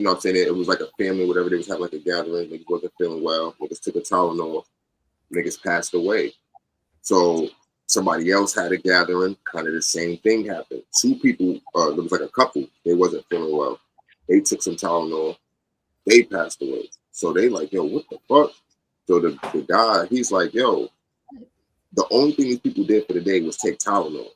you know what I'm saying, it was like a family, whatever, they was having like a gathering, niggas wasn't feeling well, niggas took a Tylenol, niggas passed away. So somebody else had a gathering, kind of the same thing happened. Two people, there was like a couple, they wasn't feeling well. They took some Tylenol, they passed away. So they like, yo, what the fuck? So the guy, he's like, yo, the only thing these people did for the day was take Tylenol.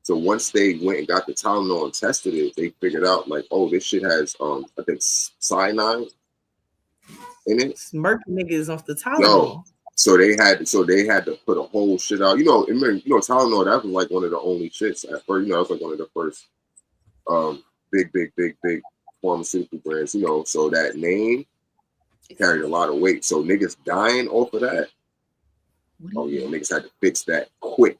So once they went and got the Tylenol and tested it, they figured out like, oh, this shit has I think cyanide in it. Smirk niggas off the Tylenol. No. So they had to put a whole shit out. You know, Tylenol, that was like one of the only shits at first. You know, that was like one of the first big pharmaceutical brands, you know. So that name carried a lot of weight. So niggas dying off of that. Oh yeah, niggas had to fix that quick.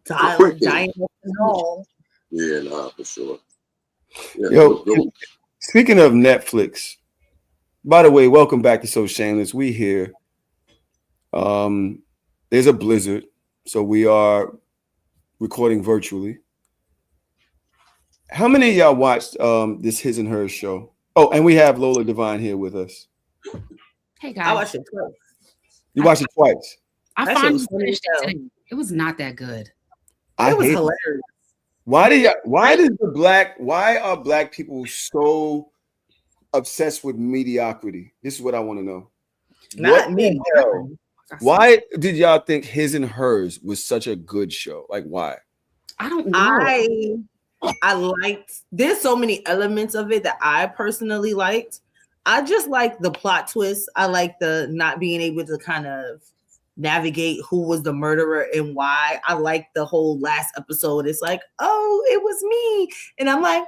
Dying off the all. Yeah, nah, for sure. Yeah, yo, speaking of Netflix, by the way, welcome back to So Shameless. We here. There's a blizzard, so we are recording virtually. How many of y'all watched this His and Hers show? Oh, and we have Lola Divine here with us. Hey guys, I watched it twice. You watched it twice. I finally finished it today. It was not that good. It was hilarious. Why are black people so obsessed with mediocrity? This is what I want to know. Not me. Why did y'all think His and Hers was such a good show? Like, why? I don't know. I liked, there's so many elements of it that I personally liked. I just like the plot twist. I like the not being able to kind of navigate who was the murderer and why. I like the whole last episode. It's like, oh, it was me. And I'm like,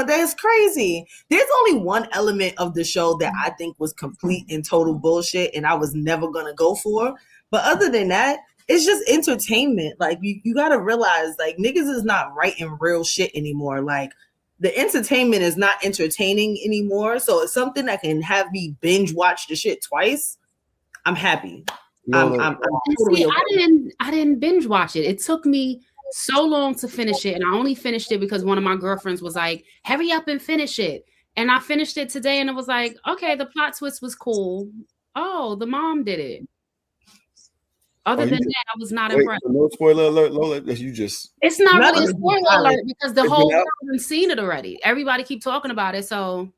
that's crazy. There's only one element of the show that I think was complete and total bullshit and I was never going to go for. But other than that, it's just entertainment. Like you got to realize like niggas is not writing real shit anymore. Like the entertainment is not entertaining anymore. So it's something that can have me binge watch the shit twice. I'm happy. I'm totally see, okay. I didn't binge watch it. It took me so long to finish it, and I only finished it because one of my girlfriends was like, hurry up and finish it. And I finished it today and it was like, okay, the plot twist was cool. Oh, the mom did it. Other than that, I was not impressed. No spoiler alert, Lola. You just it's not really a spoiler alert because the whole world has seen it already. Everybody keep talking about it. So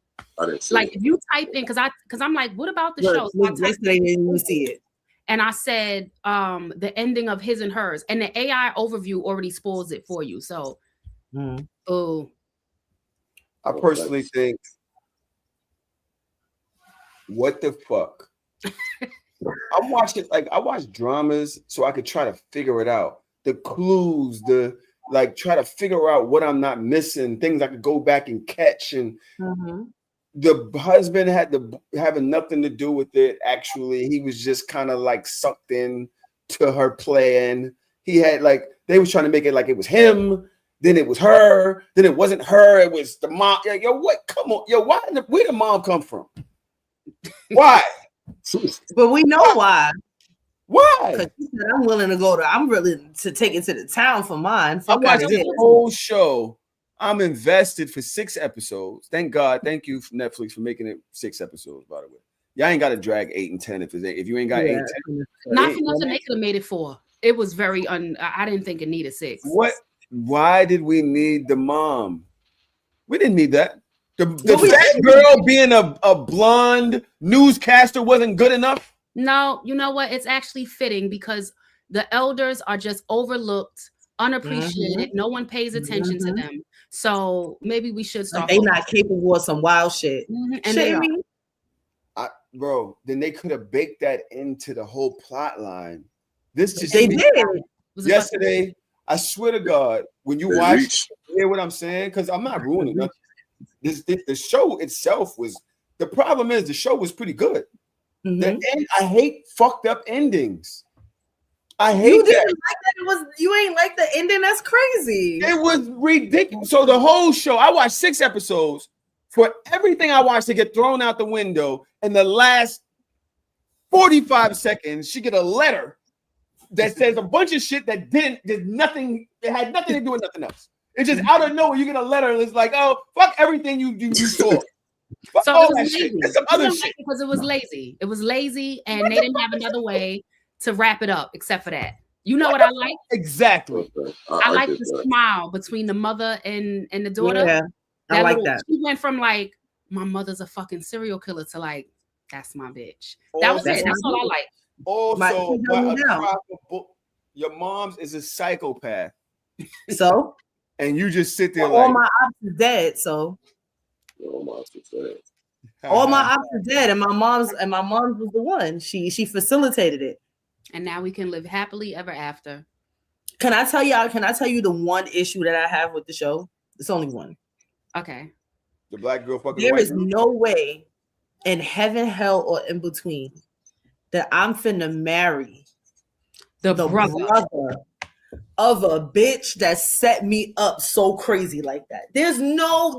like if you type in because I'm like, what about the show? So yesterday didn't see it. And I said the ending of His and Hers, and the AI overview already spoils it for you. So I personally think, what the fuck? I watch dramas so I could try to figure it out. The clues, try to figure out what I'm not missing, things I could go back and catch. And the husband had having nothing to do with it. Actually, he was just kind of like sucked in to her plan. He had they was trying to make it like it was him, then it was her, then it wasn't her, it was the mom. Yo, what? Come on, yo, where the mom come from? Why? But we know why. Why? Because she said, I'm willing to take it to the town for mine. I watched the whole show. I'm invested for 6 episodes. Thank God. Thank you, Netflix, for making it 6 episodes, by the way. Y'all ain't got to drag 8 and 10 if you ain't got 8 and 10. Not for nothing, they could have made it 4. It was very I didn't think it needed 6. What? Why did we need the mom? We didn't need that. The fat girl being a blonde newscaster wasn't good enough. No, you know what? It's actually fitting because the elders are just overlooked, unappreciated. No one pays attention to them. So maybe we should start. They not capable of some wild shit. And bro, then they could have baked that into the whole plot line. They did. Yesterday, I swear to God, when you watch, you hear what I'm saying? Because I'm not ruining nothing. The show itself was, the problem is the show was pretty good. The end, I hate fucked up endings. I hate you didn't like that. You ain't like the ending. That's crazy. It was ridiculous. So the whole show, I watched 6 episodes. For everything I watched to get thrown out the window, in the last 45 seconds, she get a letter that says a bunch of shit that did nothing. It had nothing to do with nothing else. It's just out of nowhere. You get a letter and it's like, oh, fuck everything you saw. Fuck So all it that was shit. lazy. That's some other You don't shit. like it because it was lazy. It was lazy, and they didn't have another way to wrap it up except for that. You know what I like? Exactly. Okay. I like get the that. smile between the mother and the daughter. Yeah, I like that. She went from like, my mother's a fucking serial killer to like, that's my bitch. That was Also- it. That's all I like. Also, My- by a down. proper book, your mom's is a psychopath, So and you just sit there all like, my ops is dead. So No, my sister. all my ops are dead, and my mom's was the one. She facilitated it. And now we can live happily ever after. Can I tell you the one issue that I have with the show? It's only one. Okay. the black girl fucking the There white is girl. no way in heaven, hell, or in between that I'm finna marry The the brother. brother of a bitch that set me up so crazy like that. There's no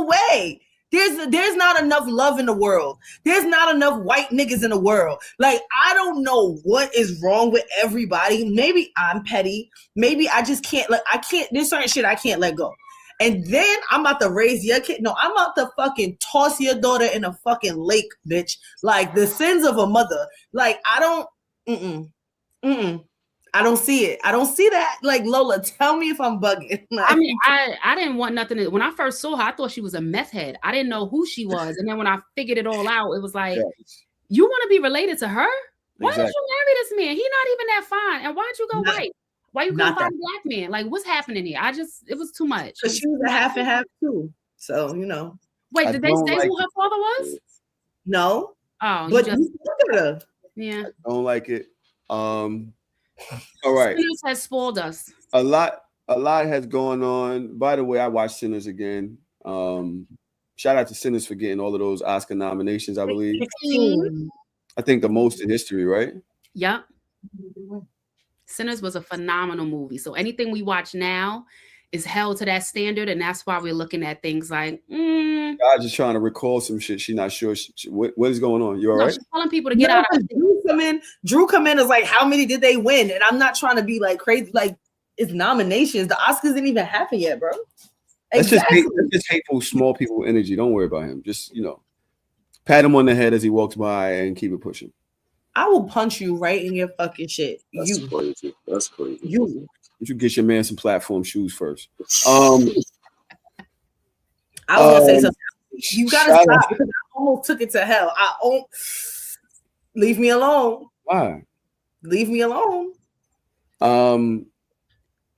way. There's not enough love in the world. There's not enough white niggas in the world. Like, I don't know what is wrong with everybody. Maybe I'm petty. Maybe I just can't there's certain shit I can't let go. And then I'm about to raise your kid. No, I'm about to fucking toss your daughter in a fucking lake, bitch. Like, the sins of a mother. Like, I don't I don't see it. I don't see that. Like, Lola, tell me if I'm bugging. Like, I mean, I didn't want nothing to, when I first saw her, I thought she was a meth head. I didn't know who she was. And then when I figured it all out, it was like, you want to be related to her? Why did you marry this man? He's not even that fine. And why'd you go white? Why you couldn't find a black man? Like, what's happening here? It was too much. Because she was a half and half too. So, you know. Wait, did they say who her father was? No. Oh, but you look at her. Yeah. I don't like it. All right. Sinners has spoiled us. A lot has gone on. By the way, I watched Sinners again. Shout out to Sinners for getting all of those Oscar nominations, I believe. 16. I think the most in history, right? Yep. Sinners was a phenomenal movie. So anything we watch now is held to that standard, and that's why we're looking at things like, I'm just trying to recall some shit. She's not sure. What is going on? You all right? She's telling people to get out of it. Drew come in is like, how many did they win? And I'm not trying to be like crazy. Like, it's nominations. The Oscars didn't even happen yet, bro. That's just hateful, small people energy. Don't worry about him. Just, pat him on the head as he walks by and keep it pushing. I will punch you right in your fucking shit. That's crazy. That's crazy. You should get your man some platform shoes first. I was gonna say something. You gotta stop because I almost took it to hell. Leave me alone. Why? Leave me alone.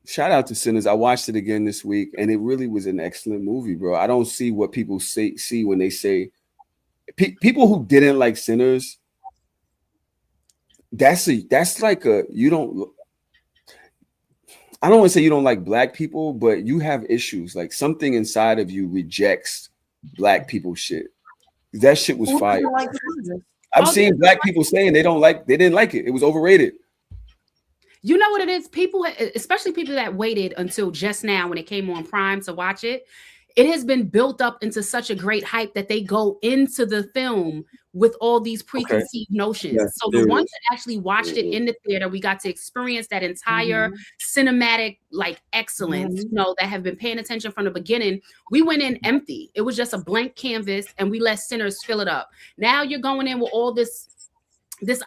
Shout out to Sinners. I watched it again this week, and it really was an excellent movie, bro. I don't see what people see when they say people who didn't like Sinners. That's like you don't. I don't want to say you don't like black people, but you have issues. Like, something inside of you rejects black people shit. That shit was fire. I've seen black people saying they didn't like it. It was overrated. You know what it is? People, especially people that waited until just now when it came on Prime to watch it, it has been built up into such a great hype that they go into the film with all these preconceived notions. Yeah, so the ones that actually watched it in the theater, we got to experience that entire cinematic excellence, that have been paying attention from the beginning. We went in empty. It was just a blank canvas, and we let Sinners fill it up. Now you're going in with all this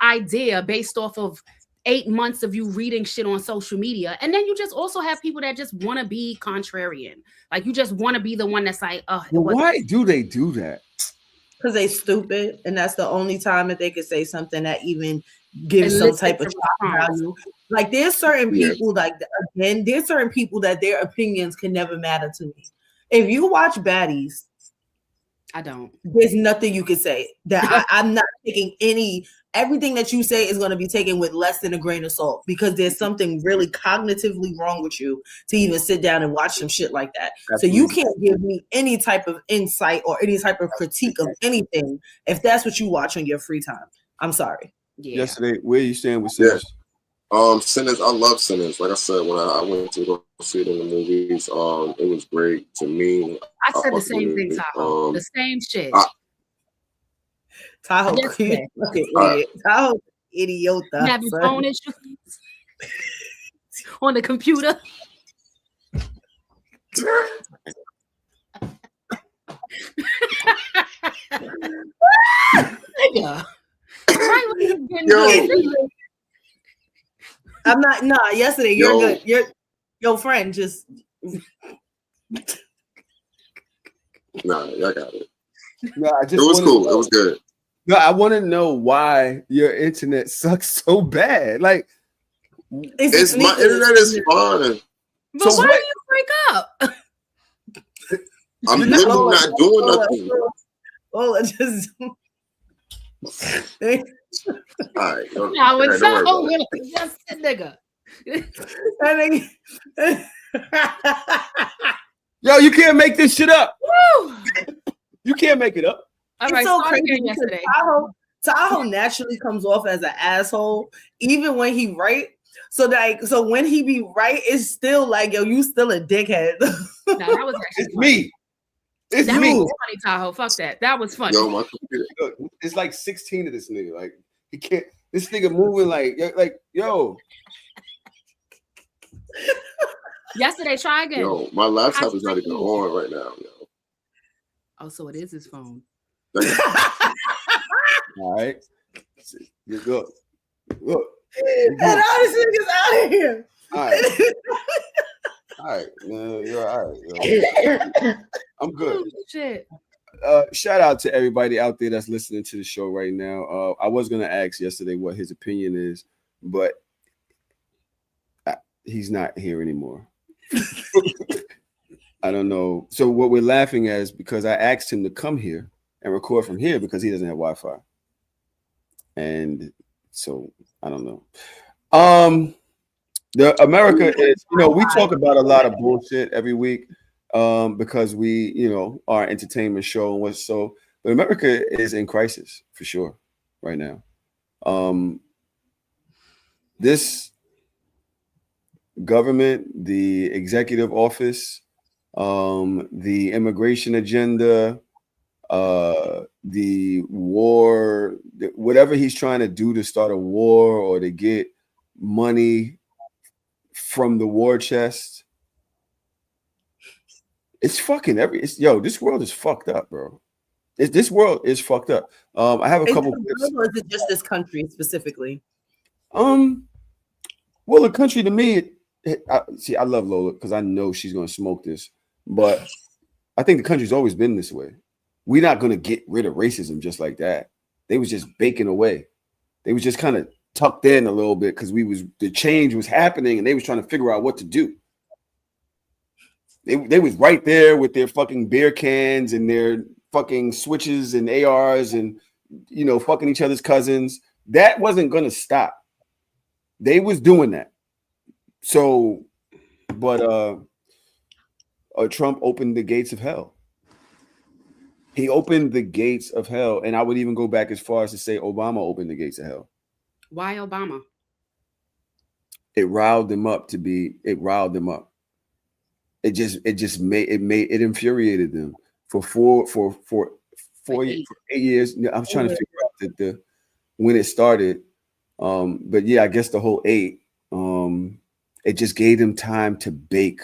idea based off of 8 months of you reading shit on social media. And then you just also have people that just want to be contrarian. Like, you just want to be the one that's like, why do they do that? Because they stupid, and that's the only time that they could say something that even gives some type of value. Like, there's certain people, there's certain people that their opinions can never matter to me. If you watch Baddies, I don't. There's nothing you can say that I'm not taking everything that you say is going to be taken with less than a grain of salt, because there's something really cognitively wrong with you to even sit down and watch some shit like that. Absolutely. So you can't give me any type of insight or any type of critique of anything if that's what you watch on your free time. I'm sorry. Yeah. Yesterday, where are you staying with Sinners? Sinners, I love Sinners. Like I said, when I went to go see it in the movies, it was great to me. I said the same thing, Tahoe. The same shit. Tahoe, Tahoe, idiota. You have your phone issues on the computer. nigga. Right when he's getting Yo. good. I'm not. Nah, yesterday you're Yo. good. Your friend just. Nah, I got it. No, I just It was wanna cool. know- It was good. No, I want to know why your internet sucks so bad. Like, It's my internet is fine. But So why what- do you break up? I'm You literally Lola, not doing Lola, nothing. Lola, just. All right, don't, No, it's don't worry so about it. weird. Just a nigga. yo, you can't make this shit up. Woo! You can't make it up. All It's right, so start crazy again because yesterday. Tahoe naturally comes off as an asshole, even when he right. So when he be right, it's still like, yo, you still a dickhead. No, that was actually It's funny. me. It's That me. was funny, Tahoe. Fuck that. That was funny. Yo, my computer. Look, it's like 16 of this nigga. Like, he can't. This nigga moving like yo. Yesterday, try again. Yo, my laptop is not even on right now. Yo. Oh, so it is his phone. All right. Look. And all this niggas out of here. All right. All right. You're all right. Yo. I'm good. Oh, shit. Shout out to everybody out there that's listening to the show right now. I was gonna ask yesterday what his opinion is, but he's not here anymore. I don't know. So what we're laughing at is because I asked him to come here and record from here because he doesn't have Wi-Fi, and so I don't know. The America is, we talk about a lot of bullshit every week. Because we, are an entertainment show and what's so, but America is in crisis for sure right now. This government, the executive office, the immigration agenda, the war, whatever he's trying to do to start a war or to get money from the war chest. It's fucking this world is fucked up, bro. This world is fucked up. I have a couple. Or is it just this country specifically? Well, the country to me, I love Lola because I know she's gonna smoke this, but I think the country's always been this way. We're not gonna get rid of racism just like that. They was just baking away. They was just kind of tucked in a little bit because the change was happening and they was trying to figure out what to do. They was right there with their fucking beer cans and their fucking switches and ARs and fucking each other's cousins. That wasn't gonna stop. They was doing that. So, but Trump opened the gates of hell. He opened the gates of hell, and I would even go back as far as to say Obama opened the gates of hell. Why Obama? It riled them up. It infuriated them for 8 years. I'm trying to figure out when it started. But yeah, I guess the whole 8. It just gave them time to bake.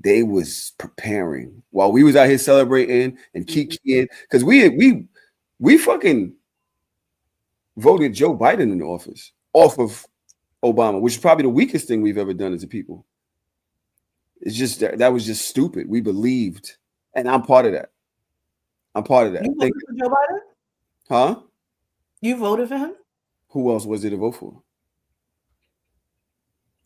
They was preparing while we was out here celebrating and kikiing because we fucking voted Joe Biden in office off of Obama, which is probably the weakest thing we've ever done as a people. It's just that was just stupid. We believed, and I'm part of that. You voted for Joe Biden? Huh? You voted for him? Who else was it to vote for?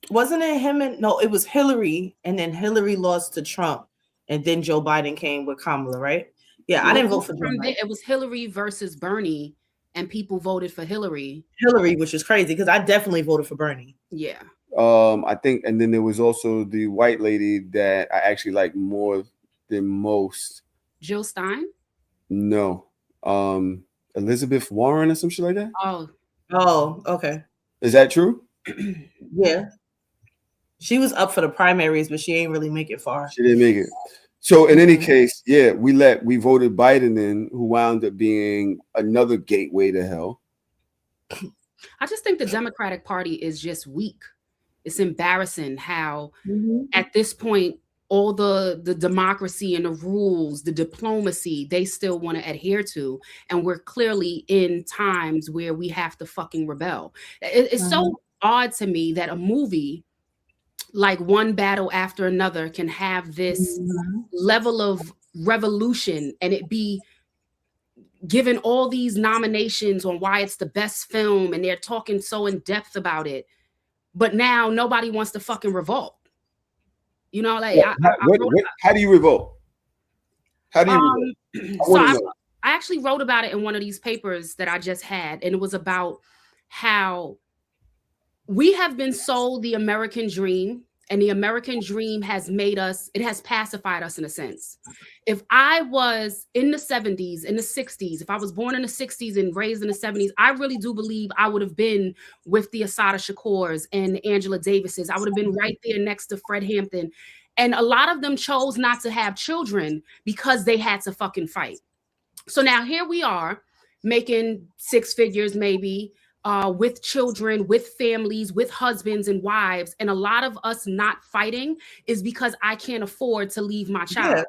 Wasn't it him no, it was Hillary, and then Hillary lost to Trump, and then Joe Biden came with Kamala, right? Yeah, I didn't vote for Joe Biden. It was Hillary versus Bernie, and people voted for Hillary. Hillary, which is crazy because I definitely voted for Bernie. Yeah. I think, and then there was also the white lady that I actually like more than most. Jill Stein? No. Elizabeth Warren or some shit like that? Oh, okay. Is that true? Yeah. She was up for the primaries, but she ain't really make it far. She didn't make it. So in any case, yeah, we voted Biden in, who wound up being another gateway to hell. I just think the Democratic Party is just weak. It's embarrassing how at this point all the democracy and the rules, the diplomacy they still want to adhere to. And we're clearly in times where we have to fucking rebel. It's so odd to me that a movie like One Battle After Another can have this level of revolution and it be given all these nominations on why it's the best film and they're talking so in depth about it, but now nobody wants to fucking revolt. You know, like how do you revolt? How do you revolt? So I actually wrote about it in one of these papers that I just had, and it was about how we have been sold the American dream, and the American dream has made us, it has pacified us in a sense. If I was in the 70s, in the 60s, if I was born in the 60s and raised in the 70s, I really do believe I would have been with the Assata Shakurs and Angela Davises. I would have been right there next to Fred Hampton. And a lot of them chose not to have children because they had to fucking fight. So now here we are making six figures maybe, with children, with families, with husbands and wives. And a lot of us not fighting is because I can't afford to leave my child. Yeah.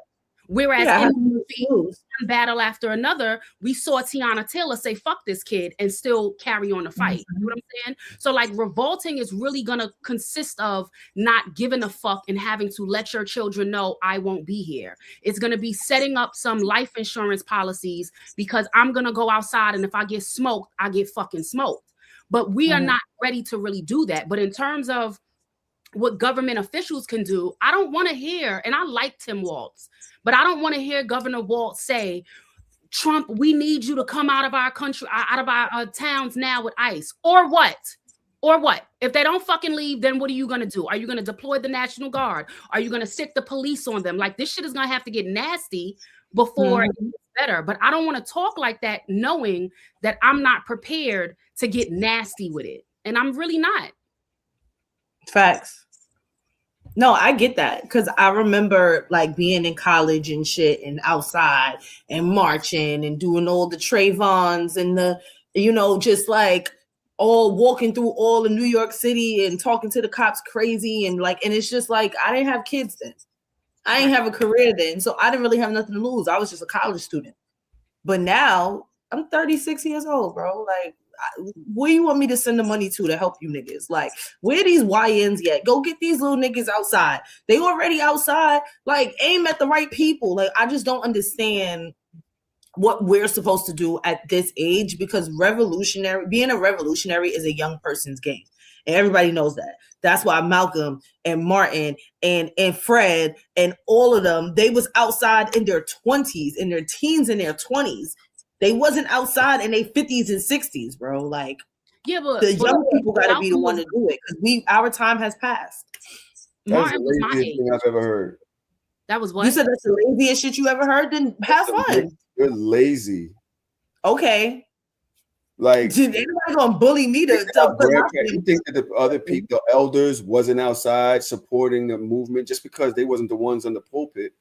Whereas in the movie, One Battle After Another, we saw Tiana Taylor say, fuck this kid, and still carry on the fight. You know what I'm saying? So like revolting is really going to consist of not giving a fuck and having to let your children know I won't be here. It's going to be setting up some life insurance policies because I'm going to go outside and if I get smoked, I get fucking smoked. But we are not ready to really do that. But in terms of what government officials can do, I don't want to hear, and I like Tim Walz, but I don't want to hear Governor Walz say, Trump, we need you to come out of our country, out of our towns now with ICE. Or what? Or what? If they don't fucking leave, then what are you going to do? Are you going to deploy the National Guard? Are you going to stick the police on them? Like this shit is going to have to get nasty before it gets better. But I don't want to talk like that knowing that I'm not prepared to get nasty with it. And I'm really not. Facts. No, I get that because I remember like being in college and shit and outside and marching and doing all the Trayvons and the, you know, just like all walking through all of New York City and talking to the cops crazy and like, and it's just like, I didn't have kids then. I didn't have a career then. So I didn't really have nothing to lose. I was just a college student. But now I'm 36 years old, bro. Like, where you want me to send the money to help you niggas? Like, where these YNs yet? Go get these little niggas outside. They already outside. Like, aim at the right people. Like, I just don't understand what we're supposed to do at this age because being a revolutionary is a young person's game. And everybody knows that. That's why Malcolm and Martin and Fred and all of them, they was outside in their 20s, in their teens, in their 20s. They wasn't outside in their 50s and 60s, bro. Like, yeah, but the young people got to be the one to do it because our time has passed. That's the laziest thing I've ever heard. That was what? You said that's the laziest shit you ever heard? Then have fun. You're lazy. Okay. Like, did anybody gonna bully me to you think that the other people, the elders, wasn't outside supporting the movement just because they wasn't the ones on the pulpit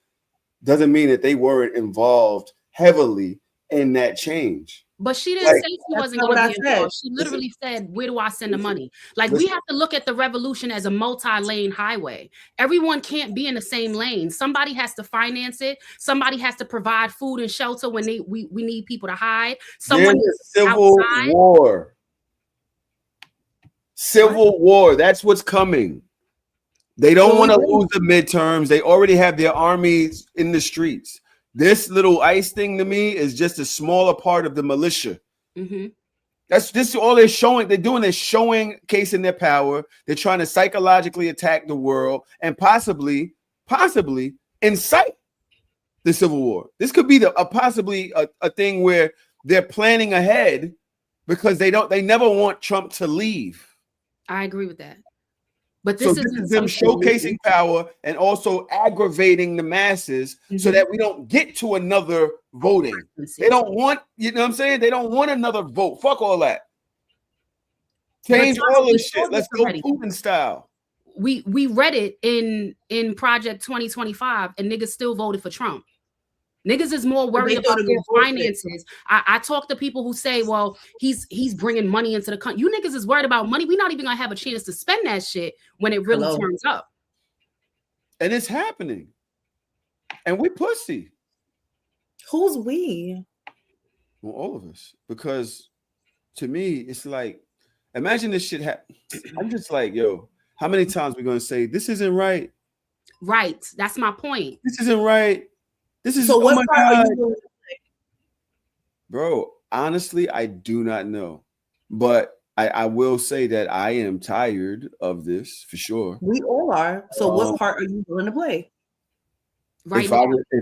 doesn't mean that they weren't involved heavily in that change. But she didn't say she wasn't going to be involved. She literally said, where do I send the money? Like, we have to look at the revolution as a multi-lane highway. Everyone can't be in the same lane. Somebody has to finance it. Somebody has to provide food and shelter when we need people to hide. Someone civil war. Civil war. That's what's coming. They don't want to lose the midterms. They already have their armies in the streets. This little ICE thing to me is just a smaller part of the militia. That's this all they're showing. They're doing is showcasing their power. They're trying to psychologically attack the world and possibly incite the civil war. This could be possibly a thing where they're planning ahead because they never want Trump to leave. I agree with that. But this is them showcasing power and also aggravating the masses so that we don't get to another voting. They don't want, you know what I'm saying? They don't want another vote. Fuck all that. Change all this shit. Let's go Putin style. We read it in Project 2025 and niggas still voted for Trump. Niggas is more worried about their finances. I talk to people who say, well, he's bringing money into the country. You niggas is worried about money. We're not even going to have a chance to spend that shit when it really turns up. And it's happening. And we pussy. Who's we? Well, all of us. Because to me, it's like, imagine this shit happen. I'm just like, yo, how many times we gonna say this isn't right? Right. That's my point. This isn't right. This is So what my part God. are you doing? Bro, honestly, I do not know. But I will say that I am tired of this for sure. We all are. So what part are you willing to play? Right.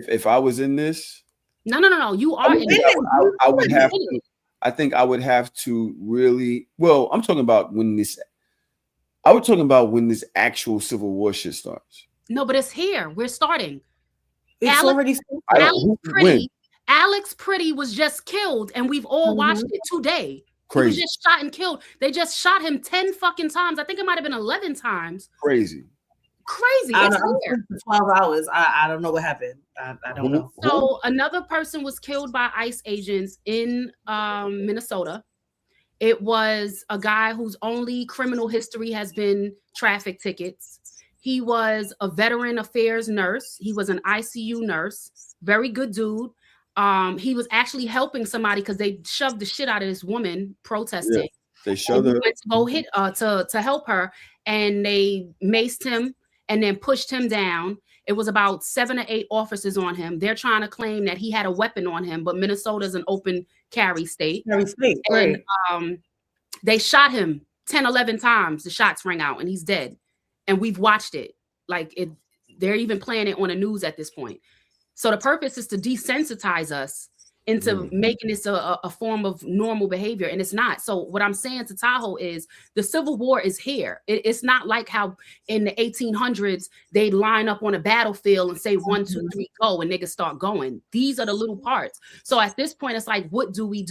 If I was in this, no. You are in it. I would have to. I think I would have to really. Well, I'm talking about when this. I was talking about when this actual civil war shit starts. No, but it's here. We're starting. It's already Alex Pretty was just killed, and we've all watched it today. Crazy. He was just shot and killed. They just shot him 10 fucking times. I think it might have been 11 times. Crazy. It's here. 12 hours. I don't know what happened. I don't know. So another person was killed by ICE agents in Minnesota. It was a guy whose only criminal history has been traffic tickets. He was a veteran affairs nurse. He was an ICU nurse. Very good dude. He was actually helping somebody because they shoved the shit out of this woman protesting. Yeah, they shoved her. Went to go hit to help her, and they maced him and then pushed him down. It was about 7 or 8 officers on him. They're trying to claim that he had a weapon on him, but Minnesota's an open carry state. Right. And they shot him 10, 11 times. The shots rang out, and he's dead. And we've watched it. They're even playing it on the news at this point. So the purpose is to desensitize us into making this a form of normal behavior, and it's not. So what I'm saying to Tahoe is the Civil War is here. It's not like how in the 1800s they'd line up on a battlefield and say 1, 2, 3, go, and niggas start going. These are the little parts. So at this point, it's like, what do? We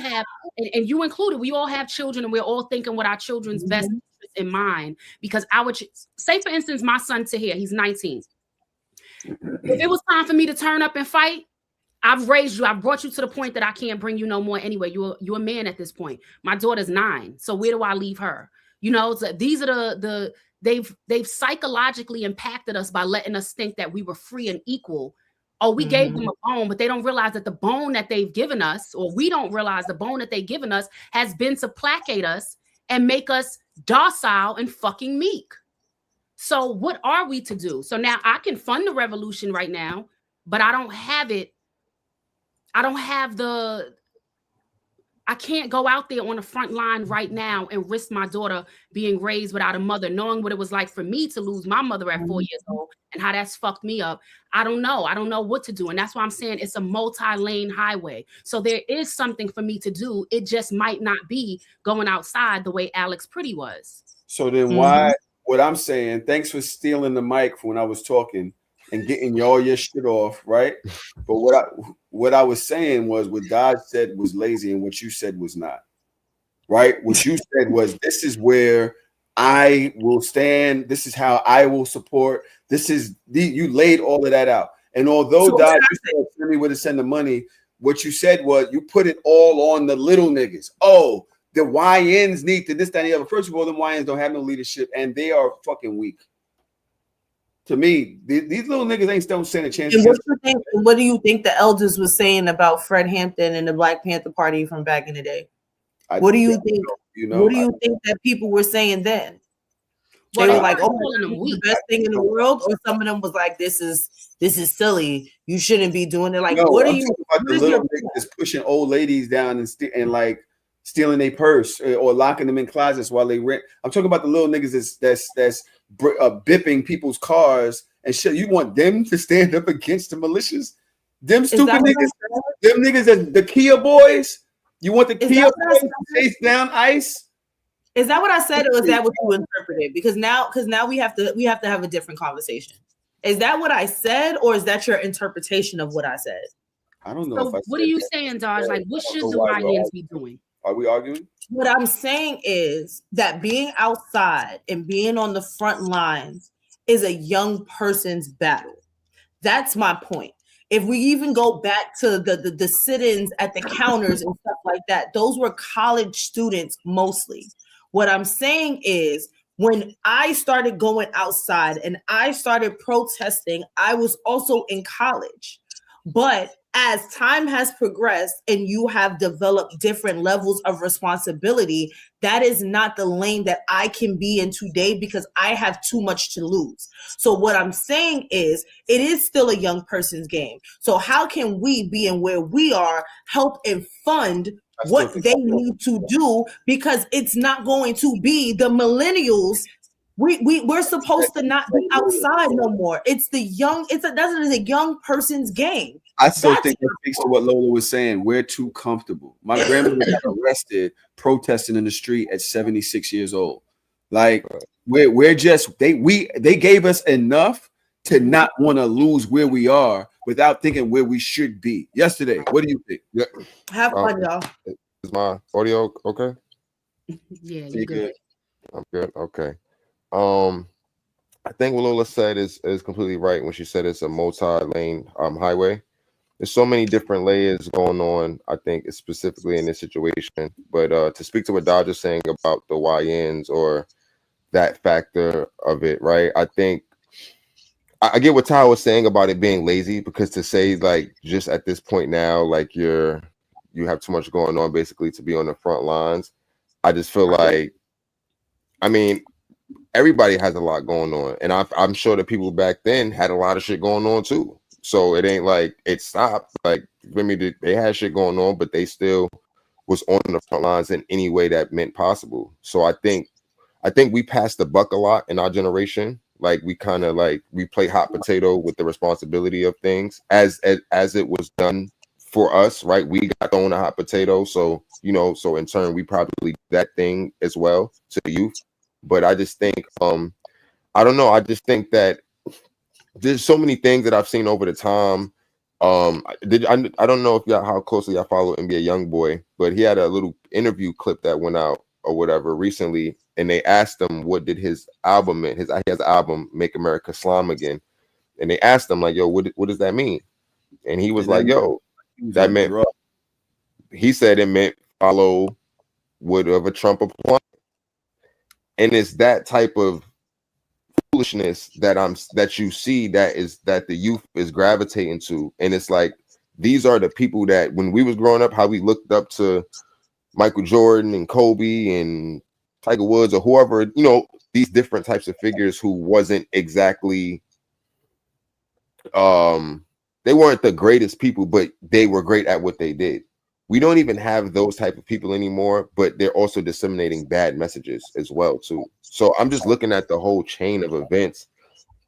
have, and you included, we all have children, and we're all thinking what our children's best interest in mind. Because I would say, for instance, my son Tahir, he's 19. If it was time for me to turn up and fight, I've raised you. I've brought you to the point that I can't bring you no more anyway. You're a man at this point. My daughter's 9. So where do I leave her? So these are they've psychologically impacted us by letting us think that we were free and equal. Oh, we gave them a bone, but they don't realize that the bone that they've given us, or we don't realize the bone that they've given us, has been to placate us and make us docile and fucking meek. So what are we to do? So now I can fund the revolution right now, but I don't have it. I can't go out there on the front line right now and risk my daughter being raised without a mother, knowing what it was like for me to lose my mother at 4 years old and how that's fucked me up. I don't know. I don't know what to do. And that's why I'm saying it's a multi-lane highway. So there is something for me to do. It just might not be going outside the way Alex Pretty was. So then why, what I'm saying, thanks for stealing the mic from when I was talking and getting all your shit off, right? But what I was saying was what Dodge said was lazy and what you said was not, right? What you said was, this is where I will stand. This is how I will support. You laid all of that out. And although Dodge said send me where to send the money, what you said was you put it all on the little niggas. Oh, the YNs need to this, that, and the other. First of all, the YNs don't have no leadership and they are fucking weak. To me, these little niggas ain't still standing a chance. And what do you think the elders was saying about Fred Hampton and the Black Panther Party from back in the day? What do you think? What do you think that people were saying then? They were like, "Oh, the best thing in the world," or some of them was like, "This is silly. You shouldn't be doing it." Like, what are you? About the little niggas that's pushing old ladies down and like stealing their purse or locking them in closets while they rent. I'm talking about the little niggas that's bipping people's cars and shit. You want them to stand up against the militias? Them stupid niggas, them niggas that the Kia boys. You want the Kia boys to chase down ICE? Is that what I said, or is that what you interpreted? Because now we have to have a different conversation. Is that what I said, or is that your interpretation of what I said? I don't know. So what are you saying, Dodge? Like, what should the YNs be doing? Are we arguing? What I'm saying is that being outside and being on the front lines is a young person's battle. That's my point. If we even go back to the sit-ins at the counters and stuff like that, those were college students mostly. What I'm saying is when I started going outside and I started protesting, I was also in college. But as time has progressed and you have developed different levels of responsibility, that is not the lane that I can be in today because I have too much to lose. So what I'm saying is it is still a young person's game. So how can we, being where we are, help and fund what they need to do? Because it's not going to be the millennials. We're supposed to not be outside no more. It's the young, that is a young person's game. I still think that speaks to what Lola was saying. We're too comfortable. My grandmother got arrested protesting in the street at 76 years old. Like we're just they gave us enough to not want to lose where we are without thinking where we should be. Yesterday, what do you think? Yeah. Have fun, y'all. Is my audio okay? Yeah, you're good. I'm good. Okay. I think what Lola said is completely right when she said it's a multi-lane highway. There's so many different layers going on, I think, specifically in this situation. But to speak to what Dodge is saying about the YNs or that factor of it, right? I think I get what Ty was saying about it being lazy, because to say like just at this point now, like you have too much going on basically to be on the front lines. I just feel like, I mean, everybody has a lot going on, and I'm sure the people back then had a lot of shit going on too. So it ain't like it stopped. Like, I mean, they had shit going on, but they still was on the front lines in any way that meant possible. So I think we passed the buck a lot in our generation. Like we kind of like we play hot potato with the responsibility of things as it was done for us, right? We got thrown a hot potato, so so in turn we probably did that thing as well to the youth. But I just think I don't know. I just think that there's so many things that I've seen over the time. I don't know if y'all how closely I follow NBA YoungBoy, but he had a little interview clip that went out or whatever recently, and they asked him what did his album mean. He has an album, Make America Slime Again, and they asked him like, yo, what does that mean? And he was like, yo, that meant, he said it meant follow whatever Trump applied. And it's that type of foolishness that you see that the youth is gravitating to. And it's like, these are the people that when we was growing up, how we looked up to Michael Jordan and Kobe and Tiger Woods or whoever, these different types of figures who wasn't exactly they weren't the greatest people, but they were great at what they did. We don't even have those type of people anymore, but they're also disseminating bad messages as well too. So I'm just looking at the whole chain of events.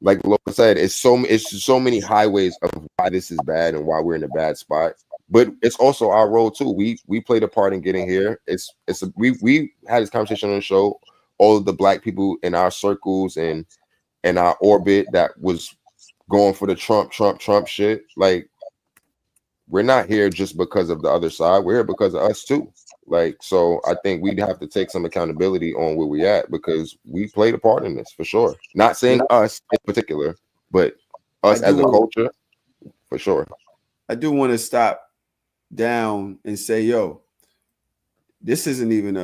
Like Lola said, it's so many highways of why this is bad and why we're in a bad spot. But it's also our role too. We played a part in getting here. We had this conversation on the show. All of the black people in our circles and our orbit that was going for the Trump shit. Like, we're not here just because of the other side. We're here because of us too. Like, so I think we'd have to take some accountability on where we at, because we played a part in this for sure. Not saying us in particular, but us as a culture for sure. I do want to stop down and say, yo, this isn't even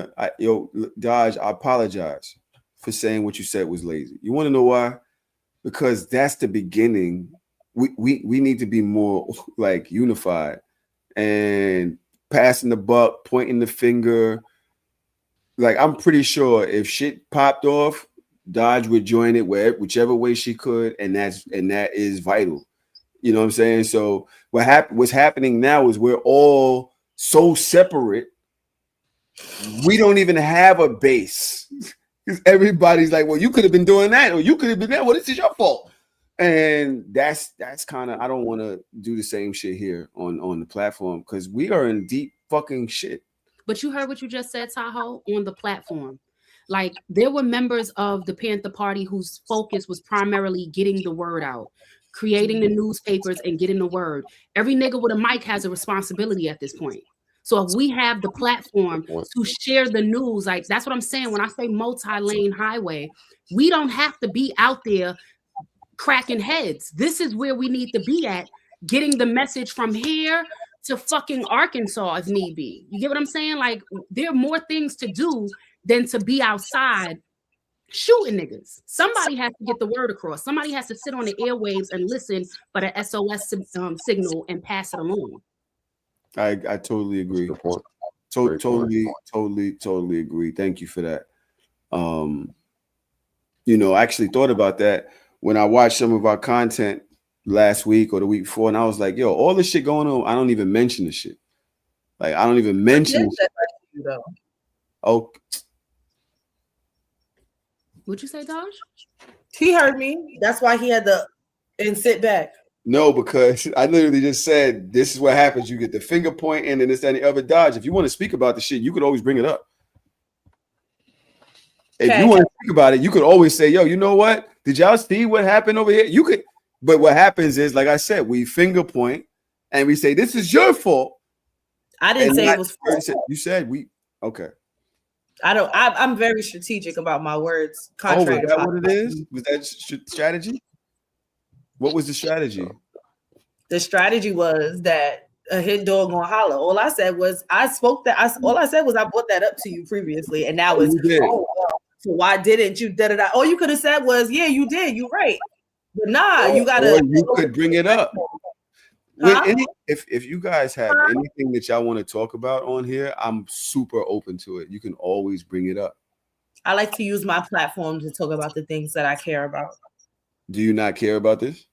Dodge, I apologize for saying what you said was lazy. You want to know why? Because that's the beginning. We need to be more like unified and passing the buck, pointing the finger. Like, I'm pretty sure if shit popped off, Dodge would join it whichever way she could, and that is vital. You know what I'm saying? So what's happening now is we're all so separate. We don't even have a base. Everybody's like, well, you could have been doing that, or you could have been that. Well, this is your fault. And that's kind of, I don't want to do the same shit here on the platform, because we are in deep fucking shit. But you heard what you just said, Tahoe, on the platform. Like, there were members of the Panther Party whose focus was primarily getting the word out, creating the newspapers and getting the word. Every nigga with a mic has a responsibility at this point. So if we have the platform to share the news, like, that's what I'm saying. When I say multi-lane highway, we don't have to be out there cracking heads. This is where we need to be at, getting the message from here to fucking Arkansas if need be. You get what I'm saying? Like, there are more things to do than to be outside shooting niggas. Somebody has to get the word across. Somebody has to sit on the airwaves and listen for the SOS signal and pass it along. I totally agree. Totally agree. Thank you for that. You know, I actually thought about that when I watched some of our content last week or the week before, and I was like, yo, all this shit going on, I don't even mention the shit. Like, I don't even mention it. Oh. What'd you say, Dodge? He heard me. That's why he had to and sit back. No, because I literally just said, this is what happens. You get the finger pointing and this, that, and the other. Dodge, if you want to speak about the shit, you could always bring it up. If you want to think about it, you could always say, yo, you know what? Did y'all see what happened over here? You could, but what happens is, like I said, we finger point and we say, this is your fault. I didn't say it was fault. You said okay. I'm very strategic about my words. Contrary was that what it is? Was that strategy? What was the strategy? The strategy was that a hit dog gonna holler. All I said was I brought that up to you previously, and now it's so why didn't you? All you could have said was, yeah, you did. You're right. But you gotta. Or you could bring it up. Huh? If you guys have anything that y'all want to talk about on here, I'm super open to it. You can always bring it up. I like to use my platform to talk about the things that I care about. Do you not care about this?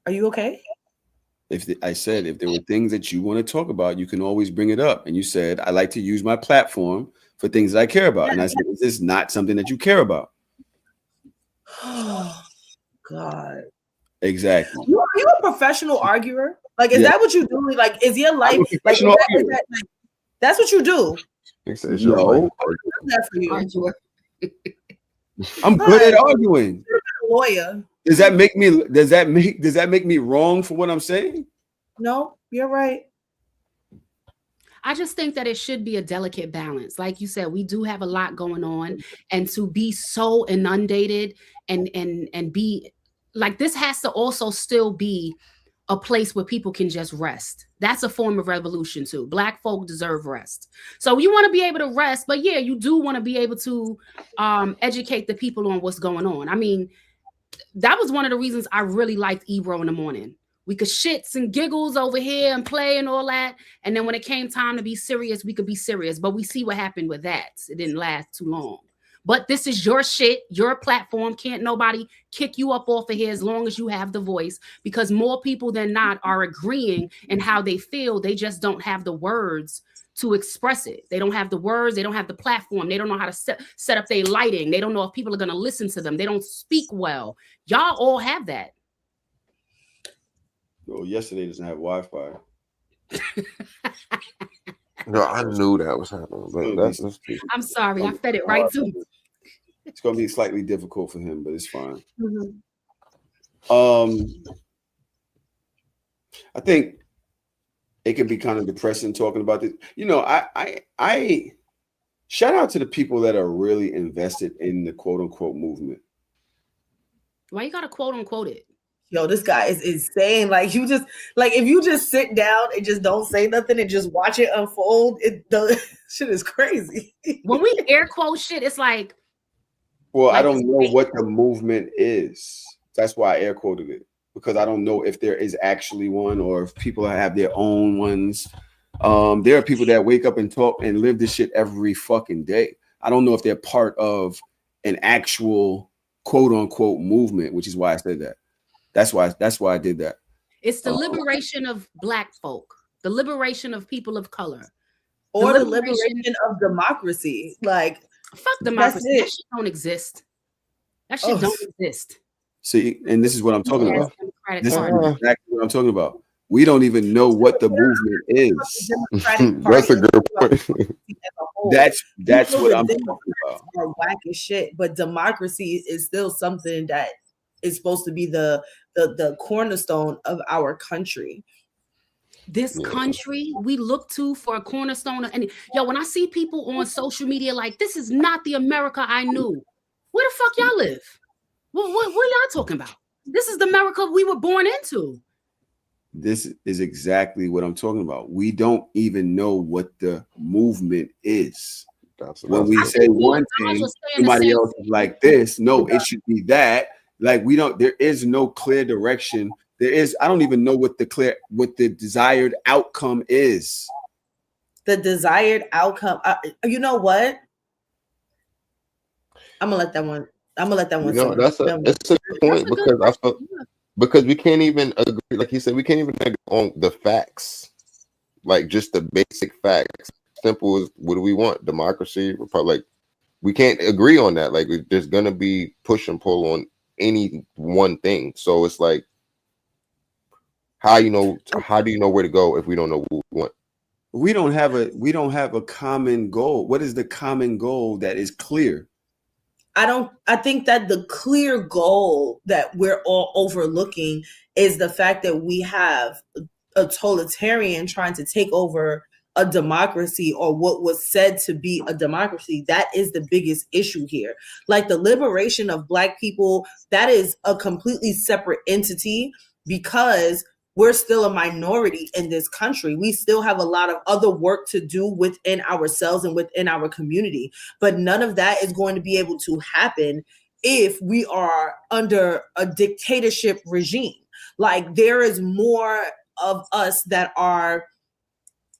Are you okay? I said if there were things that you want to talk about, you can always bring it up. And you said, I like to use my platform for things that I care about. And I said, is this not something that you care about? Oh, God. Exactly. Are you a professional arguer? Like, is that what you do? Like, is your life like, that's what you do? No. I'm good at arguing. You're a lawyer. Does that make me wrong for what I'm saying? No, you're right. I just think that it should be a delicate balance. Like you said, we do have a lot going on, and to be so inundated and be like, this has to also still be a place where people can just rest. That's a form of revolution too. Black folk deserve rest. So you want to be able to rest, but yeah, you do want to be able to educate the people on what's going on. I mean, that was one of the reasons I really liked Ebro in the morning. We could shits and giggles over here and play and all that. And then when it came time to be serious, we could be serious. But we see what happened with that. It didn't last too long. But this is your shit, your platform. Can't nobody kick you up off of here as long as you have the voice, because more people than not are agreeing in how they feel. They just don't have the words to express it. They don't have the words. They don't have the platform. They don't know how to set up their lighting. They don't know if people are going to listen to them. They don't speak well. Y'all all have that. Well, yesterday doesn't have Wi-Fi. No, I knew that was happening. But I'm sorry. I fed it right to you. It's going to be slightly difficult for him, but it's fine. Mm-hmm. I think it can be kind of depressing talking about this. You know, I shout out to the people that are really invested in the quote unquote movement. Why you got to quote unquote it? Yo, this guy is insane. Like, if you just sit down and just don't say nothing and just watch it unfold, the shit is crazy. When we air quote shit, it's like, well, I don't know what the movement is. That's why I air quoted it, because I don't know if there is actually one or if people have their own ones. There are people that wake up and talk and live this shit every fucking day. I don't know if they're part of an actual quote unquote movement, which is why I said that. That's why I did that. It's the liberation of Black folk, the liberation of people of color, or the liberation of democracy. Like, fuck democracy. That shit don't exist. That shit don't exist. See, and this is what I'm talking about. This is exactly what I'm talking about. We don't even know what the movement is. That's a good point. That's what I'm talking about. Are whack as shit, but democracy is still something that is supposed to be the cornerstone of our country. This country we look to for a cornerstone. And yo, when I see people on social media like, this is not the America I knew. Where the fuck y'all live? What y'all talking about? This is the America we were born into. This is exactly what I'm talking about. We don't even know what the movement is. When we say one thing, somebody else is like this. No, it should be that. Like we don't. There is no clear direction. There is. I don't even know what the desired outcome is. The desired outcome. You know what? I'm gonna let that one. That's a good point because we can't even agree. Like you said, we can't even agree on the facts, like just the basic facts. Simple as what do we want? Democracy, republic. We can't agree on that. Like there's gonna be push and pull on any one thing. So it's like, how do you know where to go if we don't know what we want? We don't have a common goal. What is the common goal that is clear? I think that the clear goal that we're all overlooking is the fact that we have a totalitarian trying to take over a democracy, or what was said to be a democracy. That is the biggest issue here. Like the liberation of Black people, that is a completely separate entity, because we're still a minority in this country. We still have a lot of other work to do within ourselves and within our community. But none of that is going to be able to happen if we are under a dictatorship regime. Like there is more of us that are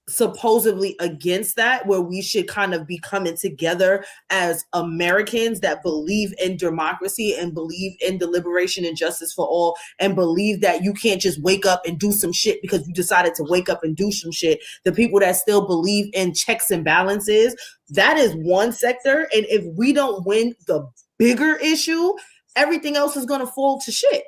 supposedly against that, where we should kind of be coming together as Americans that believe in democracy and believe in the liberation and justice for all, and believe that you can't just wake up and do some shit because you decided to wake up and do some shit. The people that still believe in checks and balances, that is one sector. And if we don't win the bigger issue, everything else is going to fall to shit.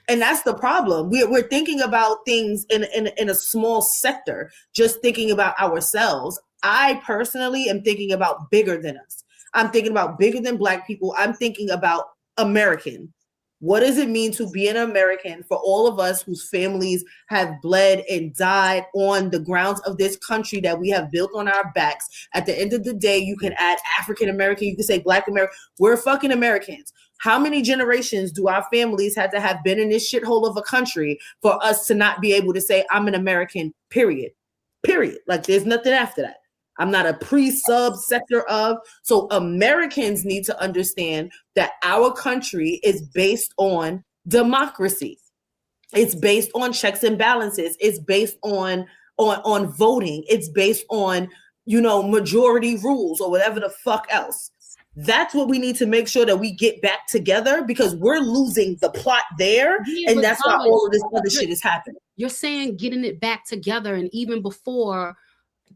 And that's the problem. We're thinking about things in a small sector, just thinking about ourselves. I personally am thinking about bigger than us. I'm thinking about bigger than Black people. I'm thinking about American. What does it mean to be an American for all of us whose families have bled and died on the grounds of this country that we have built on our backs? At the end of the day, you can add African American, you can say Black American. We're fucking Americans. How many generations do our families have to have been in this shithole of a country for us to not be able to say, I'm an American, period? Period. Like there's nothing after that. I'm not a pre-sub sector of. So Americans need to understand that our country is based on democracy. It's based on checks and balances. It's based on voting. It's based on, majority rules or whatever the fuck else. That's what we need to make sure that we get back together, because we're losing the plot there. Yeah, and that's why all of this other shit is happening. You're saying getting it back together. And even before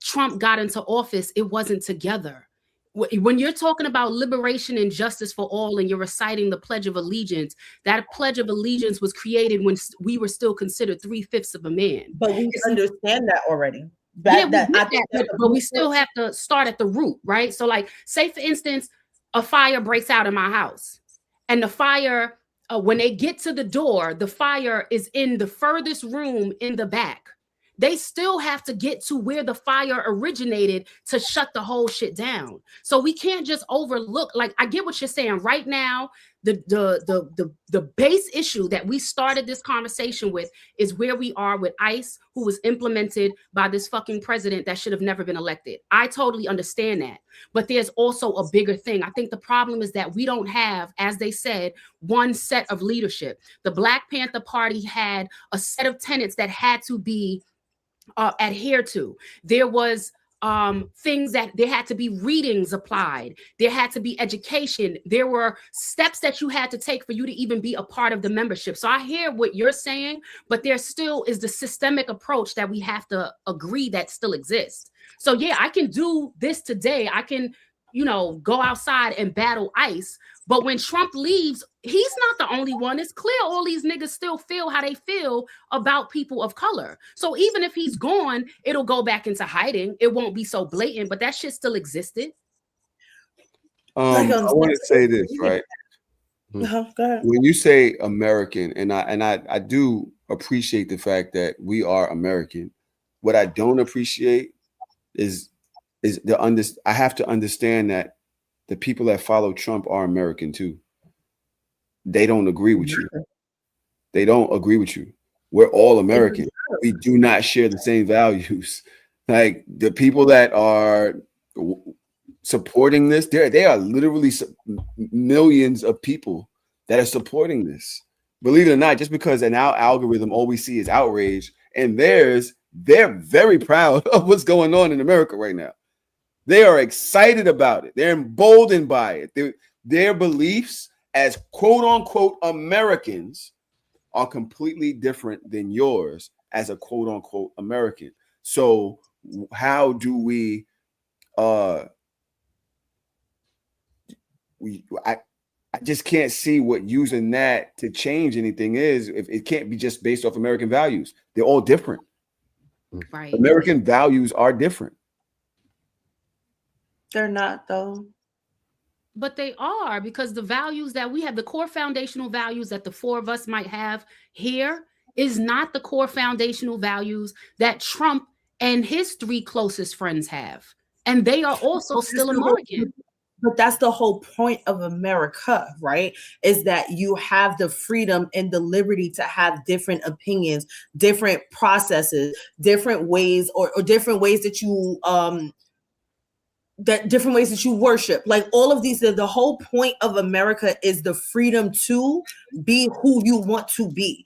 Trump got into office, it wasn't together. When you're talking about liberation and justice for all, and you're reciting the Pledge of Allegiance, that Pledge of Allegiance was created when we were still considered 3/5 of a man. But we understand that already. But we still have to start at the root, right? So like, say for instance, a fire breaks out in my house, and the fire, when they get to the door, the fire is in the furthest room in the back. They still have to get to where the fire originated to shut the whole shit down. So we can't just overlook, like, I get what you're saying right now. The base issue that we started this conversation with is where we are with ICE, who was implemented by this fucking president that should have never been elected. I totally understand that. But there's also a bigger thing. I think the problem is that we don't have, as they said, one set of leadership. The Black Panther Party had a set of tenets that had to be adhere to. There was things that there had to be readings applied. There had to be education. There were steps that you had to take for you to even be a part of the membership. So I hear what you're saying, but there still is the systemic approach that we have to agree that still exists. So yeah, I can do this today. I can, go outside and battle ICE. But when Trump leaves, he's not the only one. It's clear all these niggas still feel how they feel about people of color. So even if he's gone, it'll go back into hiding. It won't be so blatant, but that shit still existed. I want to say this, right? Go ahead. When you say American, and I do appreciate the fact that we are American. What I don't appreciate is I have to understand that the people that follow Trump are American too. They don't agree with you. They don't agree with you. We're all American. We do not share the same values. Like the people that are supporting this. They are literally millions of people that are supporting this. Believe it or not, just because in our algorithm, all we see is outrage, and they're very proud of what's going on in America right now. They are excited about it. They're emboldened by it. Their beliefs as quote unquote Americans are completely different than yours as a quote unquote American. So how do we I just can't see what using that to change anything is. If it can't be just based off American values. They're all different. Right. American values are different. They're not, though. But they are, because the values that we have, the core foundational values that the four of us might have here, is not the core foundational values that Trump and his three closest friends have. And they are also still American. But that's the whole point of America, right? Is that you have the freedom and the liberty to have different opinions, different processes, different ways, or different ways that you different ways that you worship. Like all of these, the whole point of America is the freedom to be who you want to be.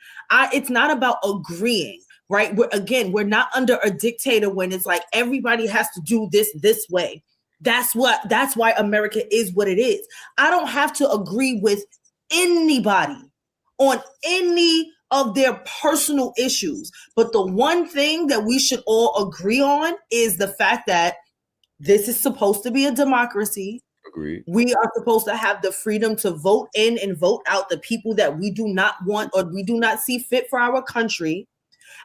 It's not about agreeing, right? We're not under a dictator when it's like everybody has to do this way. That's why America is what it is. I don't have to agree with anybody on any of their personal issues. But the one thing that we should all agree on is the fact that this is supposed to be a democracy. Agreed. We are supposed to have the freedom to vote in and vote out the people that we do not want or we do not see fit for our country.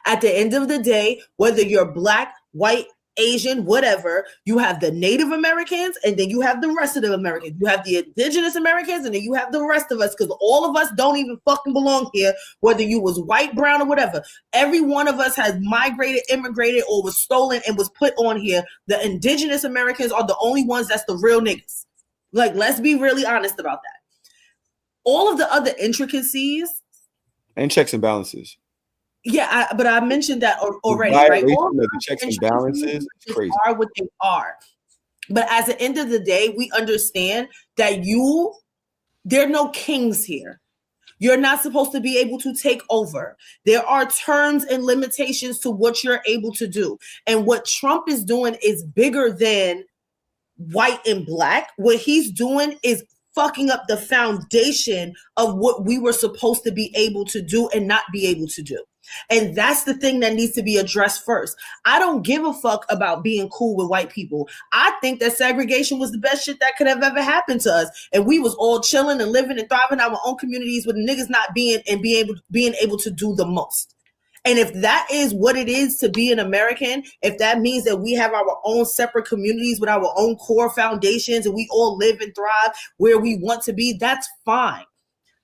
At the end of the day, whether you're black, white, Asian, whatever, you have the Native Americans and then you have the rest of the Americans. You have the indigenous Americans and then you have the rest of us, because all of us don't even fucking belong here, whether you was white, brown, or whatever. Every one of us has migrated, immigrated, or was stolen and was put on here. The indigenous Americans are the only ones that's the real niggas. Like, let's be really honest about that. All of the other intricacies and checks and balances. Yeah, but I mentioned that already, right? All of the checks and balances crazy. Are what they are. But at the end of the day, we understand that there are no kings here. You're not supposed to be able to take over. There are terms and limitations to what you're able to do. And what Trump is doing is bigger than white and black. What he's doing is fucking up the foundation of what we were supposed to be able to do and not be able to do. And that's the thing that needs to be addressed first. I don't give a fuck about being cool with white people. I think that segregation was the best shit that could have ever happened to us. And we was all chilling and living and thriving in our own communities with niggas not being able to do the most. And if that is what it is to be an American, if that means that we have our own separate communities with our own core foundations and we all live and thrive where we want to be, that's fine.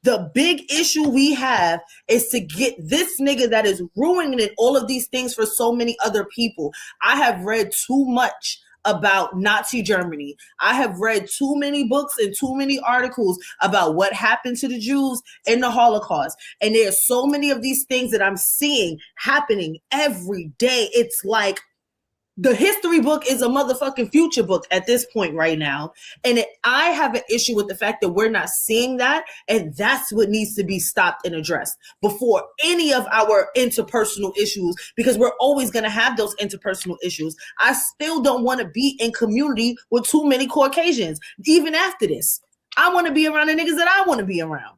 The big issue we have is to get this nigga that is ruining all of these things for so many other people. I have read too much about Nazi Germany. I have read too many books and too many articles about what happened to the Jews in the Holocaust. And there are so many of these things that I'm seeing happening every day. It's like the history book is a motherfucking future book at this point right now. And I have an issue with the fact that we're not seeing that. And that's what needs to be stopped and addressed before any of our interpersonal issues, because we're always going to have those interpersonal issues. I still don't want to be in community with too many Caucasians. Even after this, I want to be around the niggas that I want to be around.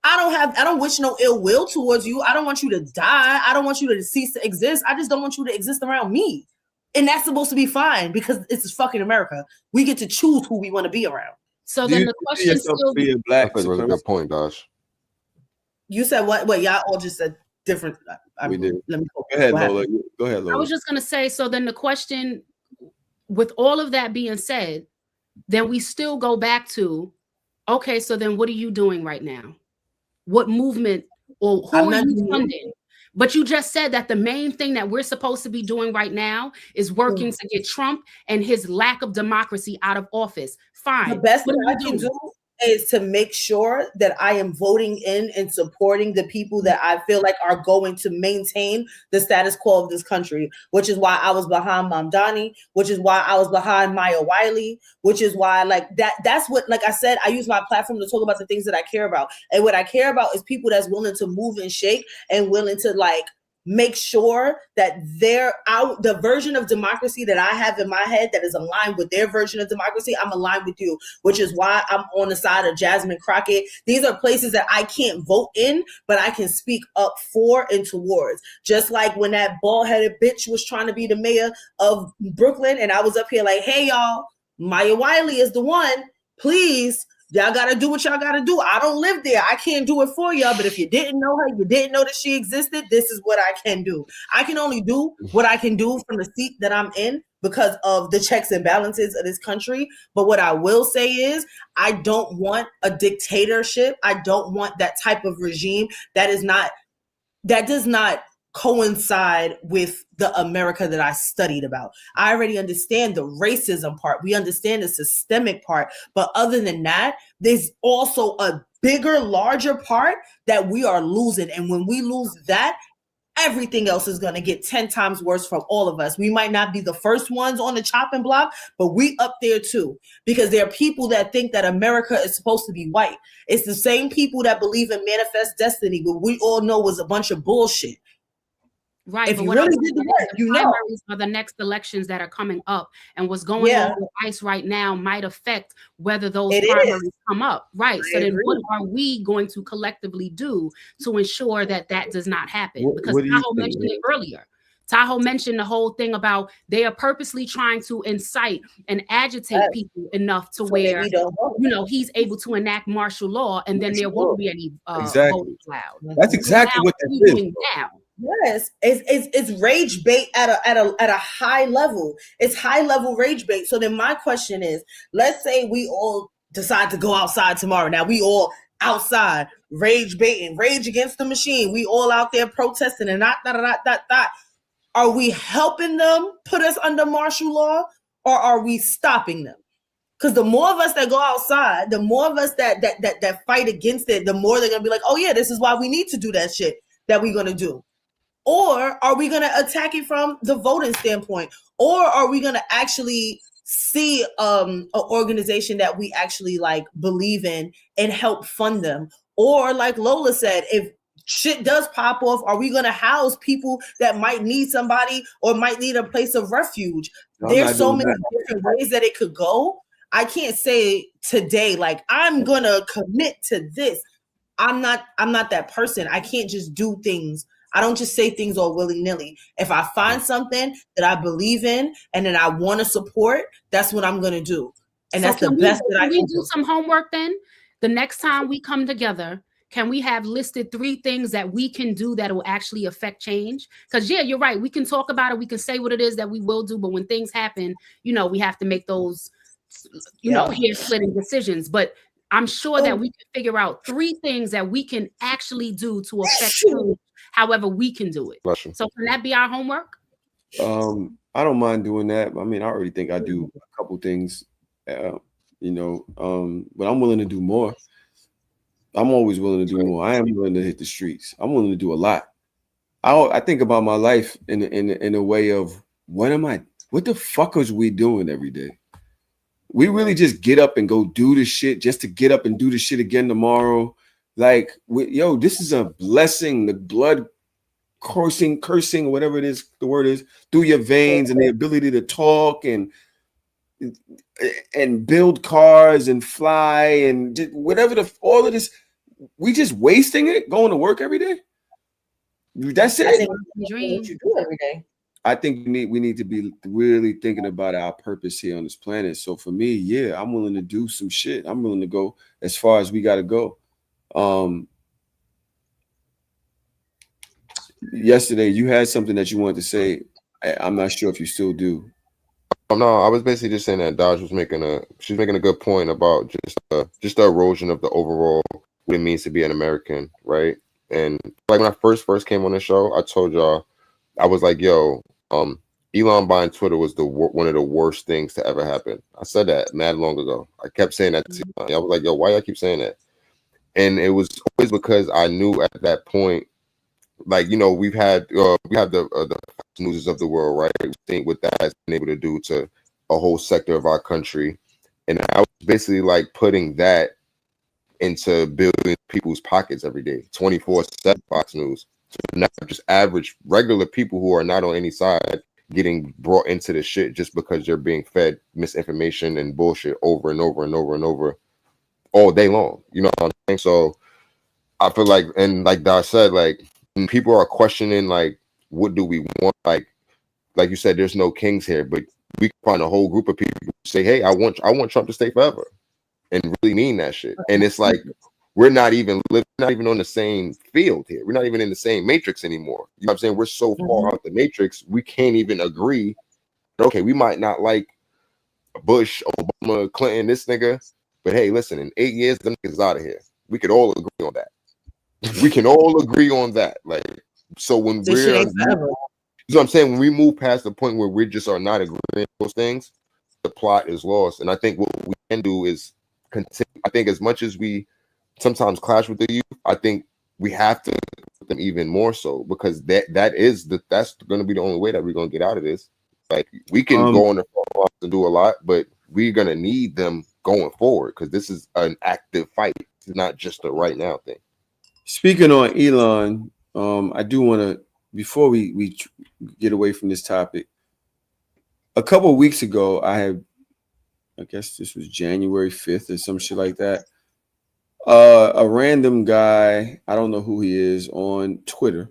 I don't wish no ill will towards you. I don't want you to die. I don't want you to cease to exist. I just don't want you to exist around me. And that's supposed to be fine because it's fucking America. We get to choose who we want to be around. So then the question still be a black. That's a really good point, Dosh. You said what? Wait, y'all all just said different. We did. Let me go ahead, Lola. Go ahead, Lola. I was just gonna say. So then the question, with all of that being said, then we still go back to, okay. So then, what are you doing right now? What movement or who are you funding? But you just said that the main thing that we're supposed to be doing right now is working to get Trump and his lack of democracy out of office. Fine. The best thing I can do is to make sure that I am voting in and supporting the people that I feel like are going to maintain the status quo of this country, which is why I was behind Mamdani, which is why I was behind Maya Wiley, which is why that's what, like I said, I use my platform to talk about the things that I care about. And what I care about is people that's willing to move and shake and willing to make sure that the version of democracy that I have in my head that is aligned with their version of democracy, I'm aligned with you, which is why I'm on the side of Jasmine Crockett. These are places that I can't vote in, but I can speak up for and towards. Just like when that bald-headed bitch was trying to be the mayor of Brooklyn, and I was up here like, hey, y'all, Maya Wiley is the one. Please, y'all got to do what y'all got to do. I don't live there. I can't do it for y'all. But if you didn't know her, you didn't know that she existed, this is what I can do. I can only do what I can do from the seat that I'm in because of the checks and balances of this country. But what I will say is I don't want a dictatorship. I don't want that type of regime that does not coincide with the America that I studied about. I already understand the racism part. We understand the systemic part. But other than that, there's also a bigger, larger part that we are losing. And when we lose that, everything else is going to get 10 times worse from all of us. We might not be the first ones on the chopping block, but we up there too. Because there are people that think that America is supposed to be white. It's the same people that believe in manifest destiny, but we all know was a bunch of bullshit. Right. If but you what really I'm did the saying work, is the primaries are the next elections that are coming up, and what's going on with ICE right now might affect whether those primaries come up. Right. So then what are we going to collectively do to ensure that that does not happen? Because Tahoe mentioned it earlier. Tahoe mentioned the whole thing about they are purposely trying to incite and agitate people enough to where, he's able to enact martial law, and then there won't be any voting allowed. That's exactly what that is. Now. Yes, it's rage bait at a high level. It's high level rage bait. So then my question is, let's say we all decide to go outside tomorrow. Now we all outside rage baiting, rage against the machine. We all out there protesting and Are we helping them put us under martial law, or are we stopping them? Because the more of us that go outside, the more of us that fight against it, the more they're gonna be like, oh yeah, this is why we need to do that shit that we're gonna do. Or are we going to attack it from the voting standpoint? Or are we going to actually see an organization that we actually believe in and help fund them? Or like Lola said, if shit does pop off, are we going to house people that might need somebody or might need a place of refuge? There's so many different ways that it could go. I can't say today, I'm going to commit to this. I'm not that person. I can't just do things. I don't just say things all willy-nilly. If I find something that I believe in and that I want to support, that's what I'm going to do. And so that's the best that I can do. Can we do some homework then? The next time we come together, can we have listed 3 things that we can do that will actually affect change? Because, yeah, you're right. We can talk about it. We can say what it is that we will do. But when things happen, we have to make those, hair-splitting decisions. But I'm sure that we can figure out 3 things that we can actually do to affect change. However we can do it. So can that be our homework? I don't mind doing that. I mean, I already think I do a couple things, but I'm willing to do more. I'm always willing to do more. I am willing to hit the streets. I'm willing to do a lot. I think about my life in a way of what the fuck is we doing every day? We really just get up and go do the shit just to get up and do the shit again tomorrow. This is a blessing. The blood coursing, whatever it is, the word is, through your veins, and the ability to talk and build cars and fly and just whatever all of this. We just wasting it going to work every day. That's it. What you do every day. I think we need to be really thinking about our purpose here on this planet. So for me, yeah, I'm willing to do some shit. I'm willing to go as far as we got to go. Yesterday you had something that you wanted to say. I'm not sure if you still do. No, I was basically just saying that Dodge was making a good point about just the erosion of the overall what it means to be an American, right? And when I first came on the show, I told y'all, I was like, yo, Elon buying Twitter was one of the worst things to ever happen. I said that mad long ago. I kept saying that to Elon. I was like, yo, why y'all keep saying that? And it was always because I knew at that point, like, you know, we have the news of the world, right? We think what that has been able to do to a whole sector of our country. And I was basically like putting that into billion people's pockets every day, 24/7 Fox News. So now just average regular people who are not on any side getting brought into the shit just because they're being fed misinformation and bullshit over and over and over and over all day long. You know what I'm saying? So I feel like, and like Doc said, like when people are questioning, like, what do we want? Like you said, there's no kings here, but we can find a whole group of people who say, hey, I want Trump to stay forever, and really mean that shit. And it's like we're not even on the same field here. We're not even in the same matrix anymore. You know what I'm saying? We're so far out the matrix, we can't even agree. Okay, we might not like Bush, Obama, Clinton, this nigga, but hey, listen, in 8 years, them niggas out of here. We could all agree on that. We can all agree on that. Like, so when This shit ain't forever. you know what I'm saying, when we move past the point where we just are not agreeing on those things, the plot is lost. And I think what we can do is continue. I think as much as we sometimes clash with the youth, I think we have to put them even more so, because that's going to be the only way that we're going to get out of this. Like, we can go on the front lines and do a lot, but we're going to need them going forward, because this is an active fight. It's not just a right now thing. Speaking on Elon, I do want to, before we get away from this topic, a couple of weeks ago, I guess this was January 5th or some shit like that. A random guy, I don't know who he is, on Twitter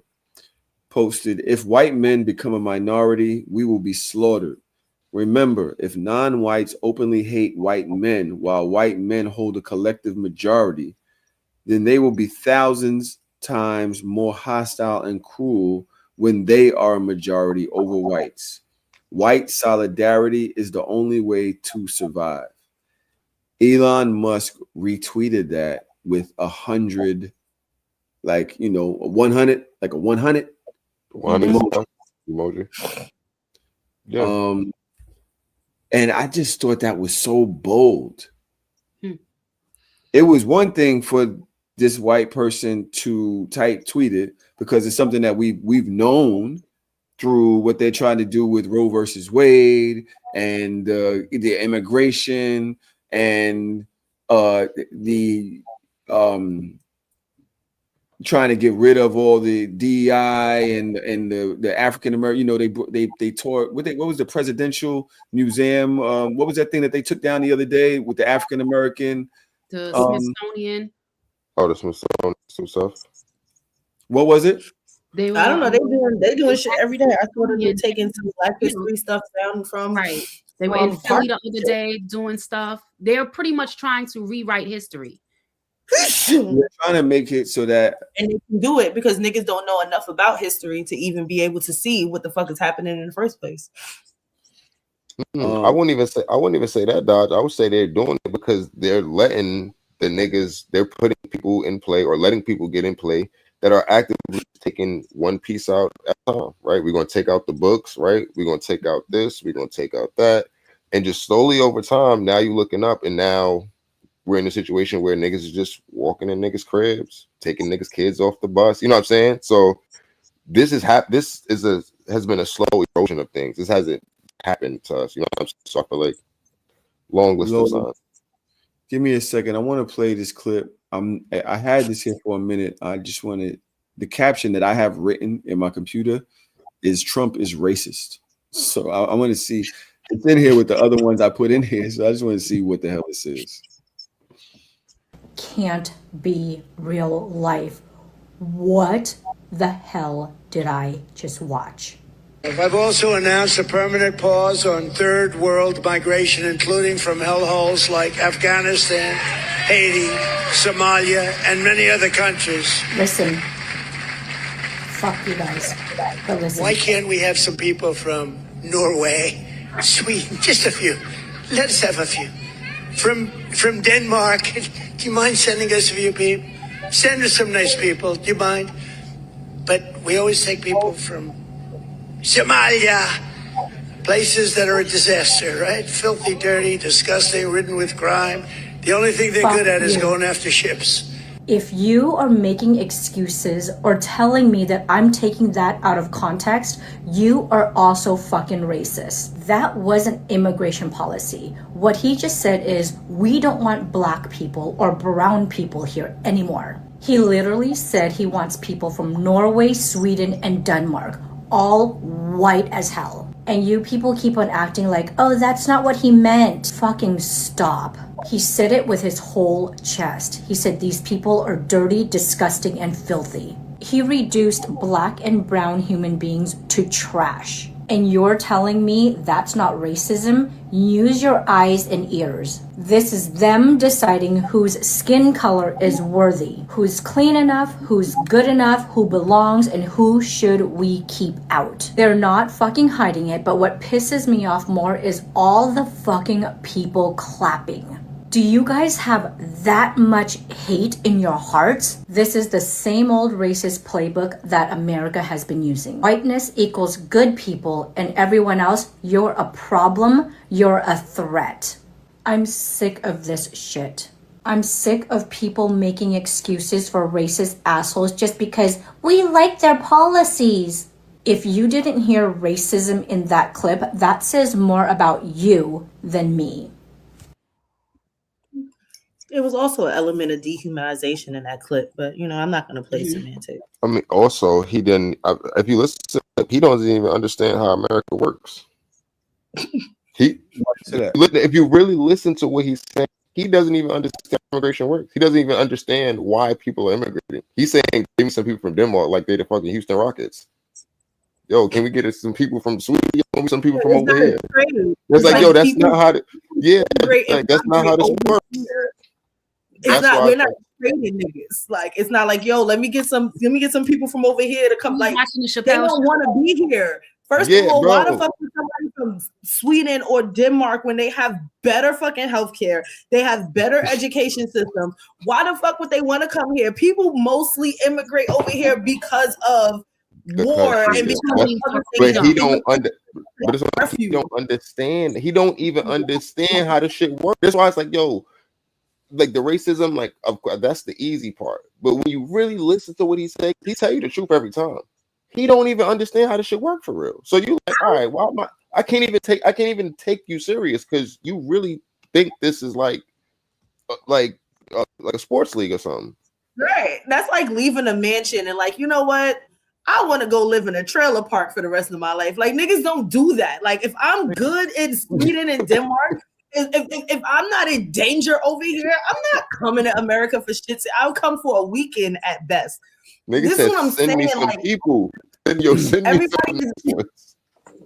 posted, if white men become a minority, we will be slaughtered. Remember, if non-whites openly hate white men while white men hold a collective majority, then they will be thousands times more hostile and cruel when they are a majority over whites. White solidarity is the only way to survive. Elon Musk retweeted that with 100, like, you know, 100, like a 100 emoji. Yeah. And I just thought that was so bold. It was one thing for this white person to tweet it, because it's something that we've known through what they're trying to do with Roe versus Wade and the immigration and the trying to get rid of all the DEI and the African American. You know, they tore what was the presidential museum? What was that thing that they took down the other day with the African American? The Smithsonian. Oh, the Smithsonian stuff. What was it? I don't know. They doing shit every day. I thought they were taking some Black history stuff down from. Right. They were in Philly the other day doing stuff. They're pretty much trying to rewrite history. They're trying to make it so that, and they can do it because niggas don't know enough about history to even be able to see what the fuck is happening in the first place. I wouldn't even say that, Dodge. I would say they're doing it because they're letting the niggas, they're putting people in play or letting people get in play that are actively taking one piece out at a time, right? We're going to take out the books, right? We're going to take out this, we're going to take out that. And just slowly over time, now you're looking up, and now we're in a situation where niggas is just walking in niggas' cribs, taking niggas' kids off the bus. You know what I'm saying? So this has been a slow erosion of things. This hasn't happened to us. You know what I'm saying? So I feel like long list of signs. Give me a second. I want to play this clip. I had this here for a minute. I just wanted, the caption that I have written in my computer is Trump is racist. So I want to see, it's in here with the other ones I put in here. So I just want to see what the hell this is. Can't be real life. What the hell did I just watch? I've also announced a permanent pause on third world migration, including from hellholes like Afghanistan, Haiti, Somalia, and many other countries. Listen. Fuck you guys. But listen. Why can't we have some people from Norway, Sweden, just a few? Let us have a few. From Denmark, do you mind sending us a few people? Send us some nice people, do you mind? But we always take people from Somalia, Places that are a disaster, right? Filthy, dirty, disgusting, ridden with crime. The only thing they're Fuck good at is you. going after ships. If you are making excuses or telling me that I'm taking that out of context, you are also fucking racist. That wasn't immigration policy. What he just said is, we don't want black people or brown people here anymore. He literally said he wants people from Norway, Sweden, and Denmark, all white as hell. And you people keep on acting like, oh, that's not what he meant. Fucking stop. He said it with his whole chest. He said these people are dirty, disgusting, and filthy. He reduced black and brown human beings to trash. And you're telling me that's not racism? Use your eyes and ears. This is them deciding whose skin color is worthy, who's clean enough, who's good enough, who belongs, and who should we keep out. They're not fucking hiding it, but what pisses me off more is all the fucking people clapping. Do you guys have that much hate in your hearts? This is the same old racist playbook that America has been using. Whiteness equals good people, and everyone else, you're a problem, you're a threat. I'm sick of this shit. I'm sick of people making excuses for racist assholes just because we like their policies. If you didn't hear racism in that clip, that says more about you than me. It was also an element of dehumanization in that clip, but I'm not going to play semantics. I mean, also he didn't. If you listen to it, he doesn't even understand how America works. If you really listen to what he's saying, he doesn't even understand how immigration works. He doesn't even understand why people are immigrating. He's saying, "Give me some people from Denmark, like they're the fucking Houston Rockets." Yo, can we get some people from Sweden? Some people from over here. It's like, yo, that's not how. That's not how this works. It's not. We're not trading niggas. Like, it's not like, yo, let me get some people from over here to come. Like, they don't want to be here. First of all, why the fuck is somebody from Sweden or Denmark when they have better fucking healthcare? They have better education systems. Why the fuck would they want to come here? People mostly immigrate over here because of war and because he don't understand. He don't even understand how the shit works. That's why it's like, yo. Like the racism, like of course that's the easy part. But when you really listen to what he said, he tell you the truth every time. He don't even understand how this shit work for real. So you like, all right, why am I can't even take you serious because you really think this is like a sports league or something. Right. That's like leaving a mansion and like, you know what? I want to go live in a trailer park for the rest of my life. Like niggas don't do that. Like if I'm good in Sweden and Denmark. If I'm not in danger over here, I'm not coming to America for shit. I'll come for a weekend at best. Nigga this is what I'm saying. Me some like, people.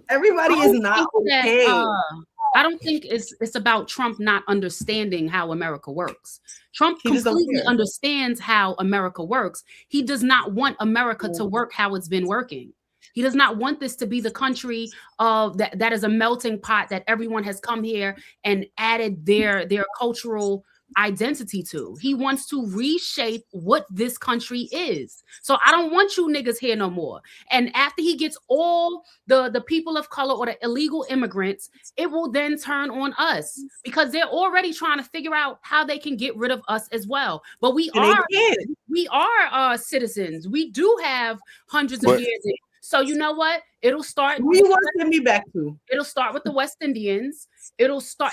Everybody is not okay. I don't think it's about Trump not understanding how America works. Trump completely understands how America works. He does not want America to work how it's been working. He does not want this to be the country of that is a melting pot that everyone has come here and added their cultural identity to. He wants to reshape what this country is. So I don't want you niggas here no more. And after he gets all the people of color or the illegal immigrants, it will then turn on us because they're already trying to figure out how they can get rid of us as well. But we are citizens. We do have hundreds of years in. So you know what? It'll start. It'll start with the West Indians. It'll start.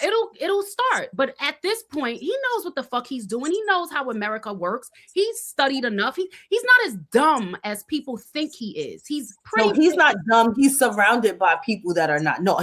But at this point, he knows what the fuck he's doing. He knows how America works. He's studied enough. He's not as dumb as people think he is. He's not dumb. He's surrounded by people that are not. No,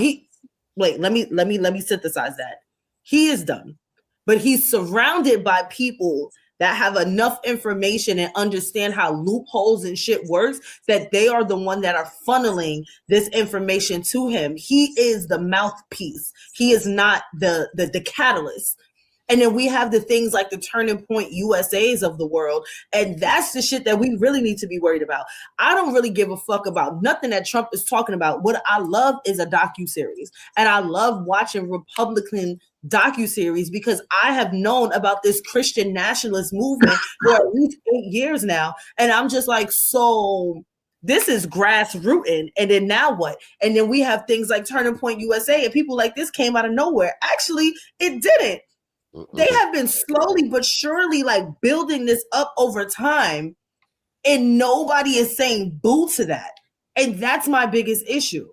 let me synthesize that. He is dumb, but he's surrounded by people that have enough information and understand how loopholes and shit works, that they are the one that are funneling this information to him. He is the mouthpiece. He is not the catalyst. And then we have the things like the Turning Point USAs of the world. And that's the shit that we really need to be worried about. I don't really give a fuck about nothing that Trump is talking about. What I love is a docuseries. And I love watching Republican docuseries because I have known about this Christian nationalist movement for at least 8 years now. And I'm just like, so This is grassrooting. And then now what? And then we have things like Turning Point USA, and people like this came out of nowhere. Actually, it didn't. They have been slowly but surely like building this up over time, and nobody is saying boo to that. And that's my biggest issue.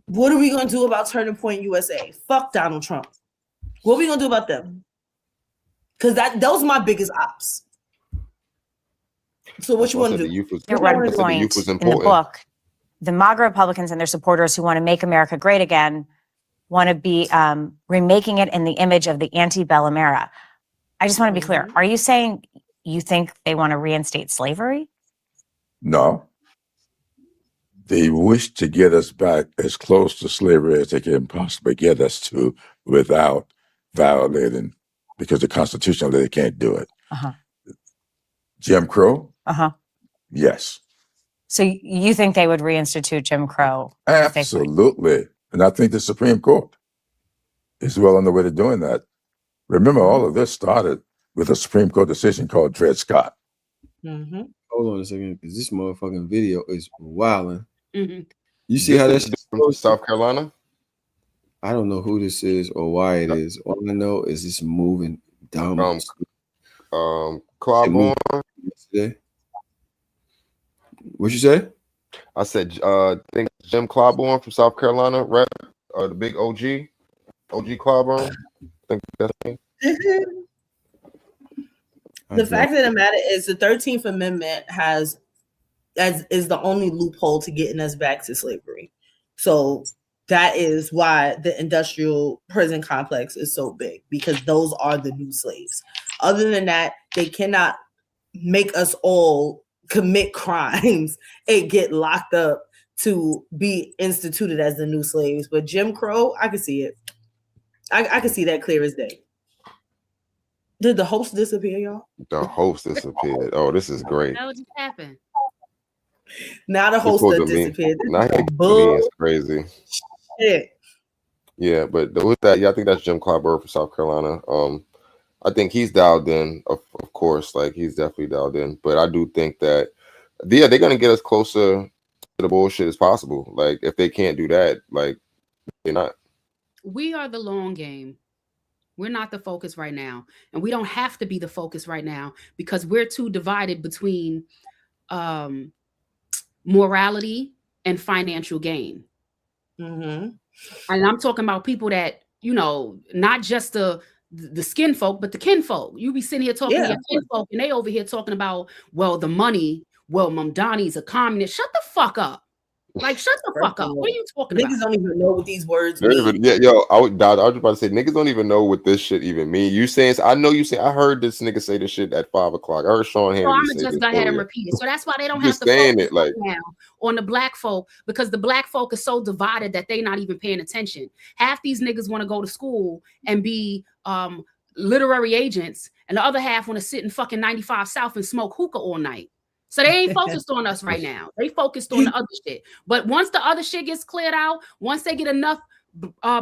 What are we going to do about Turning Point USA? Fuck Donald Trump. What are we going to do about them? Because those are my biggest ops. So what you want to do? At one point in the book, the MAGA Republicans and their supporters who want to make America great again want to be remaking it in the image of the antebellum era. I just want to be clear. Are you saying you think they want to reinstate slavery? No. They wish to get us back as close to slavery as they can possibly get us to without violating, because the Constitution, they can't do it. Uh-huh. Jim Crow? Uh-huh. Yes. So you think they would reinstitute Jim Crow? Absolutely. And I think the Supreme Court is well on the way to doing that. Remember, all of this started with a Supreme Court decision called Dred Scott. Mm-hmm. Hold on a second, because this motherfucking video is wilding. Mm-hmm. You see how that's from South Carolina? I don't know who this is or why it is. All I know is it's moving dumb. Clauborne. What you say? I said, I think Jim Clauborne from South Carolina, right? The big OG Clauborne. I think that's him. The fact of the matter is the 13th Amendment is the only loophole to getting us back to slavery. So that is why the industrial prison complex is so big, because those are the new slaves. Other than that, they cannot make us all commit crimes and get locked up to be instituted as the new slaves. But Jim Crow, I can see it. I can see that clear as day. Did the host disappear, y'all? The host disappeared. Oh, this is great. What just happened? Now the host disappeared. Now it's crazy. Shit. Yeah, but with that, I think that's Jim Clauborne from South Carolina. I think he's dialed in, of course, like he's definitely dialed in. But I do think that, they're gonna get us closer to the bullshit as possible. Like if they can't do that, like they're not. We are the long game. We're not the focus right now. And we don't have to be the focus right now because we're too divided between morality and financial gain. Mm-hmm. And I'm talking about people that, not just the skin folk, but the kin folk. You be sitting here talking to your kin folk and they over here talking about, well, the money, well, Mamdani's a communist. Shut the fuck up. Like, shut the fuck up. What are you talking about? Niggas don't even know what these words mean. I was about to say, niggas don't even know what this shit even mean. You saying, I heard this nigga say this shit at 5 o'clock. I heard Sean Hannity. So I'm gonna just go ahead and repeat it. So that's why they don't have to focus right now on the black folk, because the black folk is so divided that they not even paying attention. Half these niggas want to go to school and be literary agents, and the other half want to sit in fucking 95 South and smoke hookah all night. So they ain't focused on us right now. They focused on the other shit. But once the other shit gets cleared out, once they get enough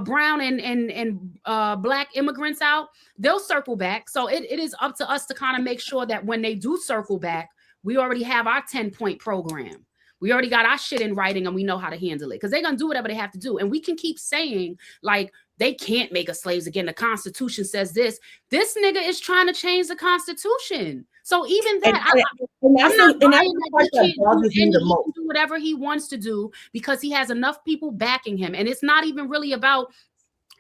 brown and black immigrants out, they'll circle back. So it is up to us to kind of make sure that when they do circle back, we already have our 10-point program. We already got our shit in writing and we know how to handle it, because they're going to do whatever they have to do. And we can keep saying, like, they can't make us slaves again. The Constitution says this. This nigga is trying to change the Constitution. So even that, I'm not buying that he can do whatever he wants to do because he has enough people backing him. And it's not even really about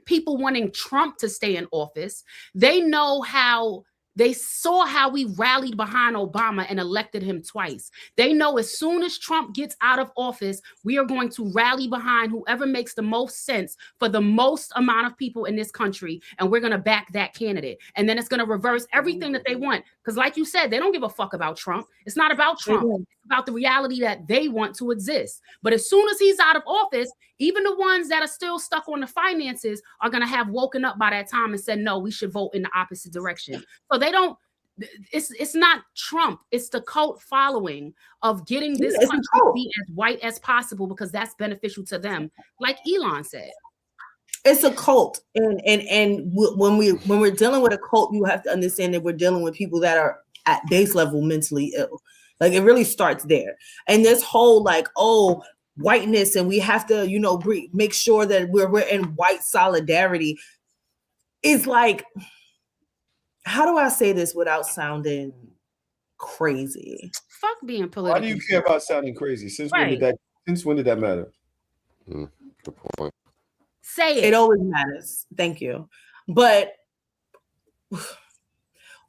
people wanting Trump to stay in office. They know how. They saw how we rallied behind Obama and elected him twice. They know as soon as Trump gets out of office, we are going to rally behind whoever makes the most sense for the most amount of people in this country. And we're going to back that candidate. And then it's going to reverse everything that they want. Because like you said, they don't give a fuck about Trump. It's not about Trump. It's about the reality that they want to exist. But as soon as he's out of office, even the ones that are still stuck on the finances are going to have woken up by that time and said, no, we should vote in the opposite direction. So they don't, it's not Trump. It's the cult following of getting this country to be as white as possible because that's beneficial to them. Like Elon said. It's a cult. And when we're dealing with a cult, you have to understand that we're dealing with people that are at base level mentally ill. Like it really starts there. And this whole like, oh, whiteness, and we have to, you know, make sure that we're in white solidarity is like, how do I say this without sounding crazy? Fuck being political. Why do you care about sounding crazy? Since when did that matter? Good point. Say it. It always matters. Thank you. But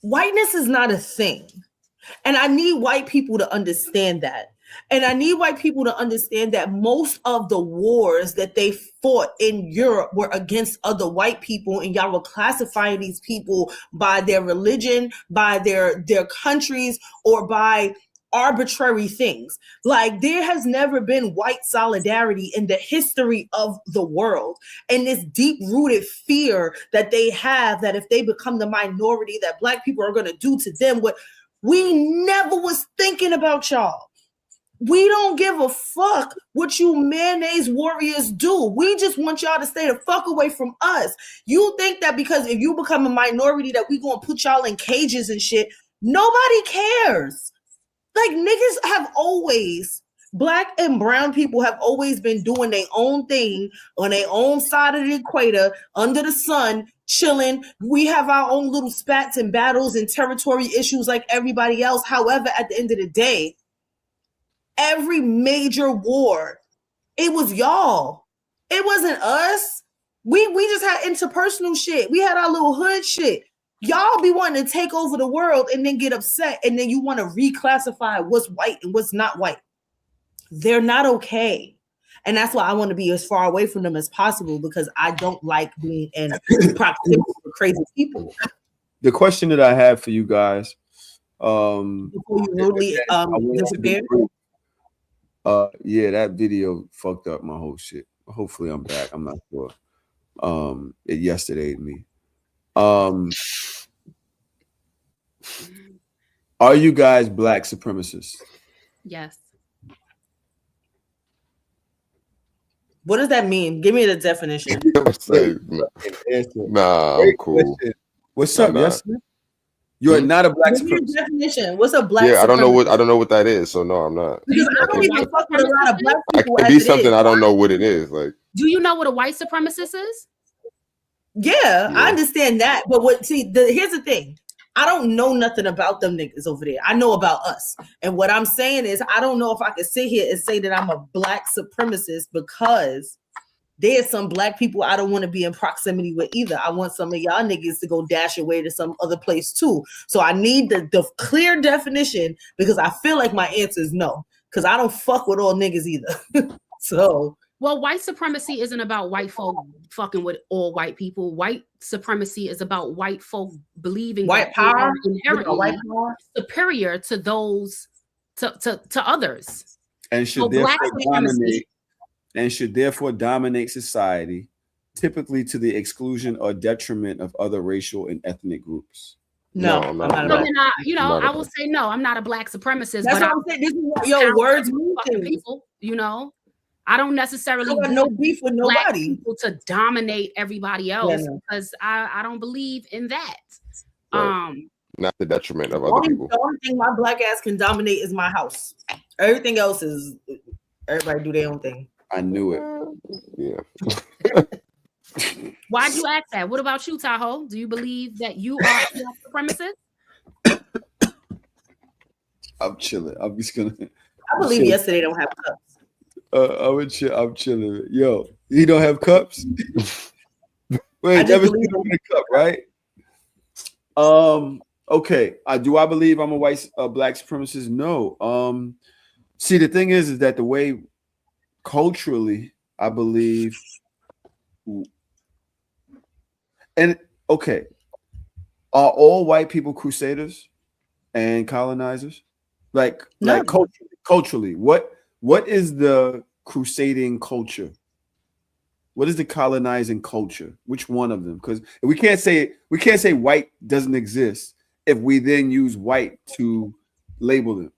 whiteness is not a thing. And I need white people to understand that. And I need white people to understand that most of the wars that they fought in Europe were against other white people, and y'all were classifying these people by their religion, by their countries, or by arbitrary things. Like there has never been white solidarity in the history of the world. And this deep-rooted fear that they have that if they become the minority, that Black people are going to do to them what we never was thinking about y'all. We don't give a fuck what you mayonnaise warriors do. We just want y'all to stay the fuck away from us. You think that because if you become a minority that we gonna put y'all in cages and shit, nobody cares. Like niggas have always, Black and brown people have always been doing their own thing on their own side of the equator, under the sun, chilling. We have our own little spats and battles and territory issues like everybody else. However, at the end of the day, every major war, it was y'all. It wasn't us. We just had interpersonal shit. We had our little hood shit. Y'all be wanting to take over the world and then get upset, and then you want to reclassify what's white and what's not white. They're not okay. And that's why I want to be as far away from them as possible, because I don't like being in proximity with crazy people. The question that I have for you guys, before you rudely disappear. Yeah, that video fucked up my whole shit. Hopefully I'm back. I'm not sure. It yesterdayed me. Are you guys Black supremacists? Yes. What does that mean? Give me the definition. Nah, I'm cool. What's up, yes? You're not a Black supremacist. Definition. What's a Black? Yeah, I don't know what that is. So no, I'm not. Because I don't even fuck with a lot of Black people. It could be something I don't know what it is. Like, do you know what a white supremacist is? Yeah, I understand that. But here's the thing. I don't know nothing about them niggas over there. I know about us. And what I'm saying is, I don't know if I can sit here and say that I'm a Black supremacist, because there's some Black people I don't want to be in proximity with either. I want some of y'all niggas to go dash away to some other place too. So I need the clear definition, because I feel like my answer is no, because I don't fuck with all niggas either. So. Well, white supremacy isn't about white folk fucking with all white people. White supremacy is about white folk believing white power inherently superior to those to others, and should therefore dominate society, typically to the exclusion or detriment of other racial and ethnic groups. No, I'm not. I will say no. I'm not a Black supremacist. That's what I'm saying. This is what your words mean to people. You know. I don't necessarily want no beef with nobody people to dominate everybody else, because I don't believe in that. Right. Not the detriment of other people. The only thing my Black ass can dominate is my house. Everything else is everybody do their own thing. I knew it. Yeah. Why'd you ask that? What about you, Tahoe? Do you believe that you are a supremacist? I'm chilling. I'm just gonna. I believe yesterday don't have cups. I'm chilling. Yo, he don't have cups. Wait, never seen him in a cup, right? Okay. Do I believe I'm a Black supremacist? No. See, the thing is that the way culturally, I believe, and okay, are all white people crusaders and colonizers? Like culturally, what is the crusading culture? What is the colonizing culture? Which one of them? Because we can't say white doesn't exist if we then use white to label them.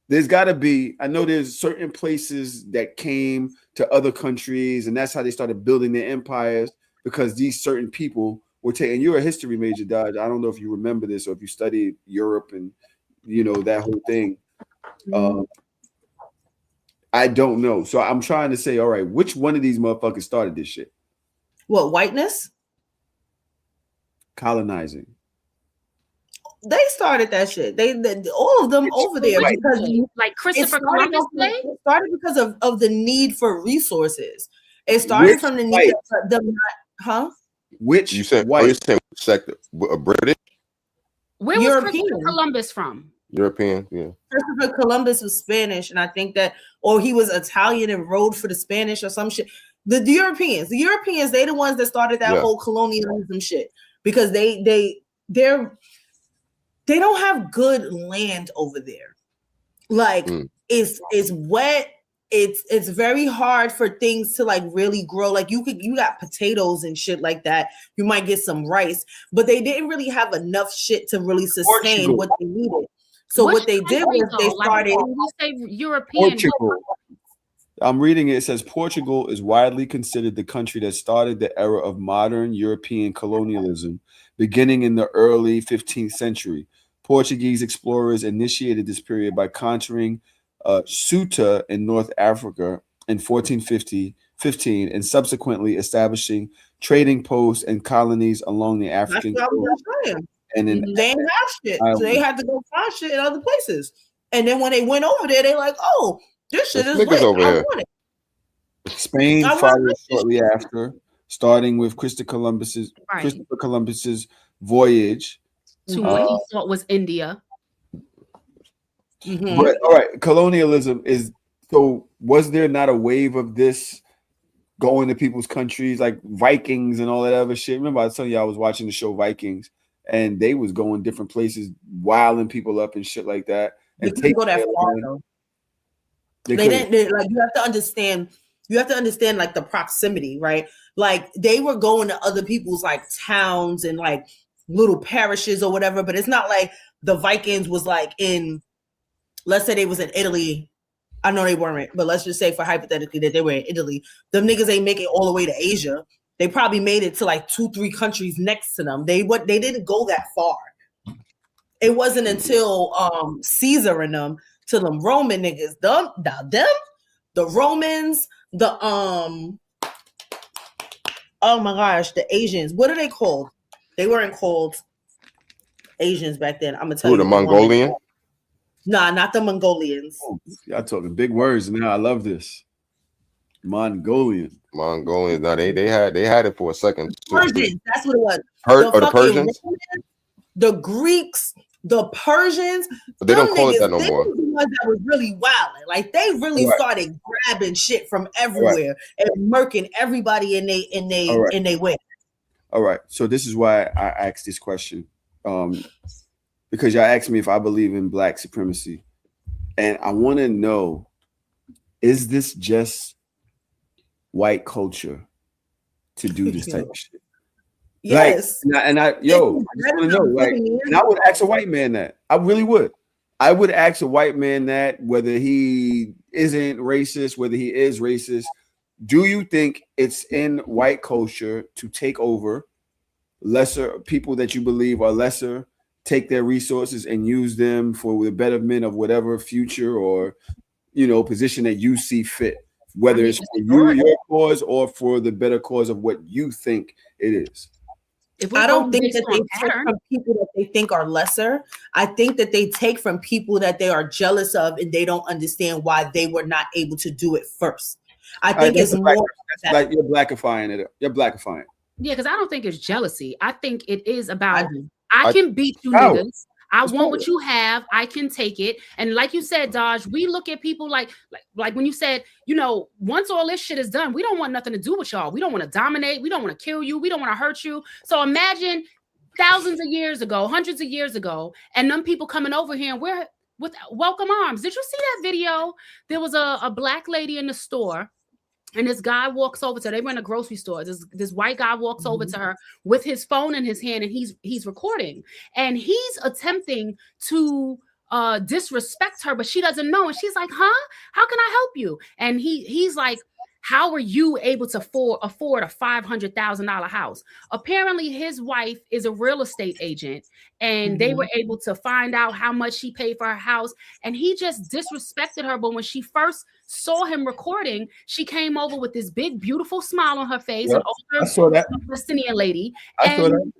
There's got to be. I know there's certain places that came to other countries, and that's how they started building their empires, because these certain people were taking. You're a history major, Dodge. I don't know if you remember this or if you studied Europe and that whole thing. I don't know. So I'm trying to say, all right, which one of these motherfuckers started this shit? What, whiteness? Colonizing. They started that shit. They all of them over there because like Christopher Columbus. It started because of the need for resources. It started from the need huh? Which you said? White? Oh, you said sector? British? Where was Christopher Columbus from? European, yeah. Christopher Columbus was Spanish, and I think that, or he was Italian and rode for the Spanish or some shit. The Europeans, they the ones that started that whole colonialism shit because they don't have good land over there. Like it's wet. It's very hard for things to like really grow. Like you got potatoes and shit like that. You might get some rice, but they didn't really have enough shit to really sustain what they needed. So what they did was they started. European. Portugal. I'm reading it. It says Portugal is widely considered the country that started the era of modern European colonialism, beginning in the early 15th century. Portuguese explorers initiated this period by conquering Ceuta in North Africa in 1415 and subsequently establishing trading posts and colonies along the African coast. And then they didn't have shit, so they had to go find shit in other places. And then when they went over there, they like, oh, this shit is lit. Over here. Spain followed shortly after, starting with Christopher Columbus's voyage to what he thought was India. But all right, colonialism is so. Was there not a wave of this going to people's countries like Vikings and all that other shit? Remember, I was telling you I was watching the show Vikings, and they was going different places, wilding people up and shit like that. And they go that far though. They didn't like. You have to understand. You have to understand like the proximity, right? Like they were going to other people's like towns and like little parishes or whatever. But it's not like the Vikings was like in. Let's say they was in Italy. I know they weren't, but let's just say for hypothetically that they were in Italy. Them niggas ain't make it all the way to Asia. They probably made it to like 2-3 countries next to them. They didn't go that far. It wasn't until Caesar and them to them Roman niggas, the Romans, the oh my gosh, the Asians. What are they called? They weren't called Asians back then. I'm gonna tell you. The Mongolian? Nah, not the Mongolians. Oh, y'all talking big words now. I love this. Mongolians. No, they had it for a second. Persians, that's what it was. The Persians? Romans, the Greeks, the Persians. But they don't call it that no more. They were the ones that was really wilding. Like they really started grabbing shit from everywhere and murking everybody in they way. All right. So this is why I asked this question. Because y'all asked me if I believe in black supremacy. And I want to know, is this just white culture to do this type of shit? Yes. Like, I just want to know, like, and I would ask a white man that. I really would. I would ask a white man that, whether he isn't racist, whether he is racist. Do you think it's in white culture to take over lesser people that you believe are lesser, take their resources and use them for the betterment of whatever future or, position that you see fit, whether it's for your cause or for the better cause of what you think it is? I don't think that they take from people that they think are lesser. I think that they take from people that they are jealous of and they don't understand why they were not able to do it first. I think it's more like you're blackifying it. You're blackifying. Yeah, because I don't think it's jealousy. I think it is about I can beat you niggas. I want what you have. I can take it. And like you said, Dodge, we look at people like when you said, once all this shit is done, we don't want nothing to do with y'all. We don't want to dominate. We don't want to kill you. We don't want to hurt you. So imagine thousands of years ago, hundreds of years ago, and them people coming over here and we're with welcome arms. Did you see that video? There was a black lady in the store. And this guy walks over to her. They were in a grocery store. This white guy walks over to her with his phone in his hand, and he's recording. And he's attempting to disrespect her, but she doesn't know. And she's like, "Huh? How can I help you?" And he's like, How are you able to afford a $500,000 house? Apparently, his wife is a real estate agent, and they were able to find out how much she paid for her house. And he just disrespected her. But when she first saw him recording, she came over with this big, beautiful smile on her face, an older I saw that. Palestinian lady. I saw that.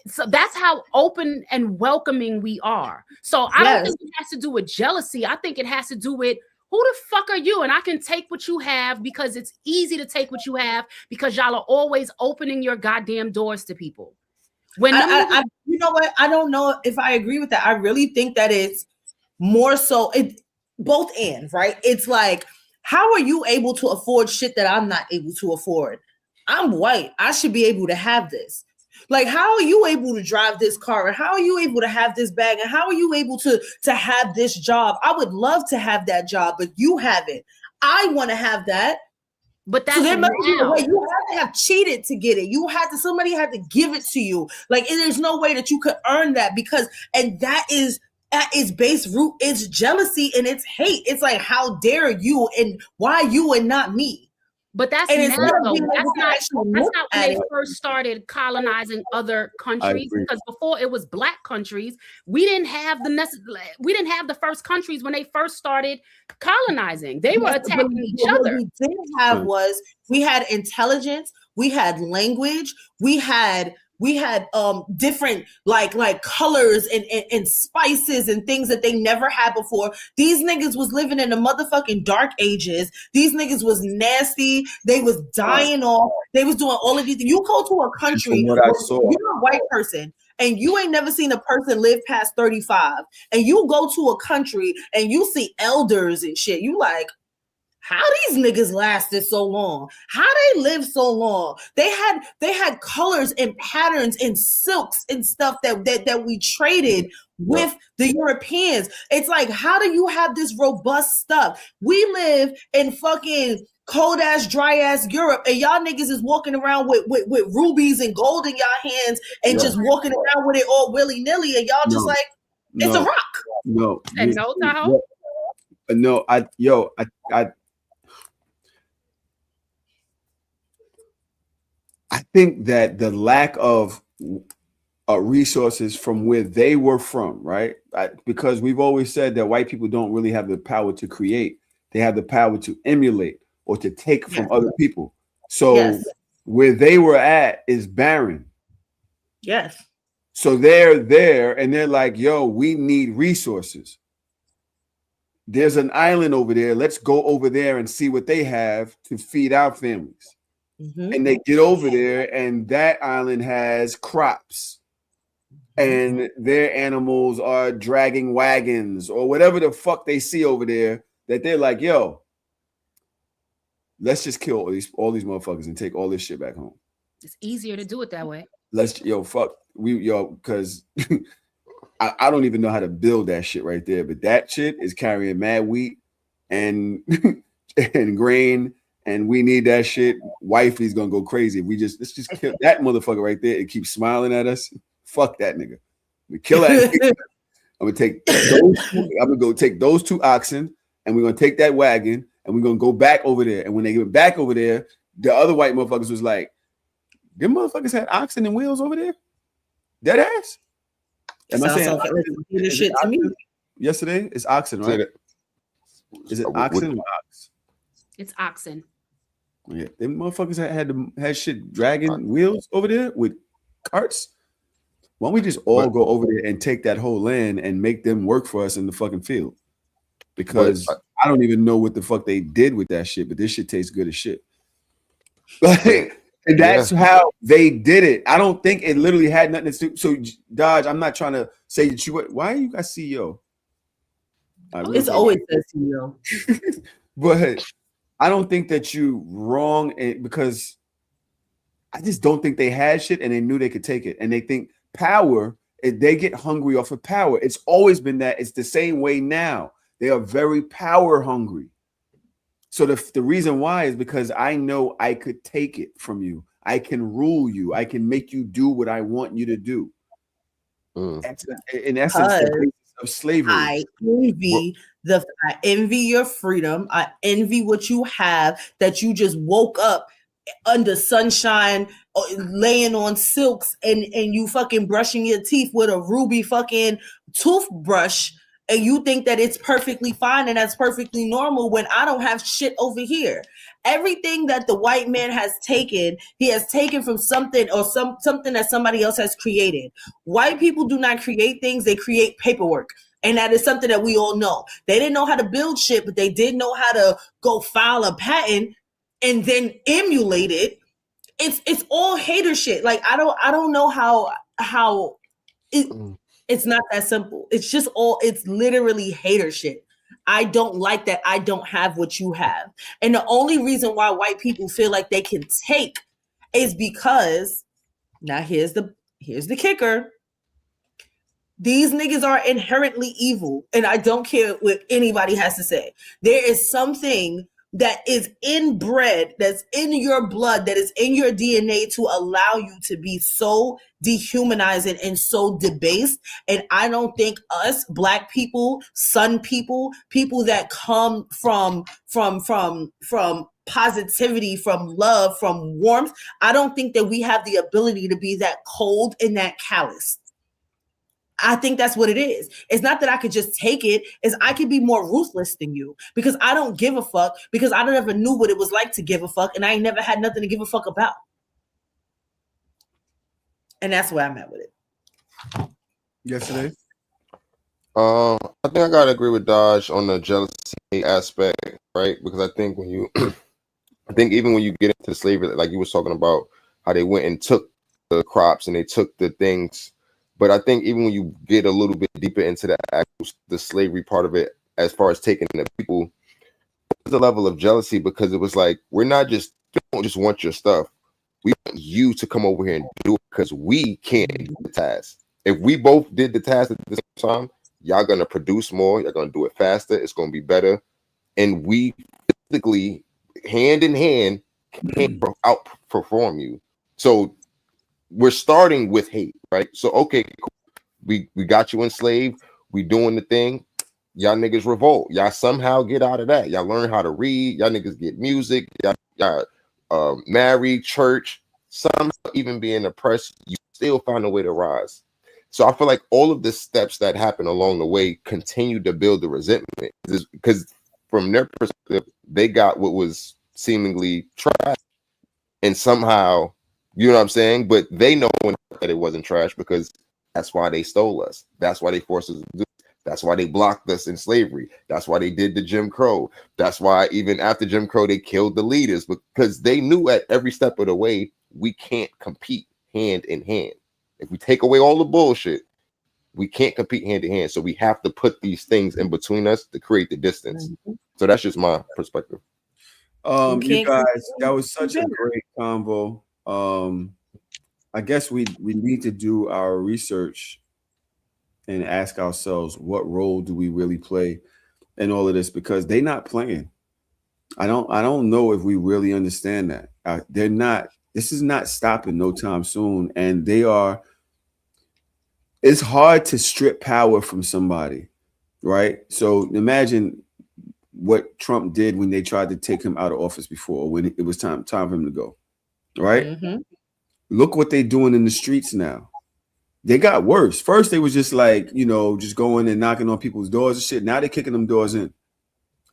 So that's how open and welcoming we are. So I don't think it has to do with jealousy. I think it has to do with, who the fuck are you? And I can take what you have because it's easy to take what you have because y'all are always opening your goddamn doors to people. When you know what? I don't know if I agree with that. I really think that it's more so both ends, right? It's like, how are you able to afford shit that I'm not able to afford? I'm white. I should be able to have this. Like, how are you able to drive this car? And how are you able to have this bag? And how are you able to have this job? I would love to have that job, but you haven't. I want to have that. But that's so there must be a way. You have to have cheated to get it. Somebody had to give it to you. Like, there's no way that you could earn that and that is at its base root, it's jealousy and it's hate. It's like, how dare you and why you and not me? But that's now, though. That's not when they first started colonizing other countries. Because before it was black countries, we didn't have the first countries when they first started colonizing. They were attacking each other. What we did have was we had intelligence, we had language, we had different like colors and spices and things that they never had before. These niggas was living in the motherfucking dark ages. These niggas was nasty. They was dying off. They was doing all of these things. You go to a country, you're a white person, and you ain't never seen a person live past 35. And you go to a country and you see elders and shit. You like, how these niggas lasted so long? How they lived so long? They had colors and patterns and silks and stuff that we traded with the Europeans. It's like, how do you have this robust stuff? We live in fucking cold ass, dry ass Europe, and y'all niggas is walking around with rubies and gold in y'all hands and just walking around with it all willy nilly, and y'all just like, it's a rock. I think that the lack of resources from where they were from, right? Because we've always said that white people don't really have the power to create. They have the power to emulate or to take from other people. So where they were at is barren. Yes. So they're there and they're like, yo, we need resources. There's an island over there. Let's go over there and see what they have to feed our families. And they get over there and that island has crops and their animals are dragging wagons or whatever the fuck they see over there, that they're like, yo, let's just kill all these motherfuckers and take all this shit back home. It's easier to do it that way. Because I don't even know how to build that shit right there, but that shit is carrying mad wheat and and grain. And we need that shit. Wifey's gonna go crazy. Let's just kill that motherfucker right there and keep smiling at us. Fuck that nigga. We kill that nigga. I'm gonna go take those 2 oxen and we're gonna take that wagon and we're gonna go back over there. And when they get back over there, the other white motherfuckers was like, them motherfuckers had oxen and wheels over there? Dead ass? Am I saying this shit to me? Yesterday? It's oxen, right? Is it oxen or ox? It's oxen. Yeah, them motherfuckers had shit dragging wheels over there with carts. Why don't we just all go over there and take that whole land and make them work for us in the fucking field? Because I don't even know what the fuck they did with that shit, but this shit tastes good as shit. And that's how they did it. I don't think it literally had nothing to do. So, Dodge, I'm not trying to say that why are you guys CEO? It's always the CEO. But I don't think that you wrong because I just don't think they had shit and they knew they could take it. And they think power, they get hungry off of power. It's always been that. It's the same way now. They are very power hungry. So the reason why is because I know I could take it from you. I can rule you. I can make you do what I want you to do. That's in essence the basis of slavery. I envy I envy your freedom. I envy what you have, that you just woke up under sunshine, laying on silks, and you fucking brushing your teeth with a ruby fucking toothbrush, and you think that it's perfectly fine and that's perfectly normal when I don't have shit over here. Everything that the white man has taken, he has taken from something, or something that somebody else has created. White people do not create things, they create paperwork. And that is something that we all know. They didn't know how to build shit, but they did know how to go file a patent and then emulate it. It's all hater shit. Like I don't know how it's not that simple. It's literally hater shit. I don't like that I don't have what you have. And the only reason why white people feel like they can take is because, now here's the kicker. These niggas are inherently evil, and I don't care what anybody has to say. There is something that is inbred, that's in your blood, that is in your DNA to allow you to be so dehumanizing and so debased. And I don't think us black people, sun people, people that come from positivity, from love, from warmth, I don't think that we have the ability to be that cold and that callous. I think that's what it is. It's not that I could just take it. It's I could be more ruthless than you, because I don't give a fuck, because I never knew what it was like to give a fuck, and I ain't never had nothing to give a fuck about. And that's where I'm at with it. Yesterday, I think I gotta agree with Dodge on the jealousy aspect, right? Because I think even when you get into slavery, like you was talking about, how they went and took the crops and they took the things. But I think even when you get a little bit deeper into the slavery part of it, as far as taking the people, there's a level of jealousy, because it was like, we don't just want your stuff. We want you to come over here and do it, because we can't do the task. If we both did the task at the same time, y'all gonna produce more, y'all gonna do it faster, it's gonna be better. And we physically, hand in hand, can't outperform you. So we're starting with hate, right? So okay, cool. We got you enslaved, we doing the thing. Y'all niggas revolt. Y'all somehow get out of that. Y'all learn how to read. Y'all niggas get music. Y'all married, church. Somehow even being oppressed, you still find a way to rise. So I feel like all of the steps that happen along the way continue to build the resentment, because from their perspective, they got what was seemingly trash, and somehow, you know what I'm saying? But they know that it wasn't trash, because that's why they stole us. That's why they forced us to do it. That's why they blocked us in slavery. That's why they did the Jim Crow. That's why even after Jim Crow, they killed the leaders, because they knew at every step of the way, we can't compete hand in hand. If we take away all the bullshit, we can't compete hand in hand. So we have to put these things in between us to create the distance. So that's just my perspective. You guys, that was such a great convo. I guess we need to do our research and ask ourselves, what role do we really play in all of this? Because they're not playing. I don't know if we really understand that. They're not. This is not stopping no time soon, and they are. It's hard to strip power from somebody, right? So imagine what Trump did when they tried to take him out of office before, when it was time for him to go, right? Mm-hmm. Look what they're doing in the streets now. They got worse. First, they was just like, just going and knocking on people's doors and shit. Now they're kicking them doors in.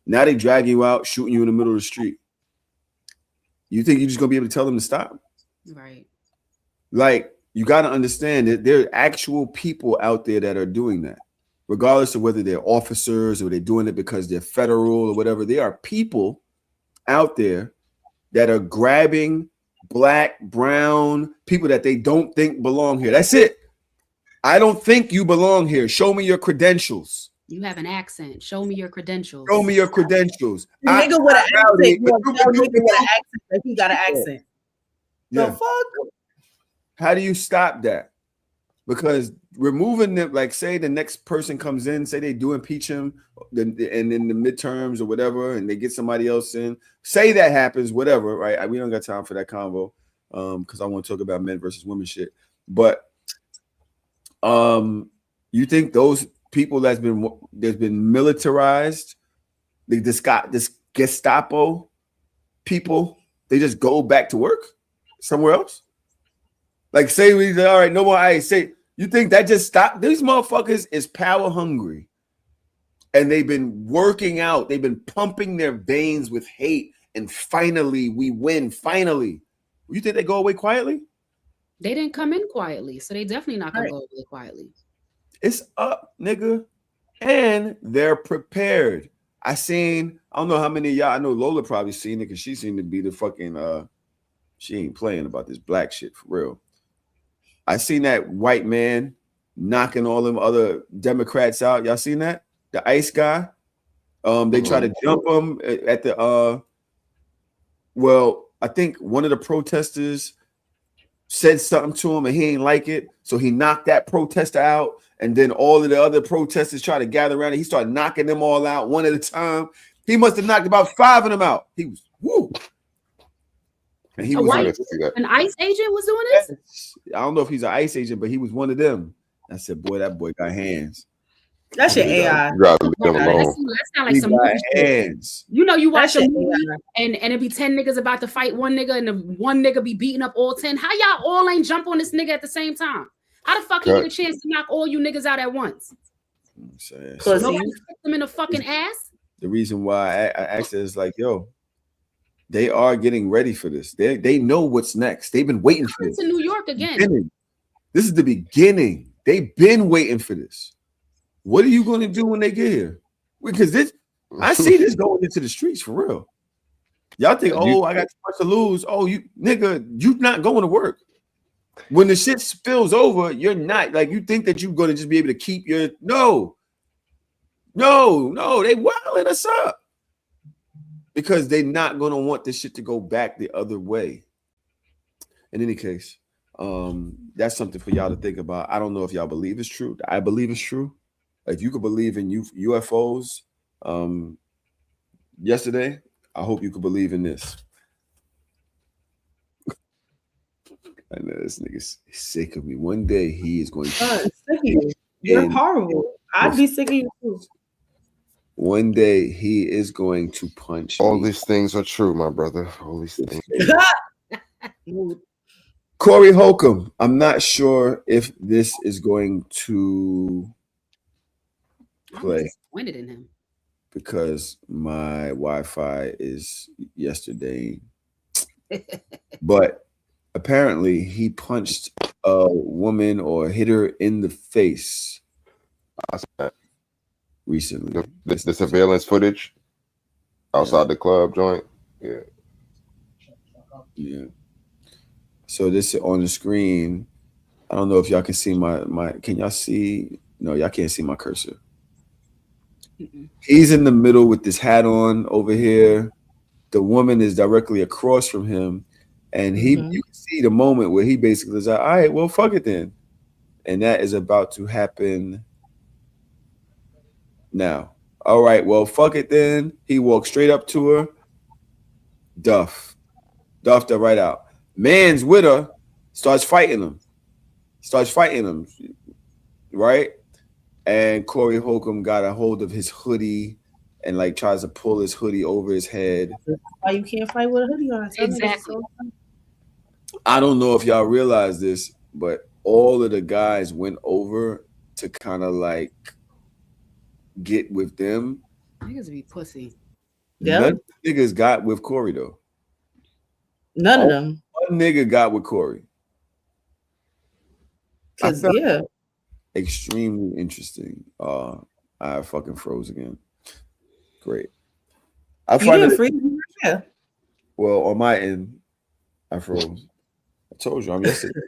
Now they drag you out, shooting you in the middle of the street. You think you're just gonna be able to tell them to stop? Right. Like, you got to understand that there are actual people out there that are doing that, regardless of whether they're officers or they're doing it because they're federal or whatever. There are people out there that are grabbing black, brown people that they don't think belong here. That's it. I don't think you belong here. Show me your credentials. You have an accent. Show me your credentials. Show me your credentials. Nigga with an accent. Nigga with an accent. He got an accent. Yeah. The fuck? How do you stop that? Because removing them, like, say the next person comes in, say they do impeach him, and in the midterms or whatever, and they get somebody else in. Say that happens, whatever, right? We don't got time for that convo, because I want to talk about men versus women shit. But you think those people that's been militarized. This Gestapo people, they just go back to work somewhere else. Like say we all right, no more ICE. Say you think that just stopped? These motherfuckers is power hungry, and they've been working out. They've been pumping their veins with hate, and finally we win. Finally, you think they go away quietly? They didn't come in quietly, so they definitely not gonna go away quietly. It's up, nigga, and they're prepared. I don't know how many of y'all. I know Lola probably seen it because she seemed to be the fucking. She ain't playing about this black shit for real. I seen that white man knocking all them other Democrats out. Y'all seen that? The ICE guy. They try to jump him at the. Well, I think one of the protesters said something to him and he ain't like it, so he knocked that protester out. And then all of the other protesters try to gather around and he started knocking them all out one at a time. He must have knocked about 5 of them out. He was woo. And he was an ICE agent was doing this? I don't know if he's an ICE agent, but he was one of them. I said, boy, that boy got hands. That's your AI. That sound like some movie hands. You know, you watch a movie and it be 10 niggas about to fight one nigga and the one nigga be beating up all 10. How y'all all ain't jump on this nigga at the same time? How the fuck he get a chance to knock all you niggas out at once? Nobody kicked them in the fucking ass? The reason why I asked is like, yo, they are getting ready for this. They know what's next. They've been waiting for this. To New York again. This is the beginning. They've been waiting for this. What are you going to do when they get here? Because I see this going into the streets for real. Y'all think, I got too much to lose. Oh, you nigga, you not going to work. When the shit spills over, you're not like you think that you're going to just be able to keep your no, they wilding us up because they're not going to want this shit to go back the other way. In any case, that's something for y'all to think about. I don't know if y'all believe it's true. I believe it's true. If you could believe in UFOs yesterday, I hope you could believe in this. I know this nigga's sick of me. One day he is going to sick of you. You're horrible. I'd be sick of you too. One day he is going to punch all me. These things are true, my brother. All these things. Corey Holcomb, I'm not sure if this is going to play. I'm disappointed in him because my Wi-Fi is yesterday. But apparently he punched a woman or hit her in the face recently. The surveillance footage outside the club joint. Yeah. So this is on the screen. I don't know if y'all can see my can y'all see? No, y'all can't see my cursor. He's in the middle with this hat on over here. The woman is directly across from him. And you can see the moment where he basically is like, all right, well, fuck it then. And that is about to happen now. All right, well, fuck it then. He walks straight up to her. Duffed her right out. Man's with her, starts fighting him. Right? And Corey Holcomb got a hold of his hoodie and like tries to pull his hoodie over his head. Why you can't fight with a hoodie on? Exactly. I don't know if y'all realize this, but all of the guys went over to kind of like get with them. Niggas be pussy. Yeah. None of the niggas got with Corey though. None of them. One nigga got with Corey. Extremely interesting. I fucking froze again. Great. I find it. Yeah. Well, on my end, I froze. I told you I'm yesterday.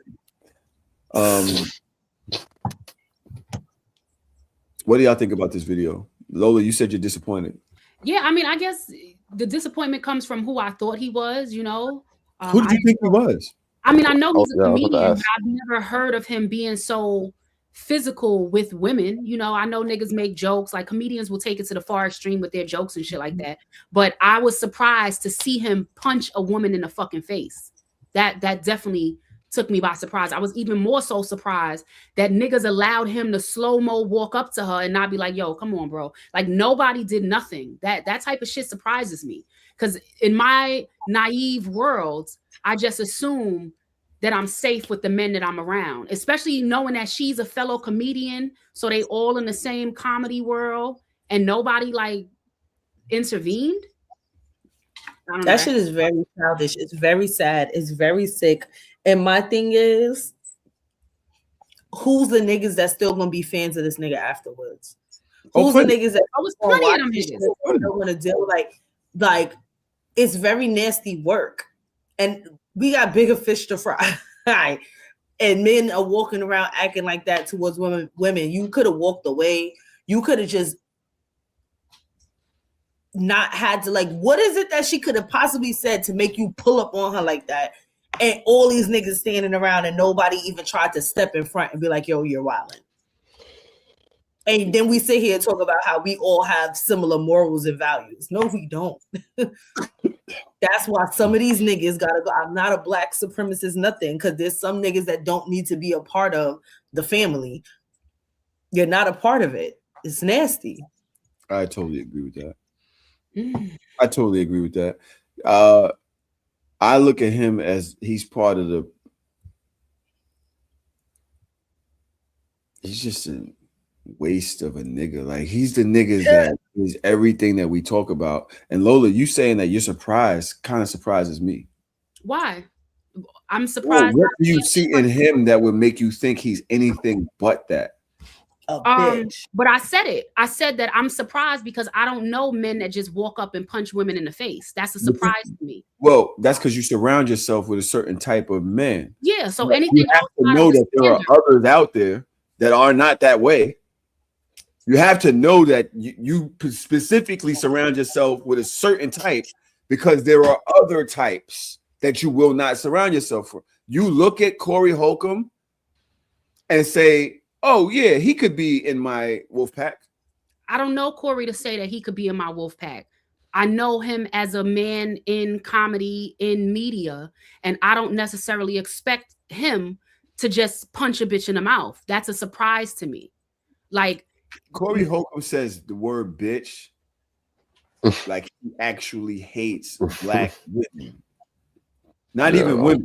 What do y'all think about this video? Lola, you said you're disappointed. Yeah, I mean, I guess the disappointment comes from who I thought he was, you know. Who did you think he was? I mean, I know he's a comedian, but I've never heard of him being so physical with women. You know, I know niggas make jokes, like comedians will take it to the far extreme with their jokes and shit like that. But I was surprised to see him punch a woman in the fucking face. That definitely took me by surprise. I was even more so surprised that niggas allowed him to slow-mo walk up to her and not be like, yo, come on, bro. Like nobody did nothing. That type of shit surprises me. Because in my naive world, I just assume that I'm safe with the men that I'm around, especially knowing that she's a fellow comedian. So they all in the same comedy world and nobody like intervened. That shit is very childish. It's very sad. It's very sick. And my thing is, who's the niggas that's still gonna be fans of this nigga afterwards? Who's the niggas that plenty of them niggas don't want to deal like it's very nasty work, and we got bigger fish to fry. And men are walking around acting like that towards women. You could have walked away. You could have just not had to, like, what is it that she could have possibly said to make you pull up on her like that? And all these niggas standing around and nobody even tried to step in front and be like, yo, you're wilding. And then we sit here and talk about how we all have similar morals and values. No, we don't. That's why some of these niggas gotta go. I'm not a black supremacist, nothing, because there's some niggas that don't need to be a part of the family. You're not a part of it. It's nasty. I totally agree with that. I totally agree with that. I look at him as he's part of the. He's just a waste of a nigga. Like he's the nigga that is everything that we talk about. And Lola, you saying that you're surprised kind of surprises me. Why? I'm surprised. What do you see in him that would make you think he's anything but that? But I said it. I said that I'm surprised because I don't know men that just walk up and punch women in the face. That's a surprise to me. Well, that's because you surround yourself with a certain type of men. Yeah. So anything you have to know that there are others out there that are not that way. You have to know that you specifically surround yourself with a certain type because there are other types that you will not surround yourself with. You look at Corey Holcomb and say, oh, yeah, he could be in my wolf pack. I don't know Corey to say that he could be in my wolf pack. I know him as a man in comedy, in media, and I don't necessarily expect him to just punch a bitch in the mouth. That's a surprise to me. Like, Corey Holcomb says the word bitch like he actually hates black women. Not even women.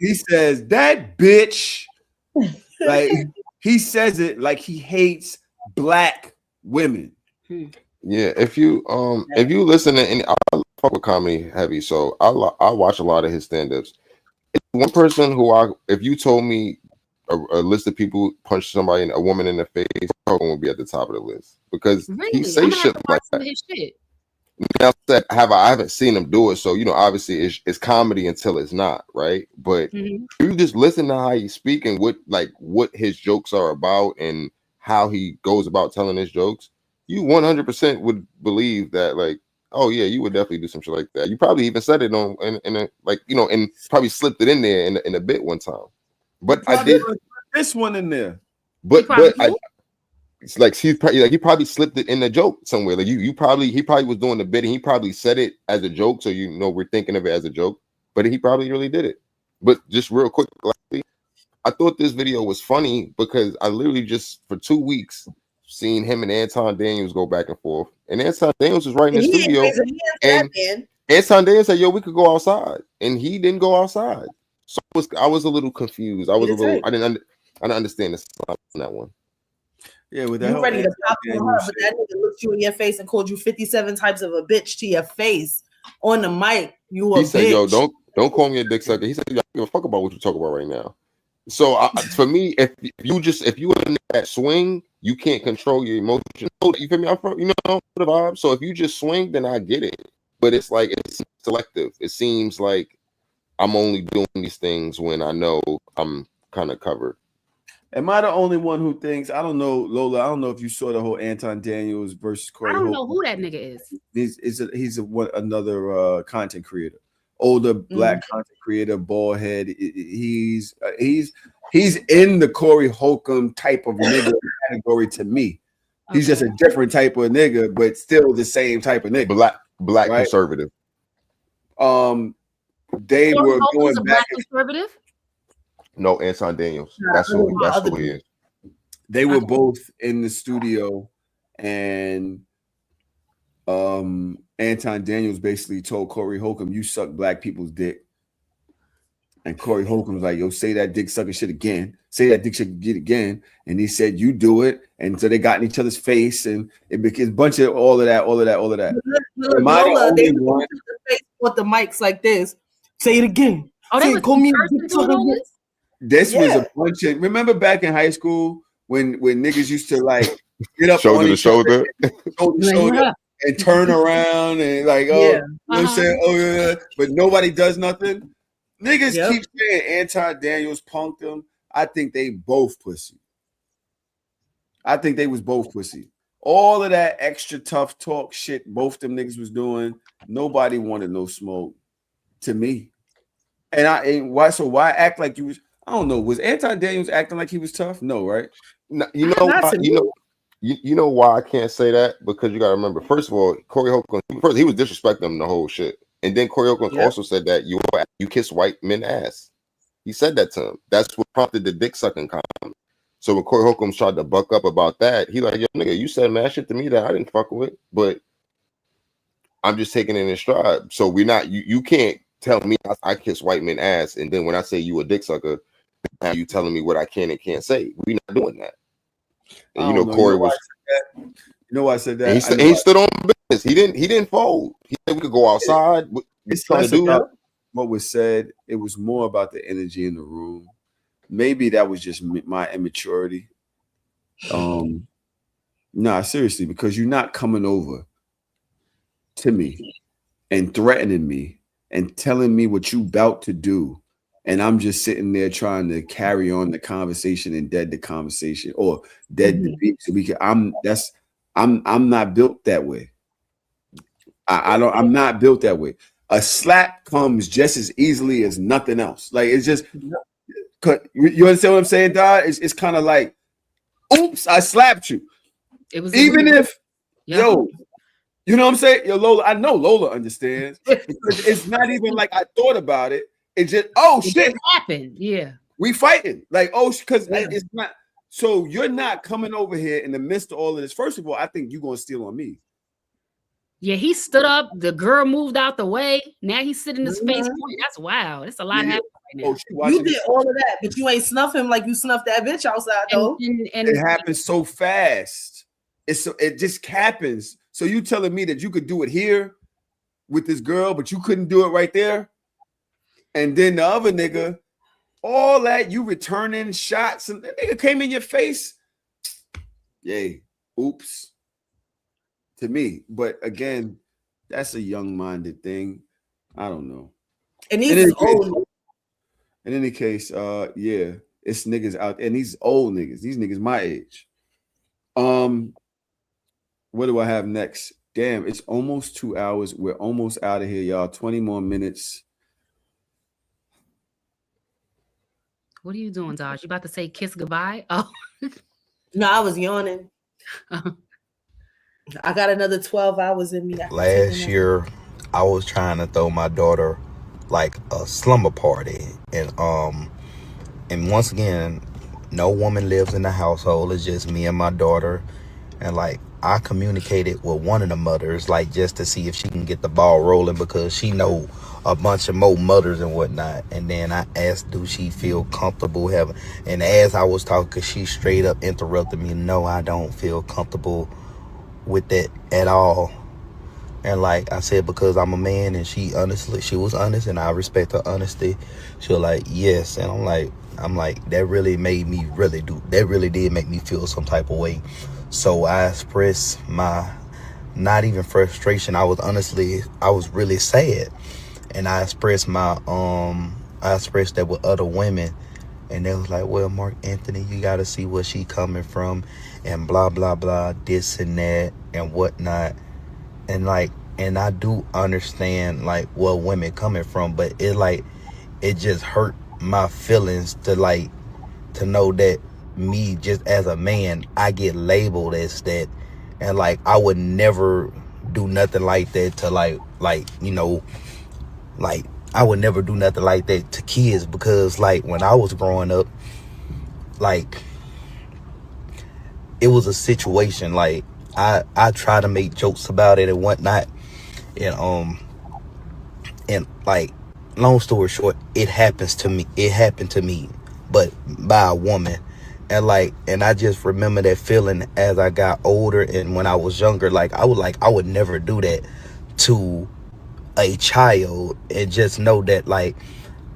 He says that bitch like he says it like he hates black women. Yeah, if you listen to any, I fuck with comedy heavy, so I watch a lot of his stand-ups. One person who if you told me a list of people who punch somebody, a woman in the face, Hogan would be at the top of the list because he say shit like that. Now that I haven't seen him do it, so obviously it's comedy until it's not, right? But you just listen to how he's speaking, what his jokes are about, and how he goes about telling his jokes. You 100% would believe that, like, oh yeah, you would definitely do some shit like that. You probably even said it on and probably slipped it in there in a bit one time. But I did this one in there. But it's like he probably slipped it in a joke somewhere. Like he probably was doing the bit and he probably said it as a joke, so we're thinking of it as a joke. But he probably really did it. But just real quick, I thought this video was funny because I literally just for 2 weeks seen him and Anton Daniels go back and forth. And Anton Daniels was right in the studio. And Anton Daniels said, yo, we could go outside. And he didn't go outside. So I was a little confused. I didn't understand this on that one. Yeah, with that. You ready to pop on her, but that nigga looked you in your face and called you 57 types of a bitch to your face on the mic. He said, yo, don't call me a dick sucker. He said, yo, I don't give a fuck about what you talk about right now. So for me, if you in that swing, you can't control your emotions. You feel me? The vibe. So if you just swing, then I get it. But it's like it's selective. It seems like I'm only doing these things when I know I'm kind of covered. Am I the only one who thinks? I don't know, Lola. I don't know if you saw the whole Anton Daniels versus Corey. I don't know who that nigga is. He's another content creator, older black content creator, bald head. He's in the Corey Holcomb type of nigga category to me. He's just a different type of nigga, but still the same type of nigga. Black right? Conservative. They were going back. Conservative. No, Anton Daniels. Nah, That's who other he dude. is. They were both in the studio, and Anton Daniels basically told Corey Holcomb, "You suck black people's dick." And Corey Holcomb was like, "Yo, say that dick sucking shit again. Say that dick shit again." And he said, "You do it." And so they got in each other's face, and it became a bunch of all of that. Lola, they put the face with the mics like this. Say it again. Oh, Say they it, call me a dick was sucker. all this? This was a bunch of. Remember back in high school when niggas used to like get up shoulder to shoulder, shoulder, and turn around and like, oh, Yeah. you know what I'm saying? Oh yeah, but nobody does nothing. Niggas keep saying Anton Daniels punked them. I think they both pussy. I think they was both pussy. All of that extra tough talk shit both them niggas was doing. Nobody wanted no smoke to me. And why act like you was? I don't know. Was Anton Daniels acting like he was tough? No, right? No, you know why I can't say that? Because you gotta remember, first of all, Corey Holcomb, first he was disrespecting them the whole shit. And then Corey Holcomb also said that you kiss white men ass. He said that to him. That's what prompted the dick sucking comment. So when Corey Holcomb tried to buck up about that, he like, yo, nigga, you said mad shit to me that I didn't fuck with, but I'm just taking it in stride. So we're not, you can't tell me I kiss white men ass, and then when I say you a dick sucker, you telling me what I can and can't say. We're not doing that. And you know, Corey was. You know why I said that? He stood on business. He didn't fold. He said we could go outside. It's trying to do what was said. It was more about the energy in the room. Maybe that was just my immaturity. Nah, seriously, because you're not coming over to me and threatening me and telling me what you about to do, and I'm just sitting there trying to carry on the conversation and dead the conversation or dead the beat. So I'm not built that way. I'm not built that way. A slap comes just as easily as nothing else. Like it's just, you understand what I'm saying, Dad? It's kind of like, oops, I slapped you. It was even if, yo, you know what I'm saying? Yo, Lola, I know Lola understands. It's not even like I thought about it. It just, shit happened. Yeah, we fighting like because it's not. So you're not coming over here in the midst of all of this. First of all, I think you're gonna steal on me. Yeah, he stood up. The girl moved out the way. Now he's sitting in his face. That's wild. It's a lot happening right now. You did all of that, but you ain't snuff him like you snuffed that bitch outside though. And it happens so fast. It just happens. So you telling me that you could do it here with this girl, but you couldn't do it right there? And then the other nigga, all that you returning shots, and that nigga came in your face. Yay. Oops. To me. But again, that's a young-minded thing. I don't know. And he's old. In any case, yeah, it's niggas out there, and these old niggas, these niggas my age. What do I have next? Damn, it's almost 2 hours. We're almost out of here, y'all. 20 more minutes. What are you doing, Dodge? You about to say kiss goodbye? Oh. No, I was yawning. I got another 12 hours in me. Last year, I was trying to throw my daughter like a slumber party. And once again, no woman lives in the household. It's just me and my daughter. And like, I communicated with one of the mothers, like just to see if she can get the ball rolling because she know a bunch of more mothers and whatnot. And then I asked, do she feel comfortable having, and as I was talking, she straight up interrupted me. No, I don't feel comfortable with that at all. And like I said, because I'm a man, and she was honest, and I respect her honesty. She was like, yes. And I'm like, that really did make me feel some type of way. So I expressed my, not even frustration. I was really sad. And I expressed that with other women. And they was like, well, Mark Anthony, you got to see where she coming from and blah, blah, blah, this and that and whatnot. And like, and I do understand like where women coming from, but it just hurt my feelings to know that me just as a man, I get labeled as that. And like, I would never do nothing like that to like, you know, like I would never do nothing like that to kids, because like when I was growing up, like it was a situation, like I try to make jokes about it and whatnot, and like, long story short, it happened to me, but by a woman. And I just remember that feeling as I got older, and when I was younger, like I would never do that to a child. And just know that, like,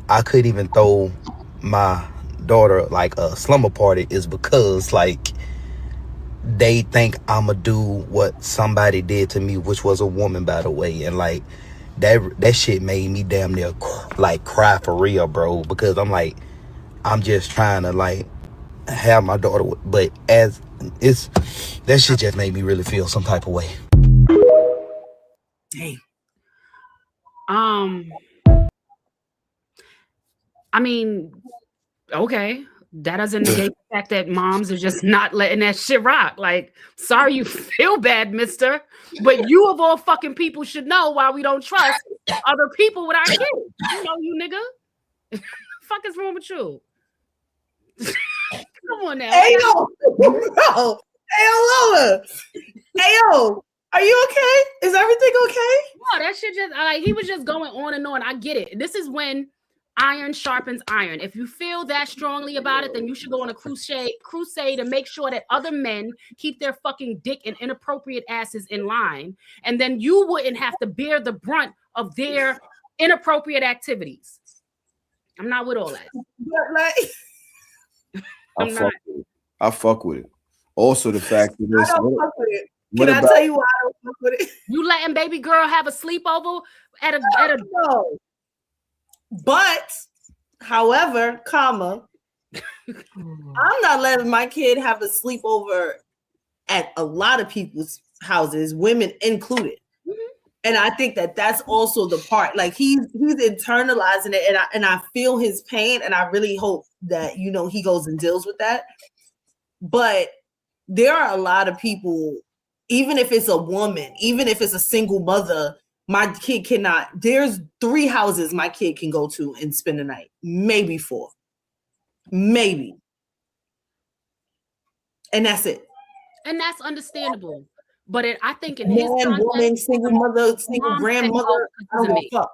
I could even throw my daughter like a slumber party is because, like, they think I'ma do what somebody did to me, which was a woman, by the way. And like that shit made me damn near like cry for real, bro, because I'm just trying to like have my daughter, but as it's that shit just made me really feel some type of way. Dang. I mean, okay, that doesn't negate the fact that moms are just not letting that shit rock. Like, sorry you feel bad, mister, but you of all fucking people should know why we don't trust other people with our kids. You know, you nigga. Fuck is wrong with you? Come on now. Hey yo, bro. Hey yo, Lola. Hey yo, are you okay? Is everything okay? No, that shit just like he was just going on and on. I get it. This is when iron sharpens iron. If you feel that strongly about it, then you should go on a crusade and make sure that other men keep their fucking dick and inappropriate asses in line, and then you wouldn't have to bear the brunt of their inappropriate activities. I'm not with all that. But like, I fuck with it. Also, the fact that I don't fuck with it. Can I tell you why I don't fuck with it? You letting baby girl have a sleepover at a no. But, however, comma, I'm not letting my kid have a sleepover at a lot of people's houses, women included. Mm-hmm. And I think that that's also the part. Like he's internalizing it, and I feel his pain, and I really hope that he goes and deals with that. But there are a lot of people, even if it's a woman, even if it's a single mother. My kid cannot. There's 3 houses my kid can go to and spend the night. Maybe 4. Maybe. And that's it. And that's understandable. But I think in his context, woman, single mother, single grandmother, I don't give a fuck.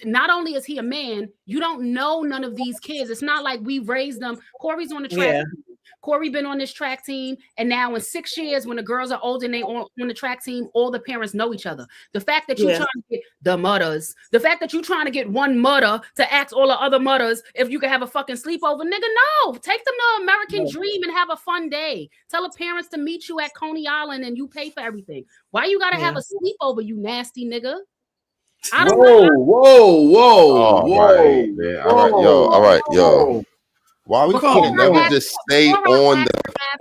Not only is he a man, you don't know none of these kids. It's not like we raised them. Corey's on the track. Yeah. Corey been on this track team, and now in 6 years, when the girls are older and they on the track team, all the parents know each other. The fact that you're trying to get the mothers, the fact that you're trying to get one mother to ask all the other mothers if you can have a fucking sleepover, nigga, no. Take them to American Dream and have a fun day. Tell the parents to meet you at Coney Island and you pay for everything. Why you gotta have a sleepover, you nasty nigga? I don't know. Whoa. Right, man. All right, yo. Why we can't never just stay on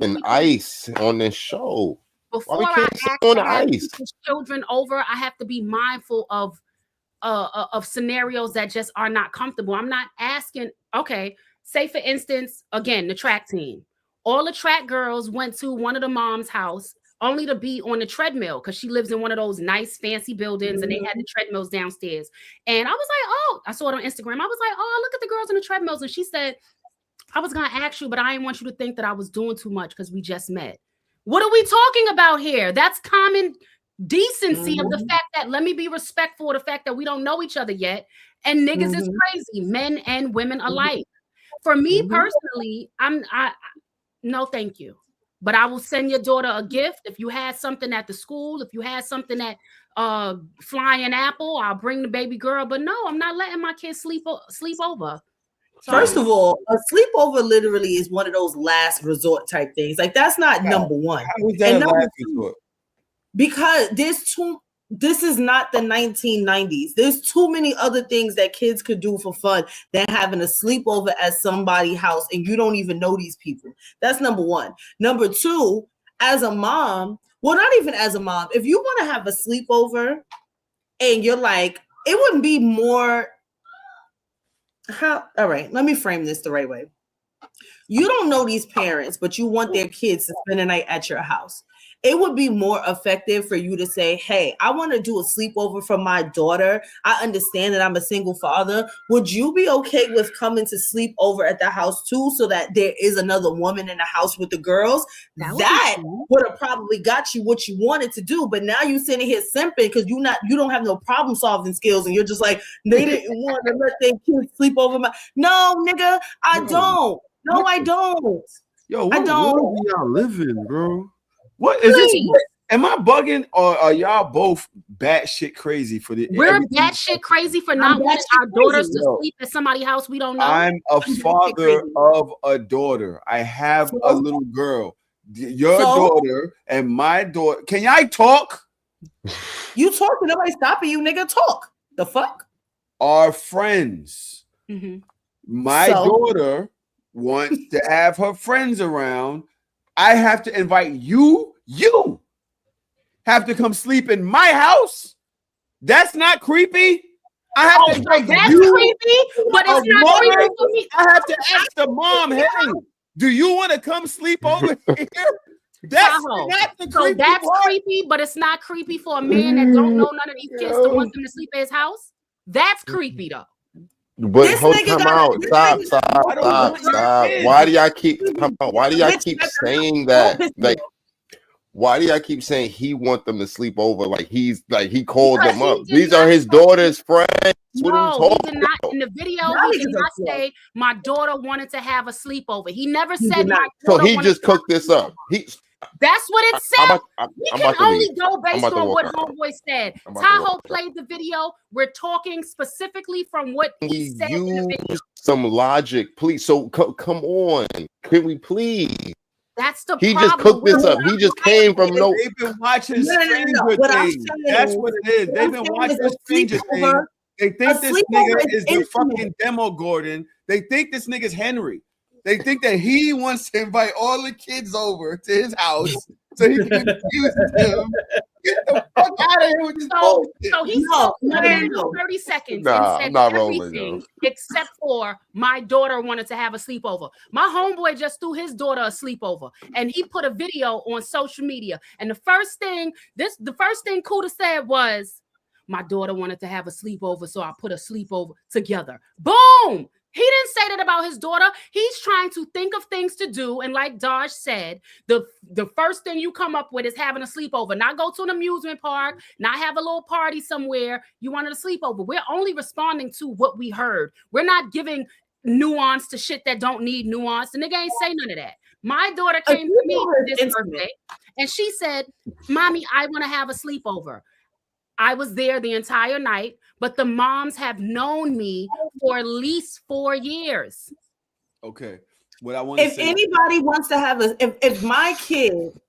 the ice on this show? Before why we can't stay on the ice? Children over, I have to be mindful of scenarios that just are not comfortable. I'm not asking. Okay, say for instance, again, the track team. All the track girls went to one of the mom's house only to be on the treadmill because she lives in one of those nice fancy buildings and they had the treadmills downstairs. And I was like, oh, I saw it on Instagram. I was like, oh, look at the girls on the treadmills. And she said, I was going to ask you, but I didn't want you to think that I was doing too much because we just met. What are we talking about here? That's common decency of the fact that let me be respectful of the fact that we don't know each other yet. And niggas is crazy, men and women alike. For me personally, I no, thank you. But I will send your daughter a gift. If you had something at the school, if you had something at Flying Apple, I'll bring the baby girl. But no, I'm not letting my kids sleep over. First of all, a sleepover literally is one of those last resort type things. Like that's not number one. And number 2, because this is not the 1990s. There's too many other things that kids could do for fun than having a sleepover at somebody's house and you don't even know these people. That's number 1. Number 2, as a mom, well, not even as a mom, if you want to have a sleepover and you're like, it wouldn't be more. All right, let me frame this the right way. You don't know these parents, but you want their kids to spend the night at your house. it would be more effective for you to say, hey, I want to do a sleepover for my daughter. I understand that I'm a single father. Would you be okay with coming to sleep over at the house too, so that there is another woman in the house with the girls? That would have probably got you what you wanted to do. But now you sitting here simping because you don't have no problem solving skills, and you're just like, they didn't want to let their kids sleep over my. No, nigga, I don't. No, I don't. Yo, what I don't. world do y'all live in, bro? What is this? What, am I bugging, or are y'all both batshit crazy for the? We're batshit crazy for not wanting our daughters to sleep at somebody's house we don't know. I'm a father of a daughter. I have a little girl. Your daughter and my daughter. Can y'all talk? You talk, and nobody stopping you, nigga. Talk. The fuck? Are friends. Mm-hmm. My daughter wants to have her friends around. I have to invite you. You have to come sleep in my house. That's not creepy. I have to invite that's you, creepy, but it's not creepy for me. I have to ask the mom, hey, do you want to come sleep over here? That's not the creepy that's part. creepy, but it's not creepy for a man that don't know none of these kids to want them to sleep at his house. That's creepy though. But hold time out. Stop. Why do y'all keep saying that? Like, why do y'all keep saying he want them to sleep over? Like he called them up. These are his daughter's friends. No, he did not. In the video, he did not say my daughter wanted to have a sleepover. He never said my daughter. So he just cooked this up. That's what it said. We can only go based on what Homeboy said. Tahoe played the video. We're talking specifically from what he said in the video. Some logic, please. So come on, can we please? That's the he problem. Just cooked this up. He just came from no. They've been watching Stranger Things. That's what it is. They've been watching Stranger Things. They think this nigga is the fucking Demo Gordon. They think this nigga's Henry. They think that he wants to invite all the kids over to his house so he can accuse them. Get the fuck out of here with this bullshit. So he spoke for 30 seconds and said everything except for my daughter wanted to have a sleepover. My homeboy just threw his daughter a sleepover, and he put a video on social media. And the first thing Kuda said was, my daughter wanted to have a sleepover, so I put a sleepover together. Boom! He didn't say that about his daughter. He's trying to think of things to do. And like Dodge said, the first thing you come up with is having a sleepover. Not go to an amusement park, not have a little party somewhere. You wanted a sleepover. We're only responding to what we heard. We're not giving nuance to shit that don't need nuance. The nigga ain't say none of that. My daughter came to me this birthday, and she said, Mommy, I want to have a sleepover. I was there the entire night, but the moms have known me for at least 4 years. Okay. What I want to say. Anybody wants to have if my kid,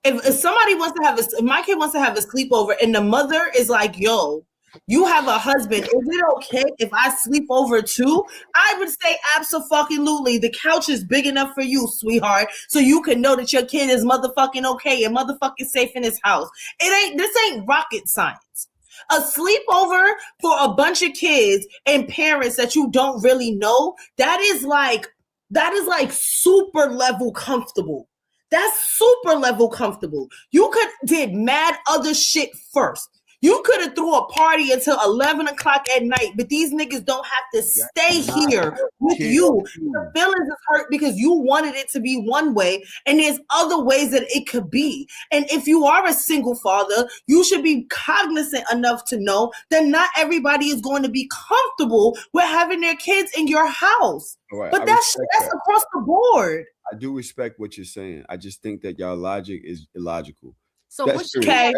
if somebody wants to have if my kid wants to have a sleepover and the mother is like, yo, you have a husband, is it okay if I sleep over too? I would say absolutely. The couch is big enough for you, sweetheart, so you can know that your kid is motherfucking okay and motherfucking safe in his house. This ain't rocket science. A sleepover for a bunch of kids and parents that you don't really know, that is like super level comfortable. That's super level comfortable. You could did mad other shit first. You could have threw a party until 11 o'clock at night, but these niggas don't have to stay here with you. Your feelings is hurt because you wanted it to be one way, and there's other ways that it could be. And if you are a single father, you should be cognizant enough to know that not everybody is going to be comfortable with having their kids in your house. Right, but that's across the board. I do respect what you're saying. I just think that y'all logic is illogical. So what's okay?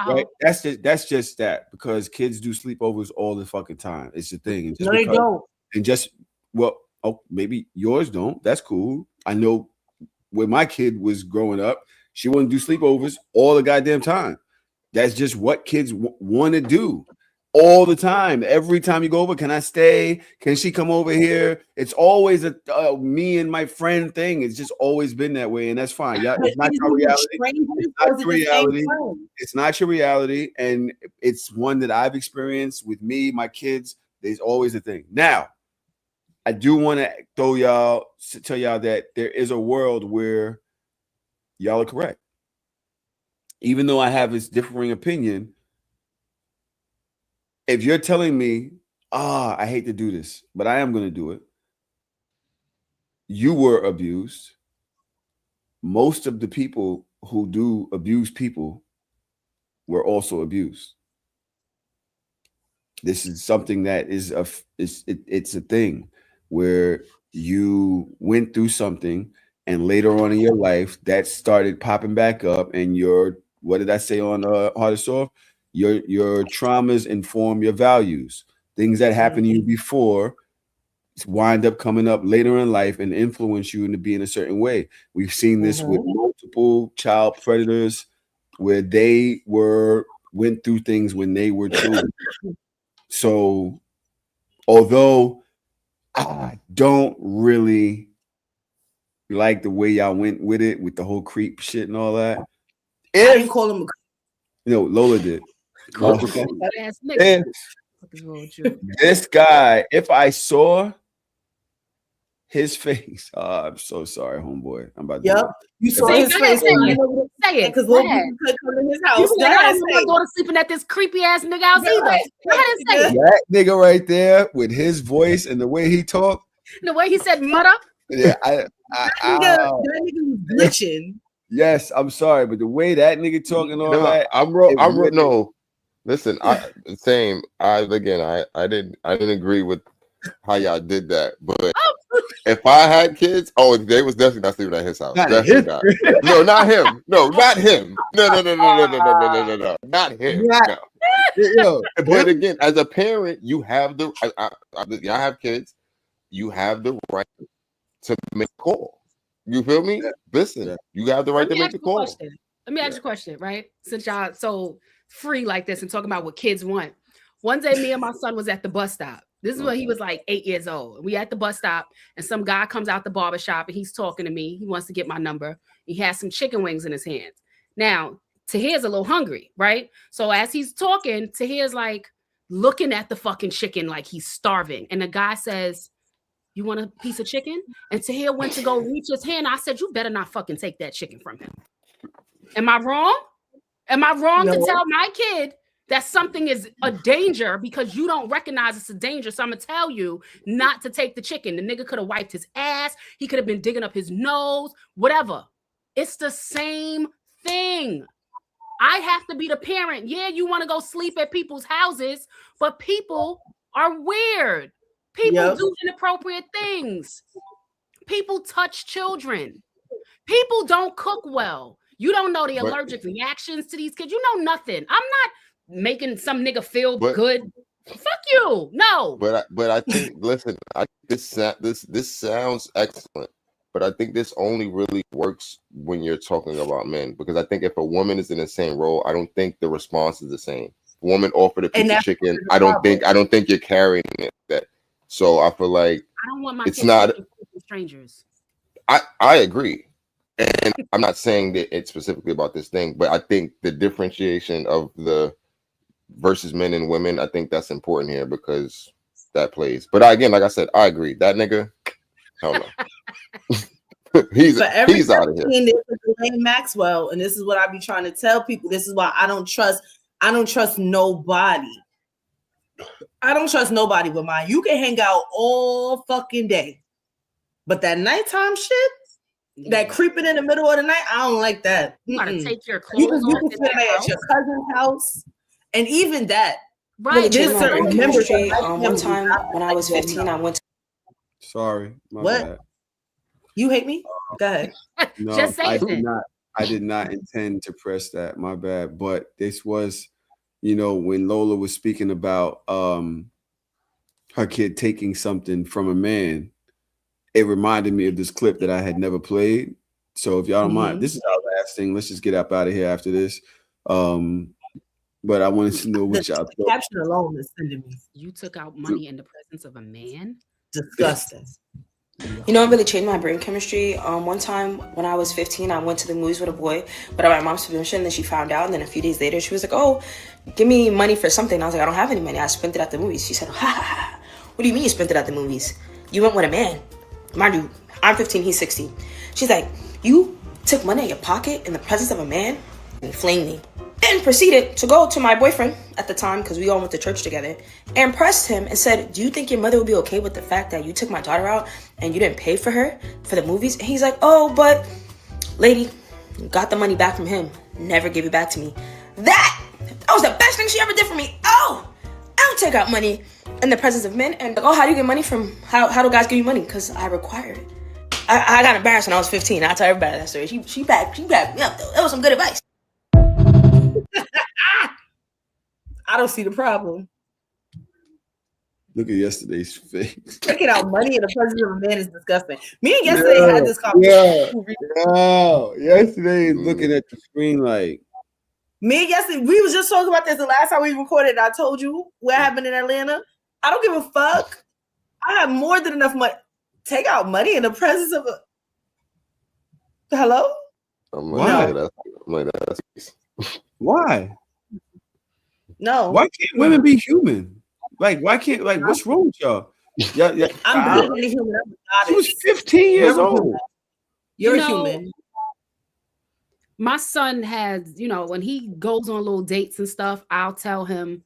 Right? That's just that, because kids do sleepovers all the fucking time. It's the thing. No, they don't. And maybe yours don't. That's cool. I know when my kid was growing up, she wouldn't do sleepovers all the goddamn time. That's just what kids want to do all the time. Every time you go over, can I stay? Can she come over here? It's always a me and my friend thing. It's just always been that way, and that's fine. Yeah, it's not your reality. It's not your reality. It's not your reality, and it's one that I've experienced with me, my kids. There's always a thing. Now, I do want to tell y'all that there is a world where y'all are correct. even though I have this differing opinion, if you're telling me, I hate to do this, but I am going to do it. You were abused. Most of the people who do abuse people were also abused. This is something that is it's a thing where you went through something and later on in your life that started popping back up, and what did I say on Hardest Off? Your traumas inform your values. Things that happened to you before wind up coming up later in life and influence you into being a certain way. We've seen this with multiple child predators where they went through things when they were children. So although I don't really like the way y'all went with it, with the whole creep shit and all that. I didn't call him a creep. Lola did. This guy, if I saw his face, I'm so sorry, homeboy. I'm about to. Yep, you saw his face. Say it, because little people could come in his house. I don't want my daughter sleeping at this creepy ass nigga house either. Go ahead and say it. That nigga right there with his voice and the way he talked, the way he said "mother." Yeah, that nigga was glitching. Yes, I'm sorry, but the way that nigga talking all that, no. Listen, I didn't agree with how y'all did that, but if I had kids, they was definitely not sleeping at his house. Definitely not. No, not him. No, not him. No, not him. No. But again, as a parent, you have the. I have kids. You have the right to make a call. You feel me? Listen, you have the right to make the call. Let me ask you a question, right? Since y'all so free like this and talking about what kids want. One day, me and my son was at the bus stop. This is when he was like 8 years old. We at the bus stop, and some guy comes out the barbershop, and he's talking to me. He wants to get my number. He has some chicken wings in his hands. Now, Tahir's a little hungry, right? So as he's talking, Tahir's like looking at the fucking chicken like he's starving. And the guy says, "You want a piece of chicken?" And Tahir went to go reach his hand. I said, "You better not fucking take that chicken from him." Am I wrong? Am I wrong to tell my kid that something is a danger because you don't recognize it's a danger? So I'm gonna tell you not to take the chicken. The nigga could have wiped his ass. He could have been digging up his nose, whatever. It's the same thing. I have to be the parent. Yeah, you want to go sleep at people's houses, but people are weird. People do inappropriate things. People touch children. People don't cook well. You don't know the allergic reactions to these kids. You know nothing. I'm not making some nigga feel good. Fuck you. No. But I think listen, this sounds excellent, but I think this only really works when you're talking about men, because I think if a woman is in the same role, I don't think the response is the same. Woman offered a piece of chicken. I don't think you're carrying it. So I feel like I don't want my it's not strangers. I agree. And I'm not saying that it's specifically about this thing, but I think the differentiation of the versus men and women, I think that's important here because that plays. But again, like I said, I agree. That nigga, hell no. he's out of here. This is Elaine Maxwell, and this is what I be trying to tell people. This is why I don't trust nobody. I don't trust nobody with mine. You can hang out all fucking day, but that nighttime shit, that creeping in the middle of the night, I don't like that. You gotta take your clothes off. You can spend the night at your cousin's house, and even that. Right. There's certain members. One time when I was 15, I went to. Sorry. What? Bad. You hate me? Go ahead. No, Just say it. I did not intend to press that. My bad. But this was, when Lola was speaking about her kid taking something from a man, it reminded me of this clip that I had never played. So if y'all don't mind, this is our last thing. Let's just get up out of here after this. But I wanted to know what y'all thought. Caption alone is sending me. You took out money in the presence of a man? Disgusting. You know, it really changed my brain chemistry. One time when I was 15, I went to the movies with a boy, but my mom's permission. Then she found out, and then a few days later, she was like, "Oh, give me money for something." And I was like, "I don't have any money. I spent it at the movies." She said, "Ha ha ha! What do you mean you spent it at the movies? You went with a man." Mind you, I'm 15, he's 16. She's like, "You took money out of your pocket in the presence of a man? He flinged me. Then proceeded to go to my boyfriend at the time, because we all went to church together, and pressed him and said, do you think your mother would be okay with the fact that you took my daughter out and you didn't pay for her for the movies? And he's like, oh, but lady, got the money back from him, never gave it back to me. That was the best thing she ever did for me. Oh, I don't take out money in the presence of men. And oh, how do you get money from, how do guys give you money? Because I require it. I got embarrassed when I was 15. I tell everybody that story. She backed me up, though. That was some good advice. I don't see the problem. Look at yesterday's face. Taking out money in the presence of a man is disgusting. Me and yesterday had this conversation. Yesterday looking at the screen like. Me and yesterday, we was just talking about this the last time we recorded. And I told you what happened in Atlanta. I don't give a fuck. I have more than enough money. Take out money in the presence of a. Hello? Why? No. Why can't women be human? Like, why can't, like, what's wrong with y'all? Yeah. I'm really human. She was 15 years old. You're a human. My son has, when he goes on little dates and stuff, I'll tell him,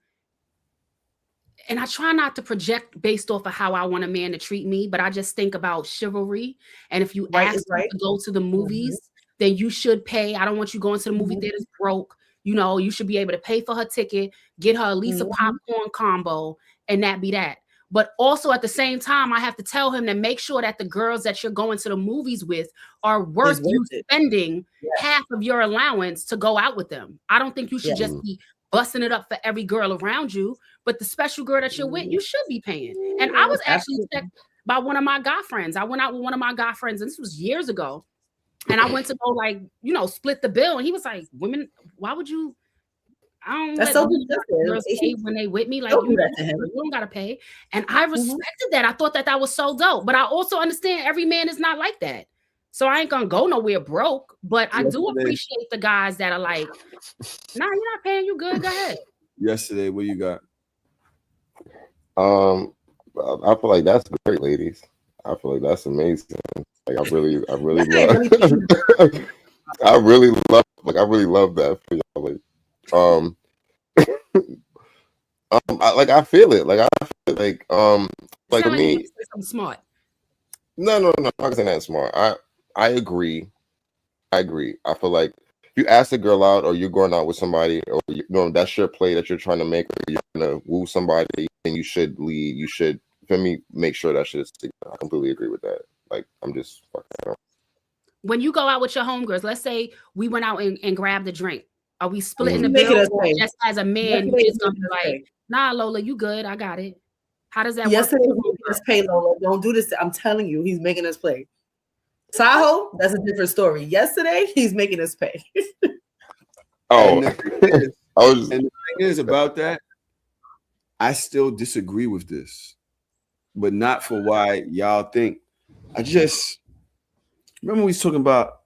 and I try not to project based off of how I want a man to treat me, but I just think about chivalry. And if you ask me to go to the movies, then you should pay. I don't want you going to the movie theaters broke. You should be able to pay for her ticket, get her at least a popcorn combo, and that be that. But also at the same time, I have to tell him to make sure that the girls that you're going to the movies with are worth you spending half of your allowance to go out with them. I don't think you should just be busting it up for every girl around you, but the special girl that you're with, you should be paying. And I was actually checked by one of my guy friends. I went out with one of my guy friends, and this was years ago. And I went to go split the bill. And he was like, women, why would you? I don't That's so girls pay when they with me. Like, you don't gotta pay. And I respected that. I thought that was so dope. But I also understand every man is not like that. So I ain't gonna go nowhere broke. But I do appreciate the guys that are like, nah, you're not paying, you good, go ahead. Yesterday, what you got? I feel like that's great, ladies. I feel like that's amazing. Like I really love I really love that for y'all. I feel it. Like I feel like me. I'm smart. No, I'm not saying that smart. I agree. I feel like if you ask a girl out or you're going out with somebody or that's your play that you're trying to make, or you're gonna woo somebody, then you should lead. You should, for me, make sure that shit is together. I completely agree with that. Like I'm just fucking around. When you go out with your homegirls, let's say we went out and grabbed a drink. Are we splitting the bill? Or just as a man, you just gonna be like, nah, Lola, you good. I got it. How does that work? Yesterday, he's making us pay, Lola. Don't do this. I'm telling you, he's making us pay. Tahoe, that's a different story. Yesterday, he's making us pay. And the thing is about that, I still disagree with this, but not for why y'all think. I just remember we was talking about.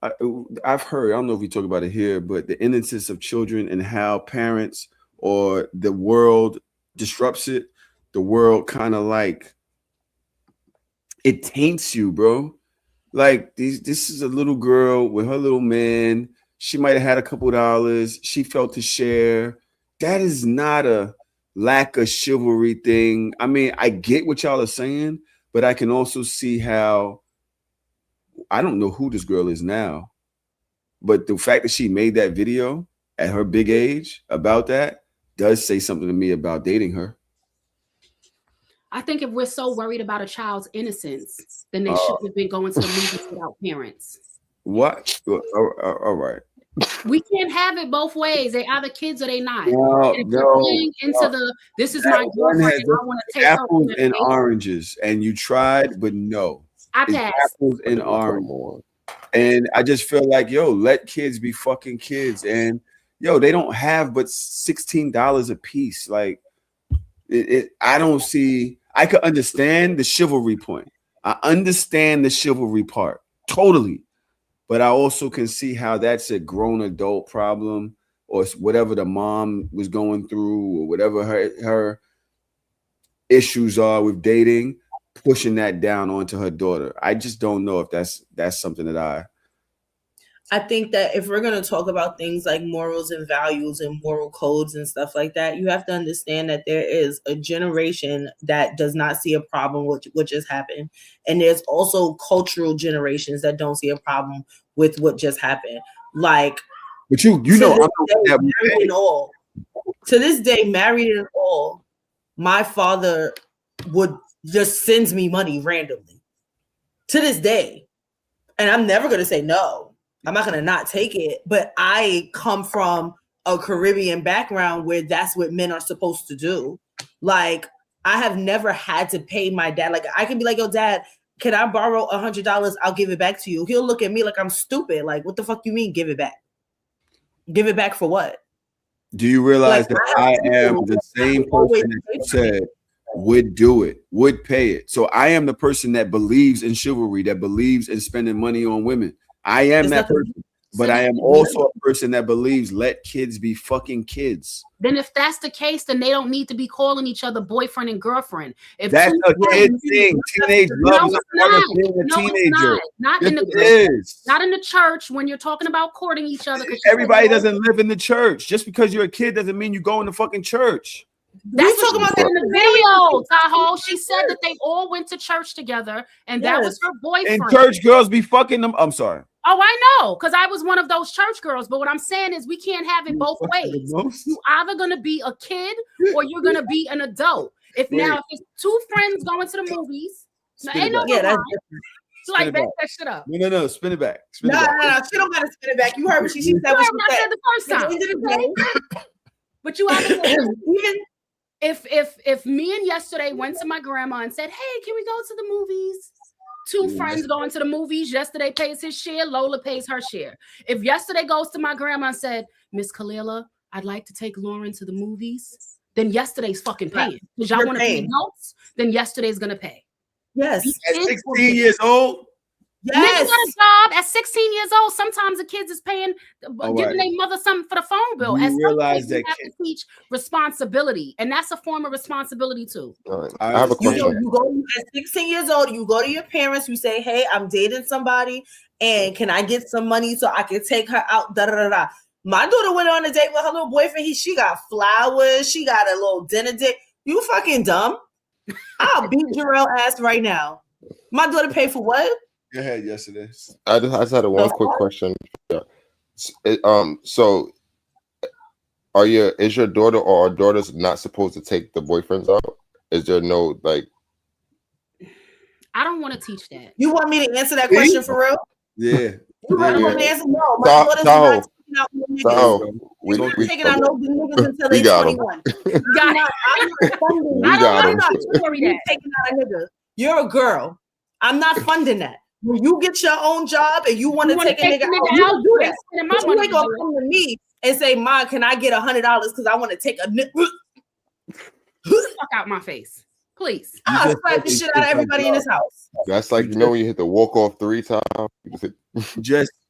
I've heard. I don't know if we talk about it here, but the innocence of children and how parents or the world disrupts it. The world kind of like it taints you, bro. Like this is a little girl with her little man. She might have had a couple dollars. She felt to share. That is not a lack of chivalry thing. I mean, I get what y'all are saying, but I can also see how I don't know who this girl is now, but the fact that she made that video at her big age about that does say something to me about dating her. I think if we're so worried about a child's innocence, then they shouldn't have been going to the movies without parents. What? All right. We can't have it both ways. They either kids or they not. This is my girlfriend. I want to take apples and oranges, and you tried, but no. I passed. Apples and oranges. And I just feel like, let kids be fucking kids. And they don't have but $16 a piece. Like I don't see. I could understand the chivalry point. I understand the chivalry part totally, but I also can see how that's a grown adult problem, or whatever the mom was going through, or whatever her issues are with dating, pushing that down onto her daughter. I just don't know if that's something that I think that if we're going to talk about things like morals and values and moral codes and stuff like that, you have to understand that there is a generation that does not see a problem with what just happened. And there's also cultural generations that don't see a problem with what just happened. Like, but you know, to this day, married and all, my father would just sends me money randomly to this day. And I'm never going to say no. I'm not going to not take it, but I come from a Caribbean background where that's what men are supposed to do. Like, I have never had to pay my dad. Like, I can be like, yo, dad, can I borrow $100? I'll give it back to you. He'll look at me like I'm stupid. Like, what the fuck you mean give it back? Give it back for what? Do you realize that I am the same person that you said would do it, would pay it? So I am the person that believes in chivalry, that believes in spending money on women. I am that person, but I am also a person that believes let kids be fucking kids. Then if that's the case, then they don't need to be calling each other boyfriend and girlfriend. If that's a kid thing. Teenage love is a part of being a teenager. Not in the church when you're talking about courting each other. Everybody doesn't live in the church. Just because you're a kid doesn't mean you go in the fucking church. That's what she said in the video, Tahoe. She said that they all went to church together, and that was her boyfriend. And church girls be fucking them. I'm sorry. Oh, I know, because I was one of those church girls. But what I'm saying is we can't have it both ways. You're either going to be a kid or you're going to be an adult. If it's two friends going to the movies, ain't no so like back that shit up. No, spin it back. No, she don't gotta spin it back. You heard what she said. What I said the first time. But you if me and yesterday went to my grandma and said, hey, can we go to the movies? Two friends going to the movies. Yesterday pays his share. Lola pays her share. If yesterday goes to my grandma and said, Miss Kalila, I'd like to take Lauren to the movies, then yesterday's fucking paying. Because y'all want to be adults, then yesterday's going to pay. Yes. At 16 years old? Yes. Niggas got a job at 16 years old. Sometimes the kids is paying, giving their mother something for the phone bill. You realize that you have to teach responsibility, and that's a form of responsibility too. I have a question. You go at 16 years old. You go to your parents. You say, "Hey, I'm dating somebody, and can I get some money so I can take her out?" Da da da da. My daughter went on a date with her little boyfriend. She got flowers. She got a little dinner date. You fucking dumb. I'll beat Jarrell ass right now. My daughter paid for what? Go ahead, yesterday. I just had one quick question. So is your daughter or our daughters not supposed to take the boyfriends out? Is there no like? I don't want to teach that. You want me to answer that question for real? Yeah. You want me to answer? No, my daughter's not taking out no niggas. We taking out no niggas until they're 21. I'm not taking out a nigga. You're a girl. I'm not funding that. When you get your own job and you want to take a nigga out, you do that. You ain't gonna come to me and say, "Ma, can I get $100 because I want to take a nigga?" Fuck out my face, please. I'll slap the shit out of everybody in this house. That's like when you hit the walk off 3 times.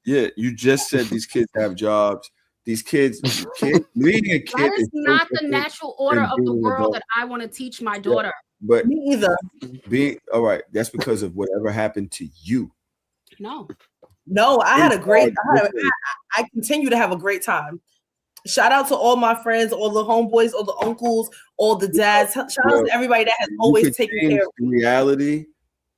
You just said these kids have jobs. These kids, leading a kid. That is not the natural order of the world that I want to teach my daughter. But me either. All right. That's because of whatever happened to you. No, I had a great. I continue to have a great time. Shout out to all my friends, all the homeboys, all the uncles, all the dads. Shout out to everybody that has always taken care of me. Reality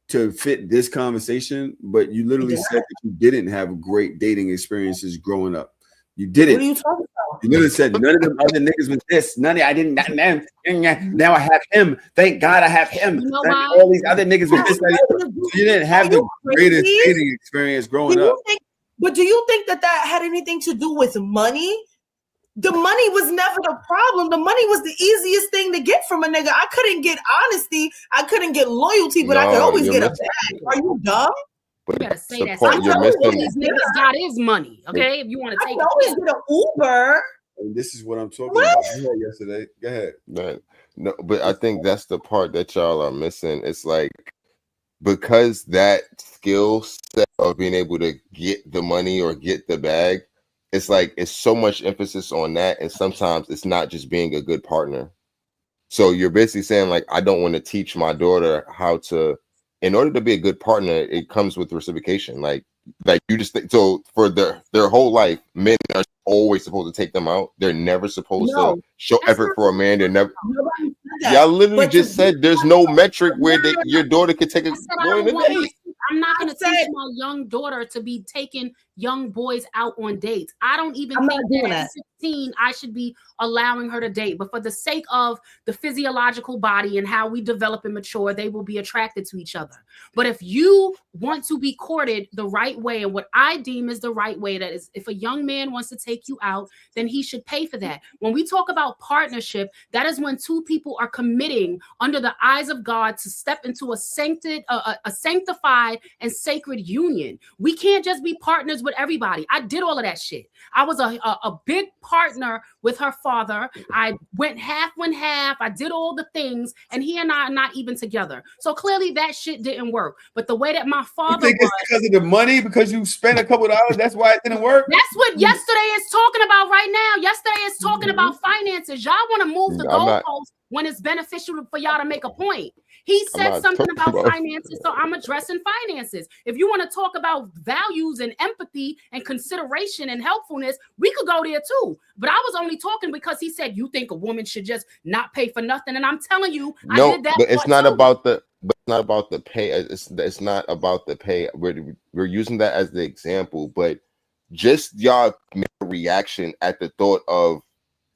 to fit this conversation, but you literally said that you didn't have great dating experiences growing up. You didn't. What are you talking about? You literally said none of them other niggas was this. I didn't. Now I have him. Thank God I have him. You know all these other niggas with this. You didn't have the greatest dating experience growing up. But do you think that had anything to do with money? The money was never the problem. The money was the easiest thing to get from a nigga. I couldn't get honesty. I couldn't get loyalty, but I could always get a bag. Are you dumb? You gotta say that. All these niggas got his money, okay? If you want to take, I can always get an Uber. And this is what I'm talking about. Yesterday, go ahead. No, but I think that's the part that y'all are missing. It's like because that skill set of being able to get the money or get the bag, it's like it's so much emphasis on that, and sometimes it's not just being a good partner. So you're basically saying like I don't want to teach my daughter how to. In order to be a good partner, it comes with reciprocation. Like Like you just think so for their whole life, men are always supposed to take them out. They're never supposed to show effort for a man. They're never. Y'all literally just said there's no metric where your daughter could take a boy on a date. I'm not going to teach my young daughter to be taking young boys out on dates. I don't even think that at 16 I should be allowing her to date. But for the sake of the physiological body and how we develop and mature, they will be attracted to each other. But if you want to be courted the right way, and what I deem is the right way, that is, if a young man wants to take you out, then he should pay for that. When we talk about partnership, that is when two people are committing under the eyes of God to step into a sanctified and sacred union. We can't just be partners with everybody. I did all of that shit. I was a big partner with her father. I went half. I did all the things, and he and I are not even together. So clearly that shit didn't work. But the way that my father it's because of the money, because you spent a couple dollars, that's why it didn't work? That's what yesterday is talking about right now. Yesterday is talking about finances. Y'all want to move the goalposts when it's beneficial for y'all to make a point. He said something about finances, so I'm addressing finances. If you want to talk about values and empathy and consideration and helpfulness, we could go there too. But I was only talking because he said you think a woman should just not pay for nothing, and I'm telling you, I did that. But it's not about the. But it's not about the pay. It's not about the pay. We're using that as the example, but just y'all reaction at the thought of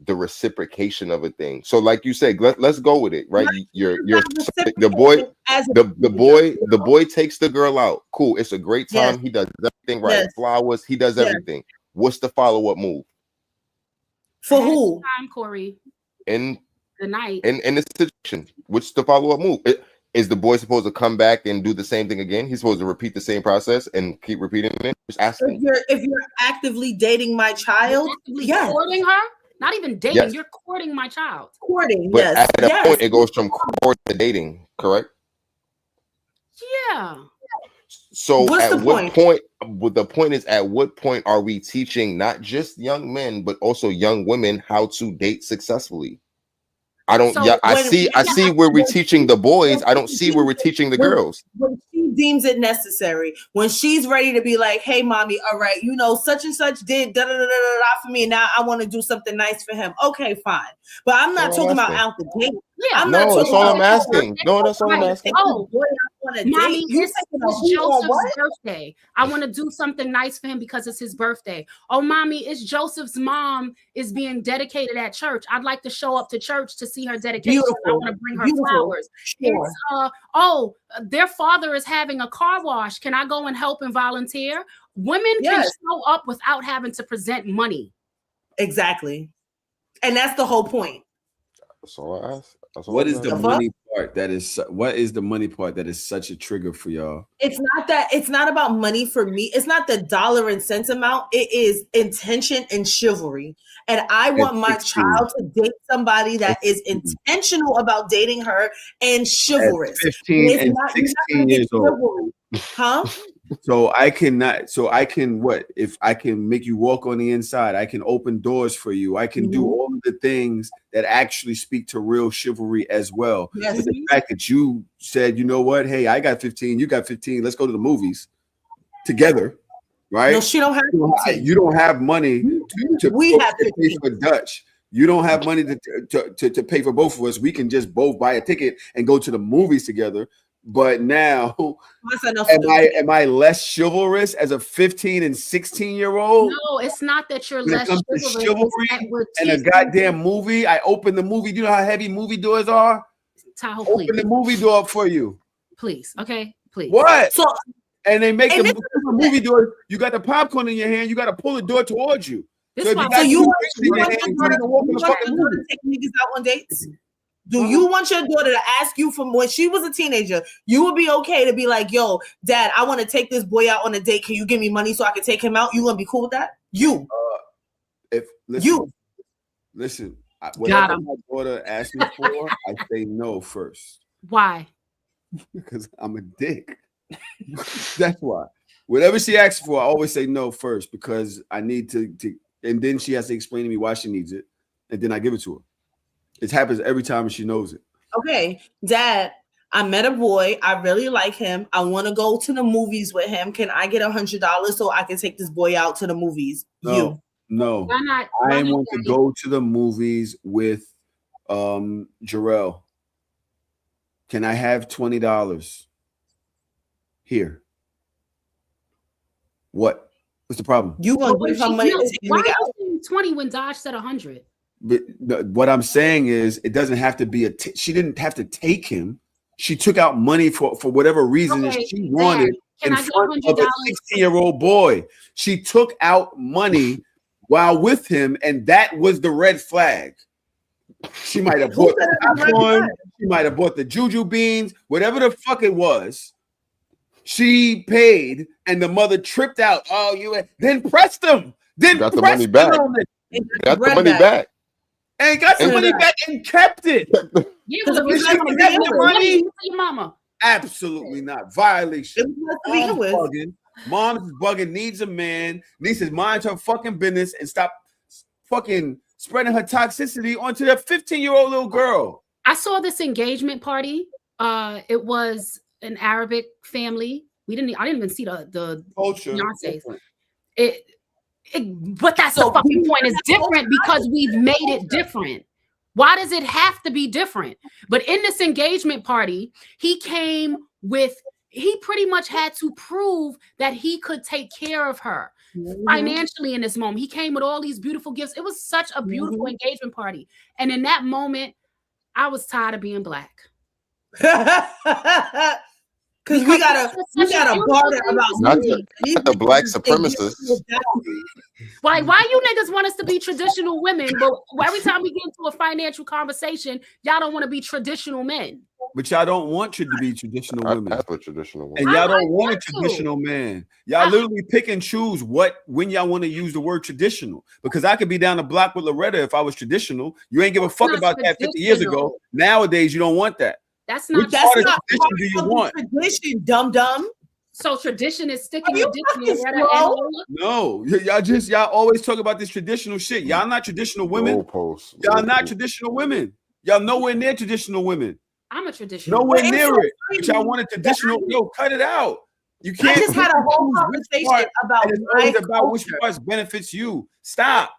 the reciprocation of a thing. So like you said, let's go with it, right? The boy takes the girl out. Cool. It's a great time. He does everything right. Flowers. He does everything. What's the follow-up move? For who? Time, Corey. In the night. In this situation, what's the follow-up move? Is the boy supposed to come back and do the same thing again? He's supposed to repeat the same process and keep repeating it? Just asking. If you're actively dating my child, courting her? Not even dating, you're courting my child. Courting, but at that point, it goes from courting to dating, correct? Yeah. So at what point? The point is, at what point are we teaching not just young men but also young women how to date successfully? I don't. So I see where we're teaching the boys. I don't see where we're teaching the girls. When she deems it necessary, when she's ready to be like, "Hey, mommy, all right, you know, such and such did da da da da da for me. Now I want to do something nice for him." Okay, fine, but I'm not talking about out the gate. Yeah, that's all I'm asking. No, that's all I'm asking. Oh, mommy, it's Joseph's birthday. I want to do something nice for him because it's his birthday. Oh, mommy, it's Joseph's mom is being dedicated at church. I'd like to show up to church to see her dedication. I want to bring her flowers. Sure. It's their father is having a car wash. Can I go and help and volunteer? Women can show up without having to present money. Exactly. And that's the whole point. That's all I ask. What is the money part that is? What is the money part that is such a trigger for y'all? It's not about money for me. It's not the dollar and cents amount. It is intention and chivalry. And I want my child to date somebody that is intentional about dating her and chivalrous. At 15 and 16 years old. Huh? So I can what? If I can make you walk on the inside, I can open doors for you. I can do all of the things that actually speak to real chivalry as well. Yes. But the fact that you said, you know what? Hey, I got 15, you got 15. Let's go to the movies together, right? No, she don't have 15. You don't have money to pay for Dutch. You don't have money to pay for both of us. We can just both buy a ticket and go to the movies together. But now, am I less chivalrous as a 15 and 16-year-old? No, it's not that you're less chivalrous. And a goddamn movie, I open the movie. Do you know how heavy movie doors are? Tahoe, open the movie door up for you. Please, okay, please. What? So, and they make the movie door. You got the popcorn in your hand. You got to pull the door towards you. You want your daughter to take niggas out on dates? Do you want your daughter to ask you from when she was a teenager, you would be okay to be like, yo, dad, I want to take this boy out on a date. Can you give me money so I can take him out? You gonna be cool with that? Listen, whatever my daughter asks me for, I say no first. Why? Because I'm a dick. That's why. Whatever she asks for, I always say no first because I need to, and then she has to explain to me why she needs it, and then I give it to her. It happens every time and she knows it. Okay, dad, I met a boy. I really like him. I want to go to the movies with him. Can I get $100 so I can take this boy out to the movies? No. Why not? I want to go to the movies with Jarrell. Can I have $20 here? What's the problem? You gonna give her money? Why are you saying 20 when Dodge said 100? But what I'm saying is, it doesn't have to be she didn't have to take him. She took out money for whatever reason that she wanted in front of a 16-year-old boy. She took out money while with him, and that was the red flag. She might have bought the popcorn. She might have bought the juju beans, whatever the fuck it was. She paid, and the mother tripped out. Oh, then pressed them. Then got the money back. Got the money back. And got the money back and kept it. Yeah, because if you get the money, your mama. Absolutely not. Violation. Mom's bugging, needs a man, needs to mind her fucking business and stop fucking spreading her toxicity onto that 15-year-old little girl. I saw this engagement party. It was an Arabic family. I didn't even see the culture. But that's the fucking point. It's different because we've made it different. Why does it have to be different? But in this engagement party, he pretty much had to prove that he could take care of her financially in this moment. He came with all these beautiful gifts. It was such a beautiful engagement party. And in that moment, I was tired of being black. Because we gotta barter about not the black supremacists. Why you niggas want us to be traditional women, but every time we get into a financial conversation, y'all don't want to be traditional men. But y'all don't want you to be traditional women. That's what traditional women. And y'all don't want a traditional man. Y'all literally pick and choose when y'all want to use the word traditional. Because I could be down the block with Loretta if I was traditional. You ain't give a fuck about that 50 years ago. Nowadays, you don't want that. That's not tradition. Do you want tradition, dumb? So tradition is sticking your dick in No, y'all always talk about this traditional shit. Y'all not traditional women. Y'all not traditional women. Y'all nowhere near traditional women. I'm a traditional. Nowhere near it. But y'all want a traditional. Yo, cut it out. You can't. I just had a whole conversation about which parts benefits you. Stop.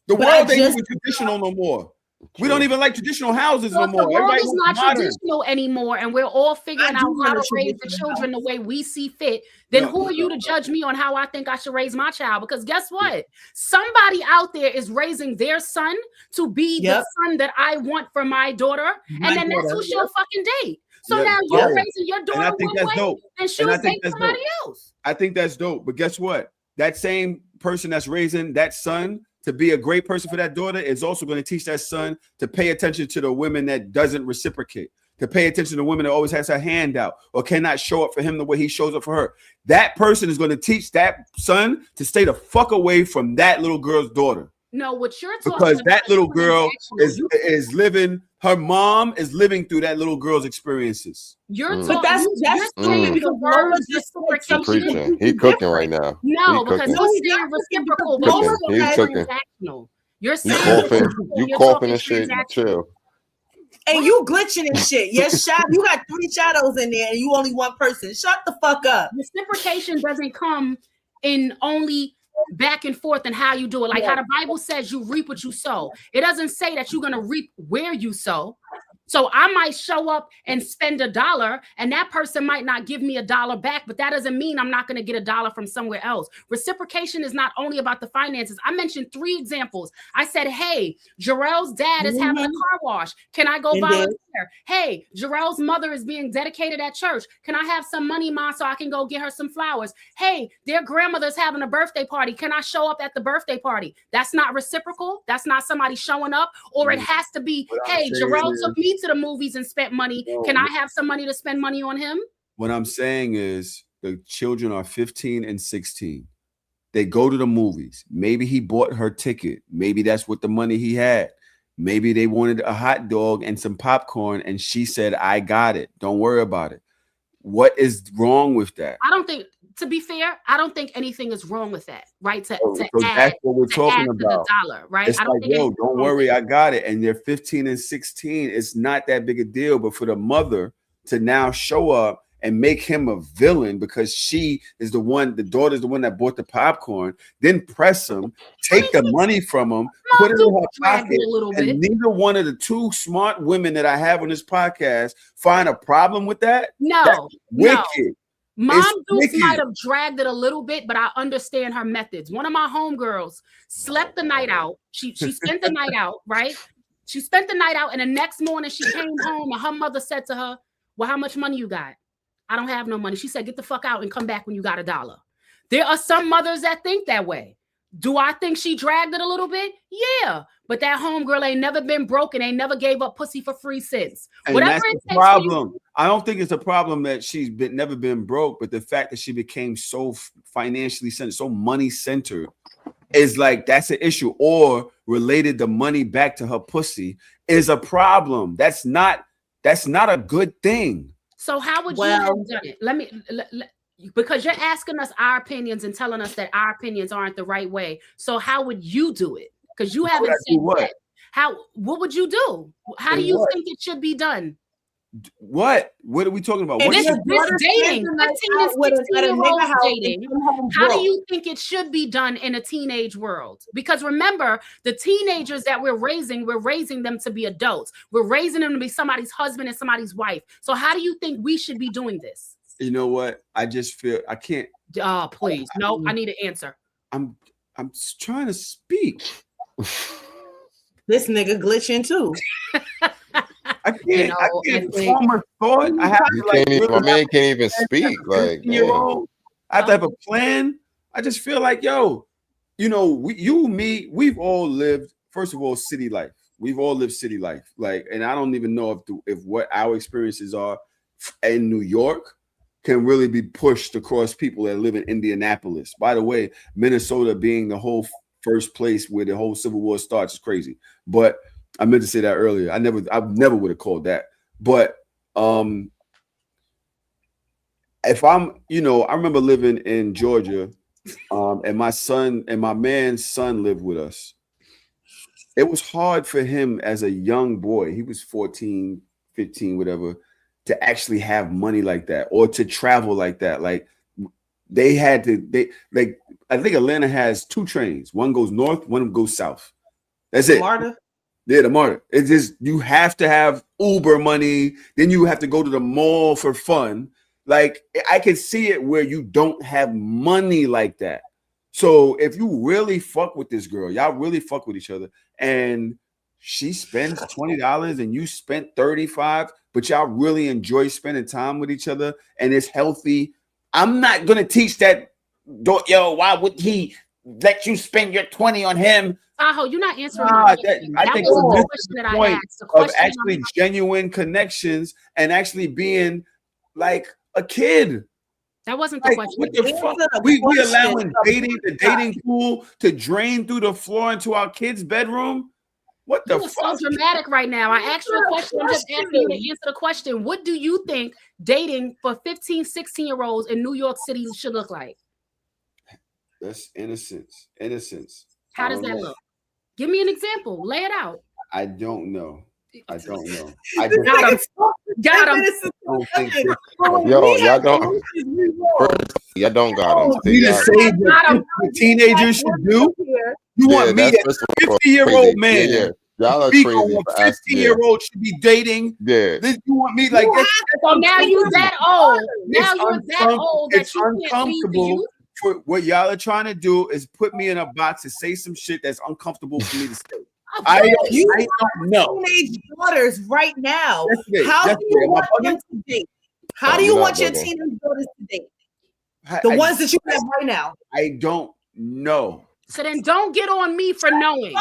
The world ain't even traditional no more. We don't even like traditional houses no more. The world is not traditional anymore, and we're all figuring out how to raise the children the way we see fit. Then who are you to judge me on how I think I should raise my child? Because guess what? Somebody out there is raising their son to be the son that I want for my daughter, and then that's who she'll fucking date. So now you're raising your daughter one way, and she'll date somebody else. I think that's dope. But guess what? That same person that's raising that son to be a great person for that daughter is also going to teach that son to pay attention to the women that doesn't reciprocate, to pay attention to the women that always has her hand out or cannot show up for him the way he shows up for her. That person is going to teach that son to stay the fuck away from that little girl's daughter. No, what you're talking because that little girl is living. Her mom is living through that little girl's experiences. You're talking. That's preaching. He cooking right now. No, because he's saying reciprocal. He's cooking. You're saying you coughing and shit. Chill. And you glitching and shit. Yes, you got 3 shadows in there, and you only one person. Shut the fuck up. Reciprocation doesn't come in only back and forth and how you do it. Like how the Bible says you reap what you sow. It doesn't say that you're going to reap where you sow. So I might show up and spend $1 and that person might not give me $1 back, but that doesn't mean I'm not going to get $1 from somewhere else. Reciprocation is not only about the finances. I mentioned 3 examples. I said, hey, Jarrell's dad is having a car wash. Can I go volunteer? Hey, Jarrell's mother is being dedicated at church. Can I have some money, Ma, so I can go get her some flowers? Hey, their grandmother's having a birthday party. Can I show up at the birthday party? That's not reciprocal. That's not somebody showing up. Or it has to be, hey, Jarrell took me to the movies and spent money. Can I have some money to spend money on him? What I'm saying is the children are 15 and 16. They go to the movies. Maybe he bought her ticket. Maybe that's what the money he had. Maybe they wanted a hot dog and some popcorn, and she said, I got it. Don't worry about it. What is wrong with that? I don't think, to be fair, I don't think anything is wrong with that, right? So that's what we're talking about. $1, right? It's like, yo, don't worry, I got it. And they're 15 and 16. It's not that big a deal. But for the mother to now show up and make him a villain because she is the daughter's the one that bought the popcorn, then press him, take the money from him, put it in her pocket, and neither one of the two smart women that I have on this podcast find a problem with that? No, wicked. Mom Dukes might have dragged it a little bit, but I understand her methods. One of my homegirls slept the night out. She spent the night out, right? She spent the night out, and the next morning she came home, and her mother said to her, well, how much money you got? I don't have no money. She said, get the fuck out and come back when you got $1. There are some mothers that think that way. Do I think she dragged it a little bit? Yeah. But that homegirl ain't never been broken, ain't never gave up pussy for free since. And whatever that's the problem. I don't think it's a problem that she's never been broke, but the fact that she became so financially centered, so money centered, is like that's an issue. Or related the money back to her pussy is a problem. That's not a good thing. So how would you have done it? Because you're asking us our opinions and telling us that our opinions aren't the right way. So how would you do it? Because you haven't said what. What would you do? How do you think it should be done? What are we talking about? This dating, 15 and 16-year-olds dating. How do you think it should be done in a teenage world? Because remember, the teenagers that we're raising them to be adults. We're raising them to be somebody's husband and somebody's wife. So how do you think we should be doing this? You know what? I just feel I can't. Oh, please. No, I need an answer. I'm trying to speak. This nigga glitching too. I can't form a thought. I have to my man can't even speak. Like, I have to have a plan. I just feel like, we've all lived, first of all, city life. We've all lived city life. Like, and I don't even know if what our experiences are in New York can really be pushed across people that live in Indianapolis. By the way, Minnesota being the whole first place where the whole Civil War starts is crazy. But I meant to say that earlier. I never would have called that. But if I'm, I remember living in Georgia, and my son and my man's son lived with us. It was hard for him as a young boy. He was 14, 15, whatever, to actually have money like that or to travel like that. Like I think Atlanta has 2 trains. One goes north, one goes south. That's it. MARTA? Yeah, the MARTA. It's just you have to have Uber money. Then you have to go to the mall for fun. Like I can see it where you don't have money like that. So if you really fuck with this girl, y'all really fuck with each other, and she spends $20 and you spent $35, but y'all really enjoy spending time with each other and it's healthy. I'm not gonna teach that. Why would he let you spend your 20 on him? Aho, you're not answering my question. I think was the question that point I asked. The question of actually genuine connections and actually being like a kid. That wasn't the question. What the fuck? We allowing the dating pool to drain through the floor into our kids' bedroom? What the fuck? So dramatic right now. I asked you a question. I'm just asking you to answer the question. What do you think dating for 15, 16-year-olds in New York City should look like? That's innocence. Innocence. How does that look? Give me an example. Lay it out. I don't know. I don't know. Got him. Y'all don't. Y'all don't got him. You just say what teenagers should do. You want me, a 50-year-old man? Yeah. Y'all are crazy. A 15-year-old should be dating. Yeah. This, you want me like this? So now you're that old. Now you're that old that you can't leave the youth. For what y'all are trying to do is put me in a box to say some shit that's uncomfortable for me to say. I don't know. Teenage daughters right now. How do you want them to date? How do you want your teenage daughters to date? The ones that you have right now. I don't know. So then don't get on me for knowing.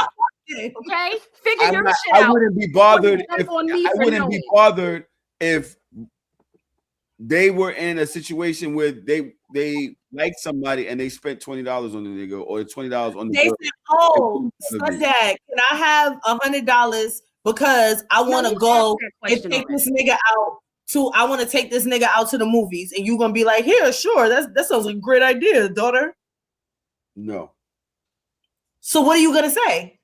Okay? Figure your shit out. I wouldn't be bothered if they were in a situation where they like somebody and they spent $20 on the nigga or $20 on the they girl. Said, son, dad, can I have $100 because I want to go and take this nigga out I want to take this nigga out to the movies, and you're gonna be like, here, sure, that sounds like a great idea, daughter. No. So what are you gonna say?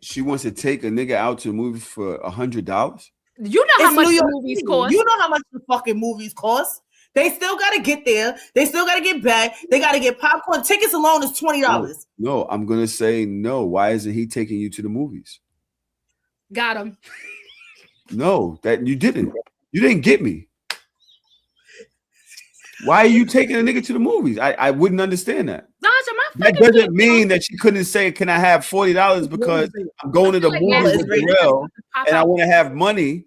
She wants to take a nigga out to a movie for $100. You know how much the movies cost. You know how much the fucking movies cost. They still got to get there. They still got to get back. They got to get popcorn. Tickets alone is $20. No, I'm gonna say no. Why isn't he taking you to the movies? Got him. No, that you didn't. You didn't get me. Why are you taking a nigga to the movies? I wouldn't understand that. That doesn't mean that she couldn't say, "Can I have $40 because I'm going to the movies with Darrell and I want to have money."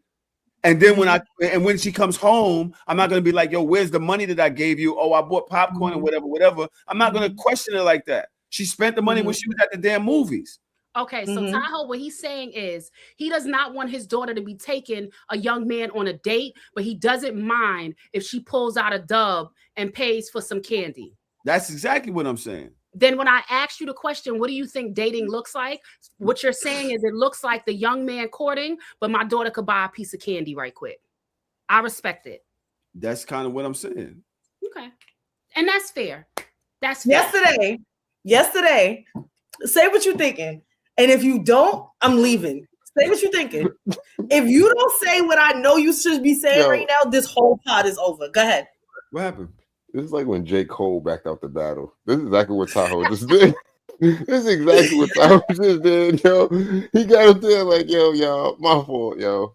And then when she comes home, I'm not gonna be like, "Yo, where's the money that I gave you? Oh, I bought popcorn and whatever." I'm not gonna question her like that. She spent the money when she was at the damn movies. Okay, so Tahoe, what he's saying is he does not want his daughter to be taking a young man on a date, but he doesn't mind if she pulls out a dub and pays for some candy. That's exactly what I'm saying. Then when I asked you the question, what do you think dating looks like? What you're saying is it looks like the young man courting, but my daughter could buy a piece of candy right quick. I respect it. That's kind of what I'm saying. Okay. And that's fair. That's fair. Yesterday, say what you're thinking. And if you don't, I'm leaving. Say what you're thinking. If you don't say what I know you should be saying right now, this whole pod is over. Go ahead. What happened? This is like when J. Cole backed out the battle. This is exactly what Tahoe just did. This is exactly what Tahoe just did, yo. He got up there like, yo, y'all, my fault, yo.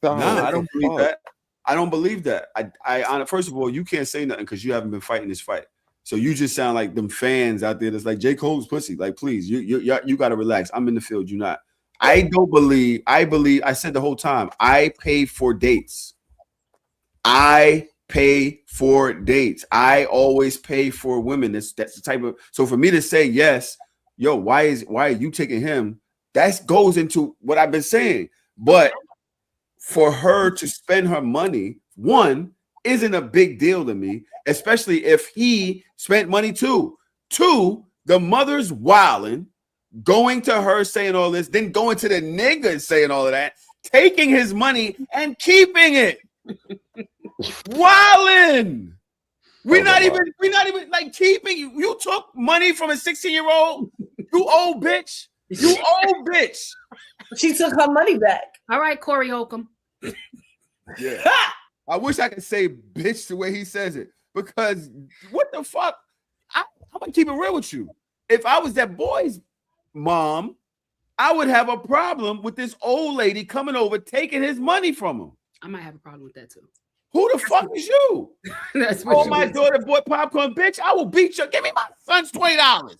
Tahoe, I don't believe that. I don't believe that. I first of all, you can't say nothing because you haven't been fighting this fight. So you just sound like them fans out there that's like, J. Cole's pussy. Like, please, you got to relax. I'm in the field. You're not. I believe, I said the whole time, I pay for dates. I pay for dates. I always pay for women. That's the type of, so for me to say yes, yo, why are you taking him? That goes into what I've been saying. But for her to spend her money, one, isn't a big deal to me, especially if he spent money too. Two, the mother's wilding, going to her saying all this, then going to the nigga saying all of that, taking his money and keeping it. Wildin'. We're not even like keeping you. You took money from a 16-year-old. You old bitch. You old bitch. She took her money back. All right, Corey Holcomb. Yeah. I wish I could say bitch the way he says it, because what the fuck? I'm gonna keep it real with you. If I was that boy's mom, I would have a problem with this old lady coming over taking his money from him. I might have a problem with that too. Who the fuck is you? That's what my daughter bought popcorn, bitch. I will beat you. Give me my son's $20.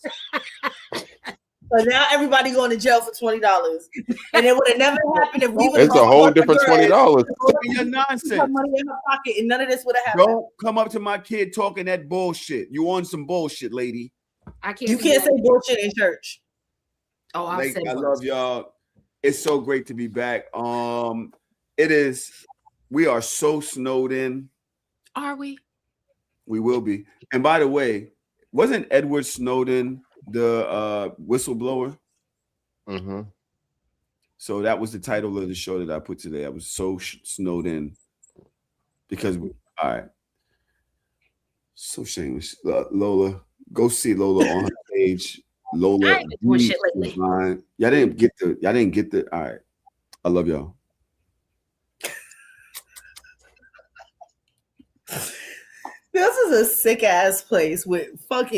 So now everybody going to jail for $20, and it would have never happened if we would. It's a whole different $20. Your nonsense. Money in her pocket, and none of this would have happened. Don't come up to my kid talking that bullshit. You on some bullshit, lady. You can't say bullshit in church. Oh, I love y'all. It's so great to be back. It is. We are so snowed in. Are we? We will be. And by the way, wasn't Edward Snowden the whistleblower? Mm-hmm. So that was the title of the show that I put today. I was so snowed in because all right. So shameless. Lola, go see Lola on her page. Lola, I ain't been doing shit lately. Y'all didn't get the. All right, I love y'all. This is a sick ass place with fucking